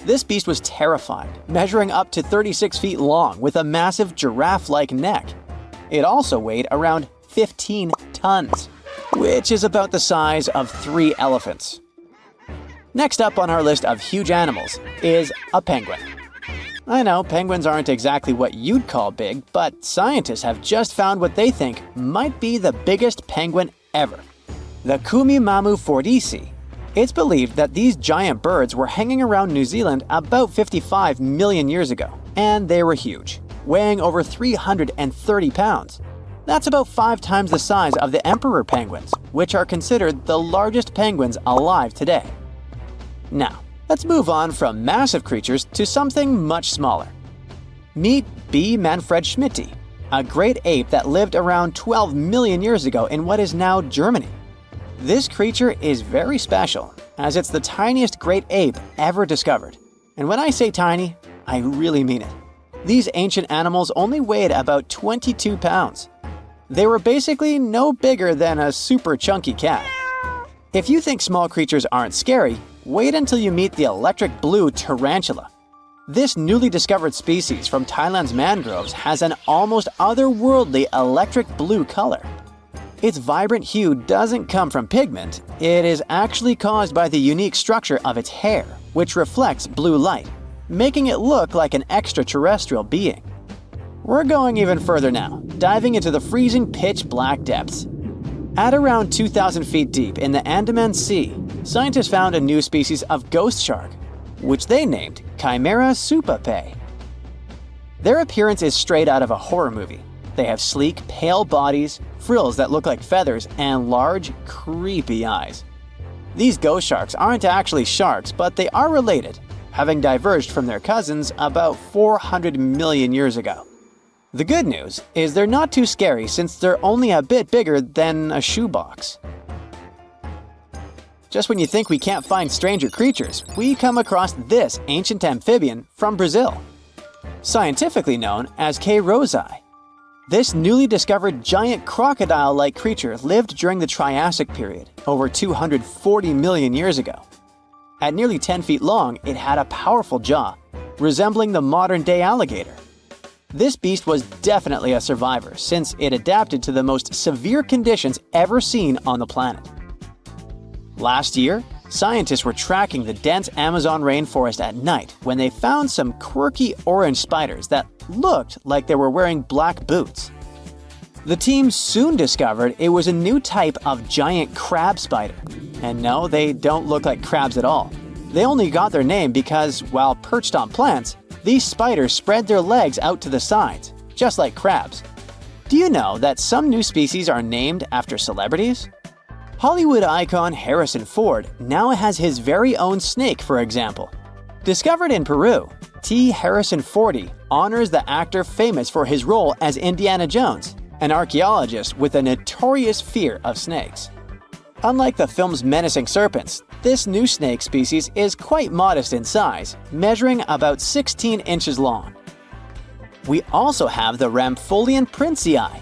This beast was terrifying, measuring up to 36 feet long with a massive giraffe-like neck. It also weighed around 15 tons, which is about the size of 3 elephants. Next up on our list of huge animals is a penguin. I know penguins aren't exactly what you'd call big, but scientists have just found what they think might be the biggest penguin ever. The Kumimamu fordici. It's believed that these giant birds were hanging around New Zealand about 55 million years ago, and they were huge, weighing over 330 pounds. That's about 5 times the size of the emperor penguins, which are considered the largest penguins alive today. Now, let's move on from massive creatures to something much smaller. Meet B. manfredschmidti, a great ape that lived around 12 million years ago in what is now Germany. This creature is very special, as it's the tiniest great ape ever discovered. And when I say tiny, I really mean it. These ancient animals only weighed about 22 pounds. They were basically no bigger than a super chunky cat. If you think small creatures aren't scary, wait until you meet the electric blue tarantula. This newly discovered species from Thailand's mangroves has an almost otherworldly electric blue color. Its vibrant hue doesn't come from pigment, it is actually caused by the unique structure of its hair, which reflects blue light, making it look like an extraterrestrial being. We're going even further now, diving into the freezing pitch-black depths. At around 2,000 feet deep in the Andaman Sea, scientists found a new species of ghost shark, which they named Chimera supape. Their appearance is straight out of a horror movie. They have sleek, pale bodies, frills that look like feathers, and large, creepy eyes. These ghost sharks aren't actually sharks, but they are related, having diverged from their cousins about 400 million years ago. The good news is they're not too scary since they're only a bit bigger than a shoebox. Just when you think we can't find stranger creatures, we come across this ancient amphibian from Brazil. Scientifically known as K. rosei. This newly discovered giant crocodile-like creature lived during the Triassic period, over 240 million years ago. At nearly 10 feet long, it had a powerful jaw, resembling the modern-day alligator. This beast was definitely a survivor since it adapted to the most severe conditions ever seen on the planet. Last year, scientists were tracking the dense Amazon rainforest at night when they found some quirky orange spiders that looked like they were wearing black boots. The team soon discovered it was a new type of giant crab spider. And no, they don't look like crabs at all. They only got their name because, while perched on plants, these spiders spread their legs out to the sides, just like crabs. Do you know that some new species are named after celebrities? Hollywood icon Harrison Ford now has his very own snake, for example. Discovered in Peru, T. Harrison Fordy honors the actor famous for his role as Indiana Jones, an archaeologist with a notorious fear of snakes. Unlike the film's menacing serpents, this new snake species is quite modest in size, measuring about 16 inches long. We also have the Rampholion princei,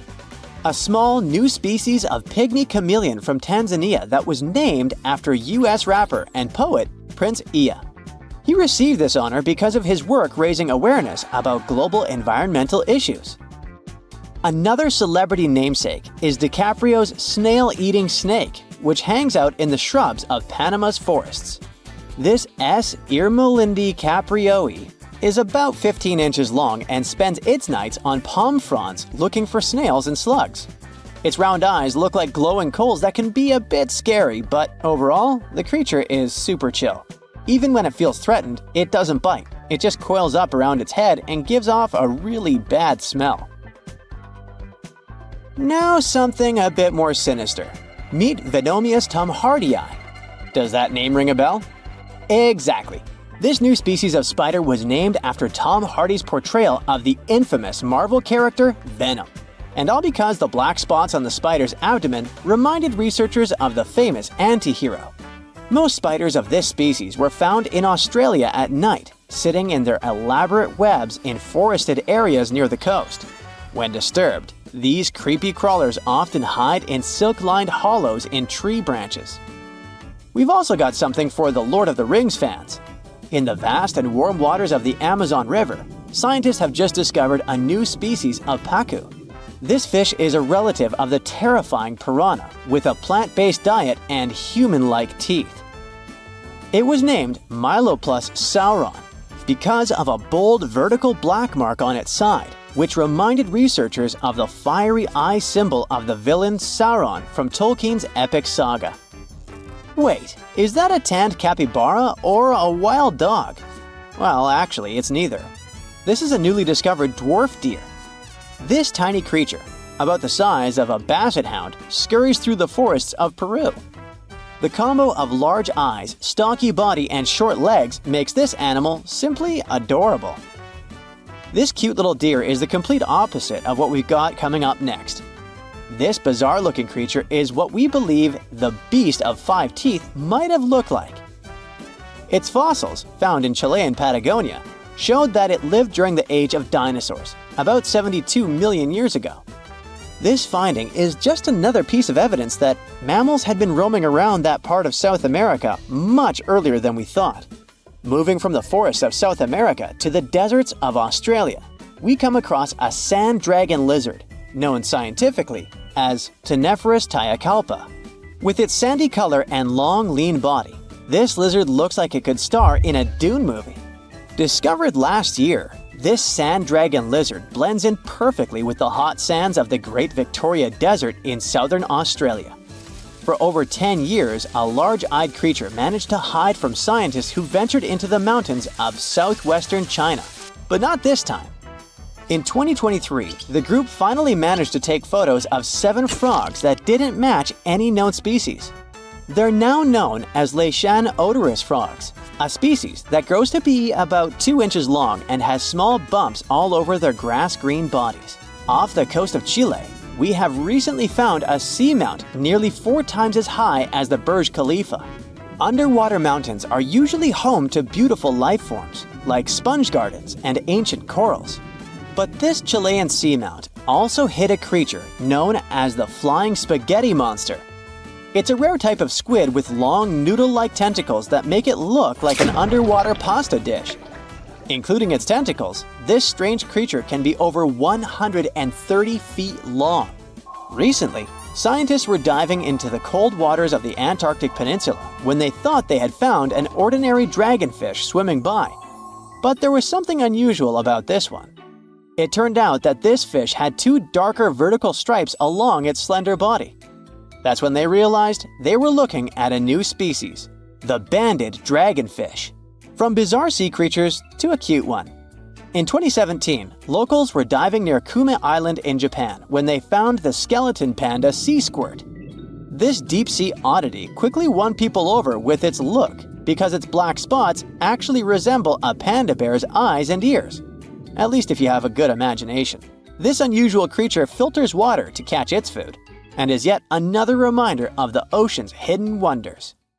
a small new species of pygmy chameleon from Tanzania that was named after US rapper and poet Prince Iya. He received this honor because of his work raising awareness about global environmental issues. Another celebrity namesake is DiCaprio's snail-eating snake, which hangs out in the shrubs of Panama's forests. This S. irmelindi caprioi is about 15 inches long and spends its nights on palm fronds looking for snails and slugs. Its round eyes look like glowing coals that can be a bit scary, but overall, the creature is super chill. Even when it feels threatened, it doesn't bite. It just coils up around its head and gives off a really bad smell. Now something a bit more sinister. Meet Venomous tomhardii. Does that name ring a bell? Exactly. This new species of spider was named after Tom Hardy's portrayal of the infamous Marvel character Venom. And all because the black spots on the spider's abdomen reminded researchers of the famous anti-hero. Most spiders of this species were found in Australia at night, sitting in their elaborate webs in forested areas near the coast. When disturbed, these creepy crawlers often hide in silk-lined hollows in tree branches. We've also got something for the Lord of the Rings fans. In the vast and warm waters of the Amazon River, scientists have just discovered a new species of pacu. This fish is a relative of the terrifying piranha, with a plant-based diet and human-like teeth. It was named Myloplus sauron. because of a bold vertical black mark on its side, which reminded researchers of the fiery eye symbol of the villain Sauron from Tolkien's epic saga. Wait, is that a tanned capybara or a wild dog? Well, actually, it's neither. This is a newly discovered dwarf deer. This tiny creature, about the size of a basset hound, scurries through the forests of Peru. The combo of large eyes, stocky body, and short legs makes this animal simply adorable. This cute little deer is the complete opposite of what we've got coming up next. This bizarre-looking creature is what we believe the beast of 5 teeth might have looked like. Its fossils, found in Chilean Patagonia, showed that it lived during the age of dinosaurs, about 72 million years ago. This finding is just another piece of evidence that mammals had been roaming around that part of South America much earlier than we thought. Moving from the forests of South America to the deserts of Australia, we come across a sand dragon lizard, known scientifically as Tenephorus tayacalpa. With its sandy color and long, lean body, this lizard looks like it could star in a Dune movie. Discovered last year, this sand dragon lizard blends in perfectly with the hot sands of the Great Victoria Desert in southern Australia. For over 10 years, a large-eyed creature managed to hide from scientists who ventured into the mountains of southwestern China. But not this time. In 2023, the group finally managed to take photos of 7 frogs that didn't match any known species. They're now known as Leishan odorous frogs, a species that grows to be about 2 inches long and has small bumps all over their grass-green bodies. Off the coast of Chile, we have recently found a seamount nearly 4 times as high as the Burj Khalifa. Underwater mountains are usually home to beautiful life forms, like sponge gardens and ancient corals. But this Chilean seamount also hid a creature known as the flying spaghetti monster. It's a rare type of squid with long noodle-like tentacles that make it look like an underwater pasta dish. Including its tentacles, this strange creature can be over 130 feet long. Recently, scientists were diving into the cold waters of the Antarctic Peninsula when they thought they had found an ordinary dragonfish swimming by. But there was something unusual about this one. It turned out that this fish had 2 darker vertical stripes along its slender body. That's when they realized they were looking at a new species, the banded dragonfish. From bizarre sea creatures to a cute one. In 2017, locals were diving near Kume Island in Japan when they found the skeleton panda sea squirt. This deep-sea oddity quickly won people over with its look because its black spots actually resemble a panda bear's eyes and ears. At least if you have a good imagination. This unusual creature filters water to catch its food, and is yet another reminder of the ocean's hidden wonders.